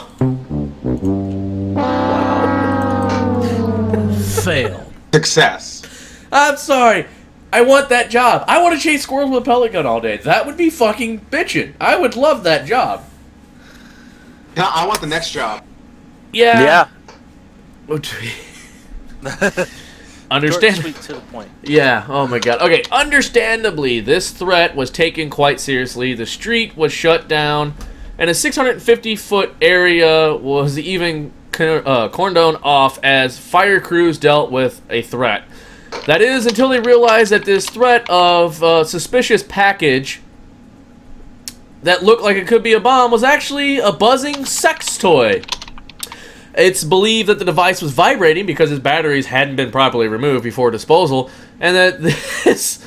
Fail. Success. I'm sorry. I want that job. I want to chase squirrels with a pellet gun all day. That would be fucking bitchin'. I would love that job. Yeah, I want the next job. Yeah. Understand. Short, sweet, to the point. Yeah, oh my god. Okay, understandably, this threat was taken quite seriously. The street was shut down, and a 650-foot area was even cordoned off as fire crews dealt with a threat. That is, until they realized that this threat of a suspicious package that looked like it could be a bomb was actually a buzzing sex toy. It's believed that the device was vibrating because its batteries hadn't been properly removed before disposal, and that it's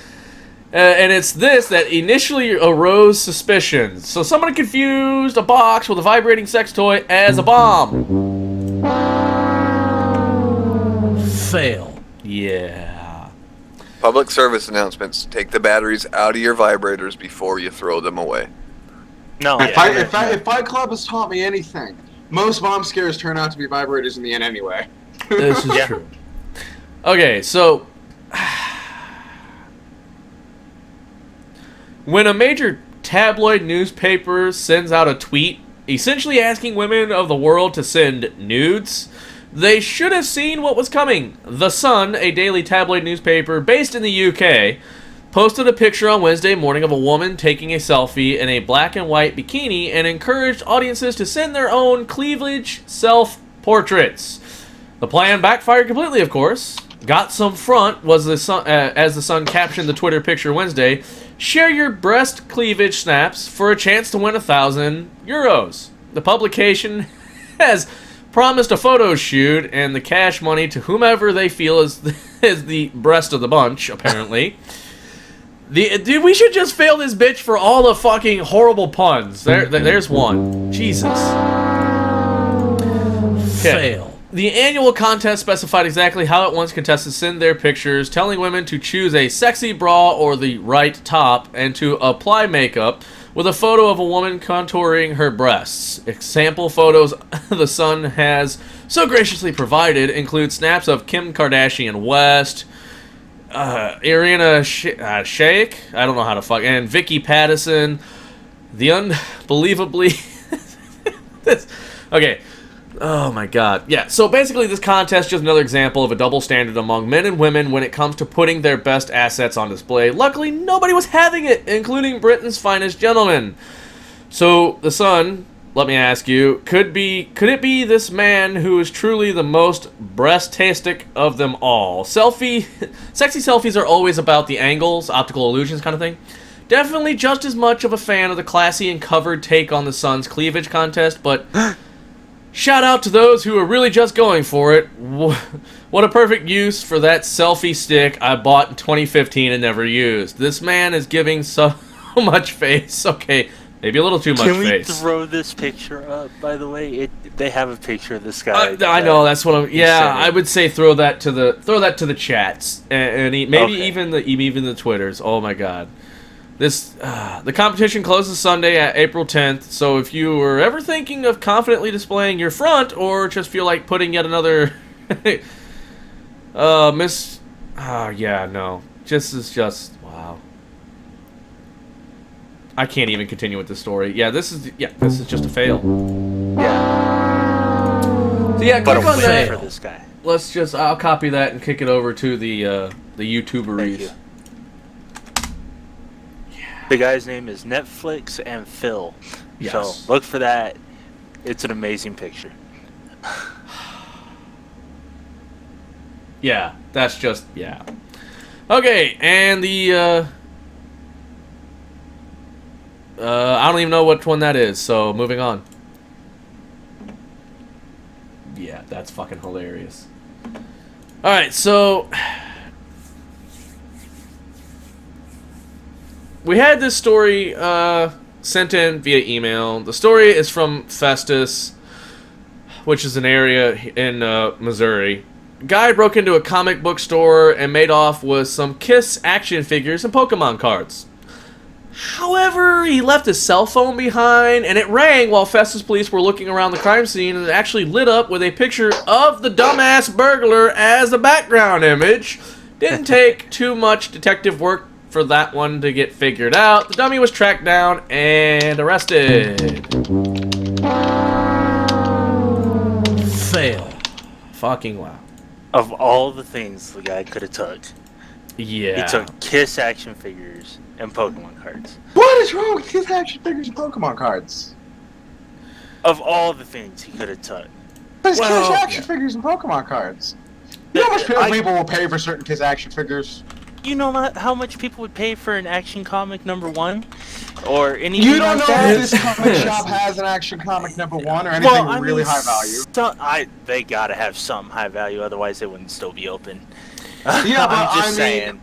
this that initially arose suspicions. So someone confused a box with a vibrating sex toy as a bomb. Fail. Yeah. Public service announcements: take the batteries out of your vibrators before you throw them away. No. If Fight Club has taught me anything, most bomb scares turn out to be vibrators in the end anyway. This is true. Okay, so when a major tabloid newspaper sends out a tweet essentially asking women of the world to send nudes, they should have seen what was coming. The Sun, a daily tabloid newspaper based in the UK, posted a picture on Wednesday morning of a woman taking a selfie in a black and white bikini and encouraged audiences to send their own cleavage self-portraits. The plan backfired completely, of course. Got some front, was the Sun, as the Sun captioned the Twitter picture Wednesday. Share your breast cleavage snaps for a chance to win €1,000. The publication has promised a photo shoot and the cash money to whomever they feel is the breast of the bunch, apparently. Dude, we should just fail this bitch for all the fucking horrible puns. There's one. Jesus. Fail. The annual contest specified exactly how it wants contestants send their pictures, telling women to choose a sexy bra or the right top, and to apply makeup with a photo of a woman contouring her breasts. Example photos the Sun has so graciously provided include snaps of Kim Kardashian West, Irina Shayk, I don't know how to fuck, and Vicky Pattison. The unbelievably... Okay. Oh my god. Yeah, so basically this contest is just another example of a double standard among men and women when it comes to putting their best assets on display. Luckily, nobody was having it, including Britain's finest gentlemen. So, the Sun, let me ask you, could it be this man who is truly the most breast-tastic of them all? Sexy selfies are always about the angles, optical illusions kind of thing. Definitely just as much of a fan of the classy and covered take on the Sun's cleavage contest, but... shout out to those who are really just going for it. What a perfect use for that selfie stick I bought in 2015 and never used. This man is giving so much face. Okay, maybe a little too much face. Can we throw this picture up, by the way? They have a picture of this guy. I know, that's what I'm... Yeah, I would say throw that to the chats. And maybe even the Twitters. Oh my god. The competition closes Sunday at April 10th, so if you were ever thinking of confidently displaying your front, or just feel like putting yet another wow. Wow. I can't even continue with this story. This is just a fail. Yeah. So yeah, click on that. For this guy. I'll copy that and kick it over to the YouTuberies. Thank you. The guy's name is Netflix and Phil. Yes. So look for that. It's an amazing picture. Yeah, that's just, yeah. Okay, and the, I don't even know which one that is, so moving on. Yeah, that's fucking hilarious. Alright, so... we had this story sent in via email. The story is from Festus, which is an area in Missouri. Guy broke into a comic book store and made off with some Kiss action figures and Pokemon cards. However, he left his cell phone behind, and it rang while Festus police were looking around the crime scene, and it actually lit up with a picture of the dumbass burglar as the background image. Didn't take too much detective work for that one to get figured out. The dummy was tracked down and arrested. Fail. Fucking wow. Of all the things the guy could have took, yeah, he took Kiss action figures and Pokemon cards. What is wrong with Kiss action figures and Pokemon cards? Of all the things he could have took. There's Kiss action figures and Pokemon cards. You know how much people will pay for certain Kiss action figures? You know how much people would pay for an Action Comic #1? Or anything you don't like know that? if this comic shop has an Action Comic #1 or anything really high value. They gotta have some high value, otherwise they wouldn't still be open. Yeah, but I'm just saying,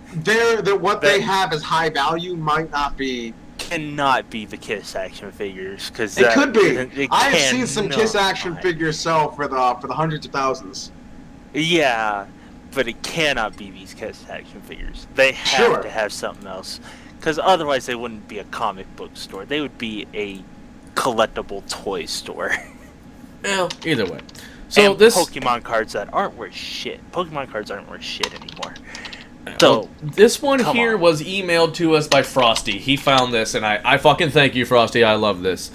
what they have as high value might not be. Cannot be the Kiss action figures, because it could be. I've seen some Kiss action figures sell for the hundreds of thousands. Yeah, but it cannot be these Kiss action figures. They have to have something else, because otherwise they wouldn't be a comic book store. They would be a collectible toy store. Well, either way. So and this Pokemon cards that aren't worth shit. Pokemon cards aren't worth shit anymore. So this one here was emailed to us by Frosty. He found this, and I fucking thank you, Frosty. I love this.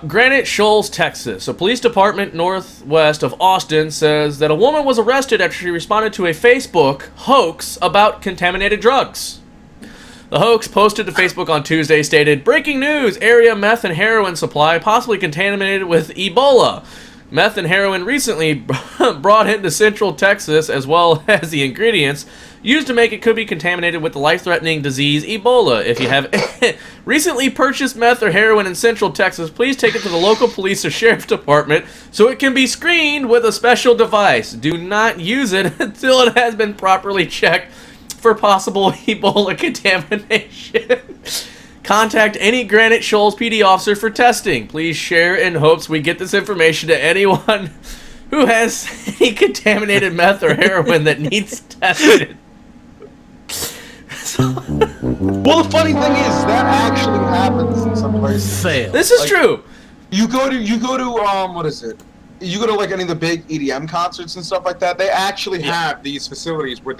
Granite Shoals, Texas. A police department northwest of Austin says that a woman was arrested after she responded to a Facebook hoax about contaminated drugs. The hoax, posted to Facebook on Tuesday, stated, "Breaking news, area meth and heroin supply possibly contaminated with Ebola. Meth and heroin recently brought into Central Texas, as well as the ingredients used to make it, could be contaminated with the life-threatening disease Ebola. If you have recently purchased meth or heroin in Central Texas, please take it to the local police or sheriff's department so it can be screened with a special device. Do not use it until it has been properly checked for possible Ebola contamination." Contact any Granite Shoals PD officer for testing. Please share in hopes we get this information to anyone who has any contaminated meth or heroin that needs tested. Well, the funny thing is that actually happens in some places. Fail. This is true. You go to what is it? You go to like any of the big EDM concerts and stuff like that. They actually have these facilities where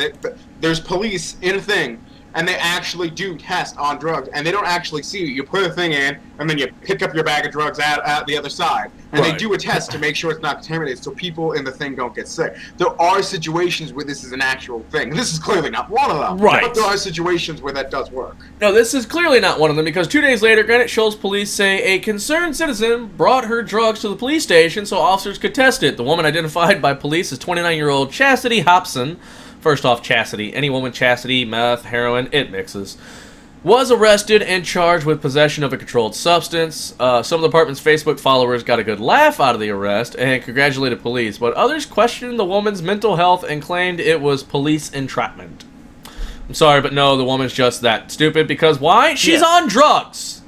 there's police in a thing, and they actually do test on drugs, and they don't actually see you. You put a thing in, and then you pick up your bag of drugs at the other side, and they do a test to make sure it's not contaminated, so people in the thing don't get sick. There are situations where this is an actual thing. This is clearly not one of them, right? But there are situations where that does work. No, this is clearly not one of them, because 2 days later, Granite Shoals police say a concerned citizen brought her drugs to the police station so officers could test it. The woman identified by police as 29-year-old Chastity Hobson. First off, chastity. Any woman chastity, meth, heroin, it mixes. Was arrested and charged with possession of a controlled substance. Some of the department's Facebook followers got a good laugh out of the arrest and congratulated police, but others questioned the woman's mental health and claimed it was police entrapment. I'm sorry, but no, the woman's just that stupid because why? She's on drugs.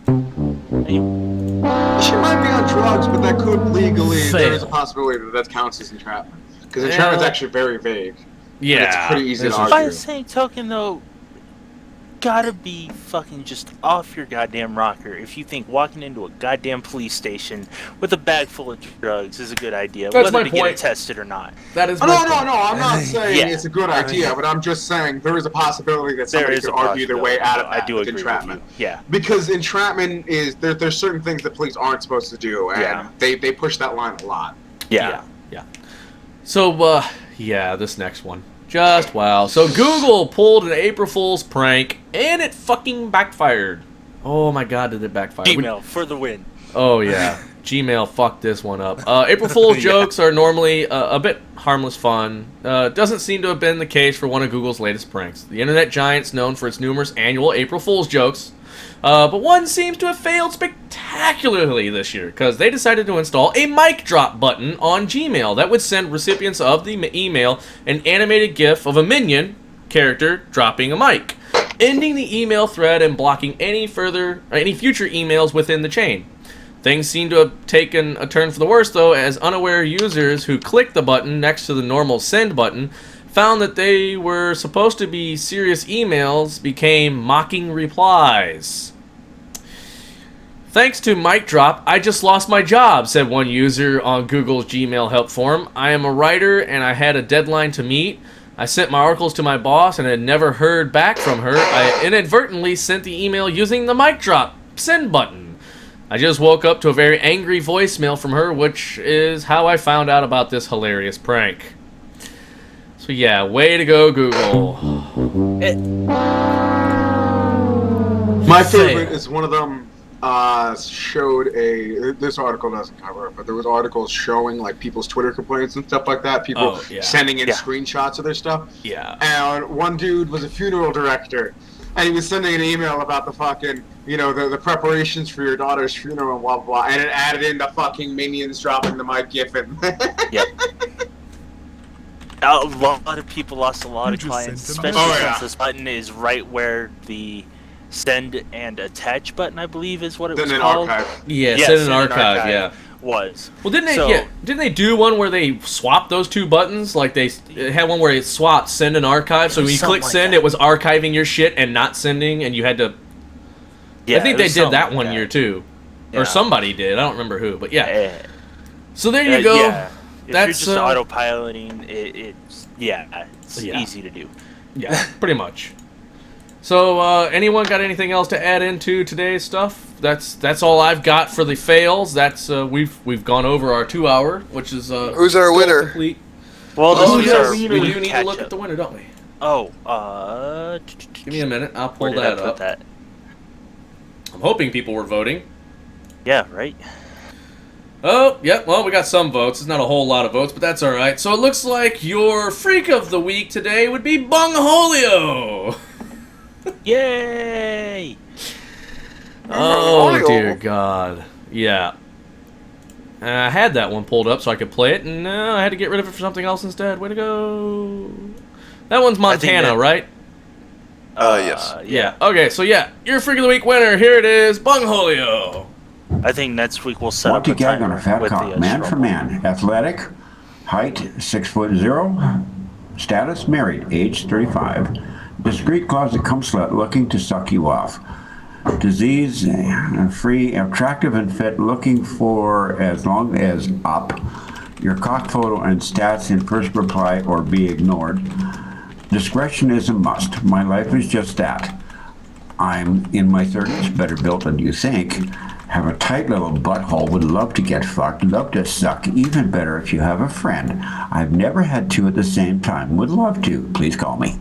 She might be on drugs, but that could legally, there is a possibility that counts as entrapment. Because entrapment's actually very vague. Yeah. It's pretty easy to argue. By the same token, though, gotta be fucking just off your goddamn rocker if you think walking into a goddamn police station with a bag full of drugs is a good idea, That's whether my to point. get it tested or not. That is my No, point. I'm not saying Yeah. it's a good idea, but I'm just saying there is a possibility that There somebody is could a argue their way out of possibility, that I do with agree entrapment. with you. Yeah. Because entrapment is, there's certain things that police aren't supposed to do, and they push that line a lot. Yeah. So, yeah, this next one. Just wow. So Google pulled an April Fool's prank, and it fucking backfired. Oh my god, did it backfire? Gmail for the win. Oh yeah, Gmail fucked this one up. April Fool's jokes are normally a bit harmless fun. Doesn't seem to have been the case for one of Google's latest pranks. The internet giant's known for its numerous annual April Fool's jokes. But one seems to have failed spectacularly this year, because they decided to install a mic drop button on Gmail that would send recipients of the email an animated GIF of a minion character dropping a mic, ending the email thread and blocking any future emails within the chain. Things seem to have taken a turn for the worse, though, as unaware users who clicked the button next to the normal send button found that they were supposed to be serious emails became mocking replies. Thanks to mic drop, I just lost my job, said one user on Google's Gmail help forum. I am a writer and I had a deadline to meet. I sent my articles to my boss and had never heard back from her. I inadvertently sent the email using the mic drop send button. I just woke up to a very angry voicemail from her, which is how I found out about this hilarious prank. So yeah, way to go, Google. My favorite is one of them showed this article doesn't cover it, but there was articles showing like people's Twitter complaints and stuff like that, people sending in screenshots of their stuff. Yeah. And one dude was a funeral director, and he was sending an email about the fucking, the preparations for your daughter's funeral and blah, blah, blah, and it added in the fucking minions dropping the mic gif in. Yep. A lot of people lost a lot of clients, especially since this button is right where the send and attach button, I believe, is what it was called. Archive. Yeah, send and archive, yeah. Was. Well, didn't they do one where they swapped those two buttons? Like they had one where it swapped send and archive, so when you click send, it was archiving your shit and not sending, and you had to. Yeah, I think they did that one year too, or somebody did. I don't remember who, but yeah. So there you go. Yeah. If you're just autopiloting, it's easy to do. Yeah, pretty much. So, anyone got anything else to add into today's stuff? That's all I've got for the fails. That's we've gone over our 2 hour, which is who's our winner? Complete. Well, we do need to look at the winner, don't we? Oh, give me a minute. I'll pull that up. I'm hoping people were voting. Yeah, right. Oh, yep. Well, we got some votes. It's not a whole lot of votes, but that's all right. So it looks like your freak of the week today would be Bungholio. Yay! Oh, dear God. Yeah. I had that one pulled up so I could play it, and I had to get rid of it for something else instead. Way to go. That one's Montana, right? Yes. Yeah. Okay, so yeah, your Freak of the Week winner, here it is, Bungholio. I think next week we'll set Want up to a gag on timer a fat with cock, the man for struggle. man, athletic, height 6'0", status married, age 35, discreet closet cum slut looking to suck you off, disease free, attractive and fit, looking for as long as up, your cock photo and stats in first reply or be ignored. Discretion is a must. My life is just that. I'm in my 30s, better built than you think. Have a tight little butthole, would love to get fucked, love to suck, even better if you have a friend. I've never had two at the same time, would love to. Please call me.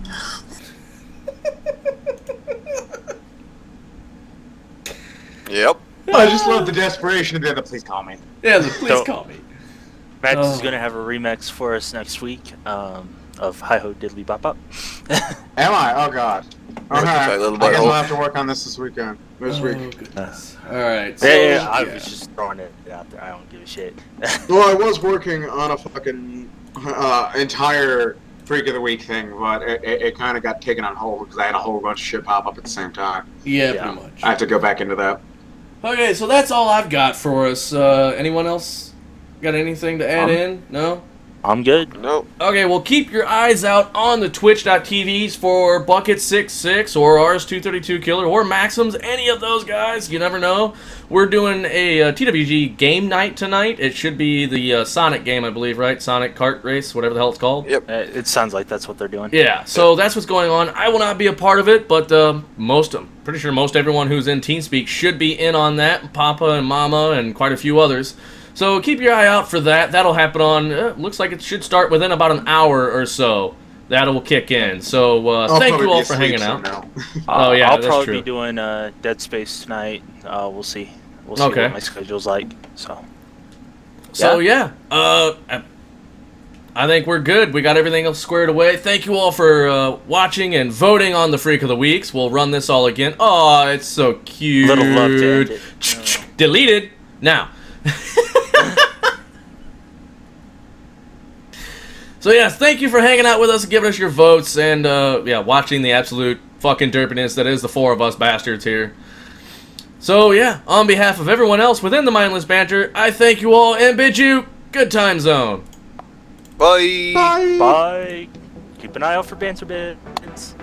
Yep. I just love the desperation at the end of please call me. Yeah, please call me. Max is going to have a remix for us next week of Hi Ho Diddly Bop Bop. Am I? Oh god. Okay. Tight little I guess butthole. I'll have to work on this weekend. This week. Goodness. All right. Yeah, I was just throwing it out there. I don't give a shit. Well, I was working on a fucking entire Freak of the Week thing, but it kind of got taken on hold because I had a whole bunch of shit pop up at the same time. Yeah, Yeah. pretty much. I have to go back into that. Okay, so that's all I've got for us. Anyone else got anything to add in? No? I'm good. Nope. Okay, well, keep your eyes out on the twitch.tvs for Bucket66 or Rs232 Killer or Maxims, any of those guys. You never know. We're doing a TWG game night tonight. It should be the Sonic game, I believe, right? Sonic Kart Race, whatever the hell it's called. Yep. It sounds like that's what they're doing. Yeah, so that's what's going on. I will not be a part of it, but pretty sure most everyone who's in TeamSpeak should be in on that. Papa and Mama and quite a few others. So keep your eye out for that. That'll happen on, looks like it should start within about an hour or so. That'll kick in. So thank you all for hanging out. Oh, yeah, I'll that's probably true. be doing Dead Space tonight. We'll see. We'll see what my schedule's like. So yeah. I think we're good. We got everything else squared away. Thank you all for watching and voting on the Freak of the Weeks. We'll run this all again. Oh, it's so cute. Little love to end it. Deleted. Now. So yes, thank you for hanging out with us and giving us your votes and watching the absolute fucking derpiness that is the four of us bastards here. So yeah, on behalf of everyone else within the Mindless Banter, I thank you all and bid you good time zone. Bye. Bye. Keep an eye out for banter bits.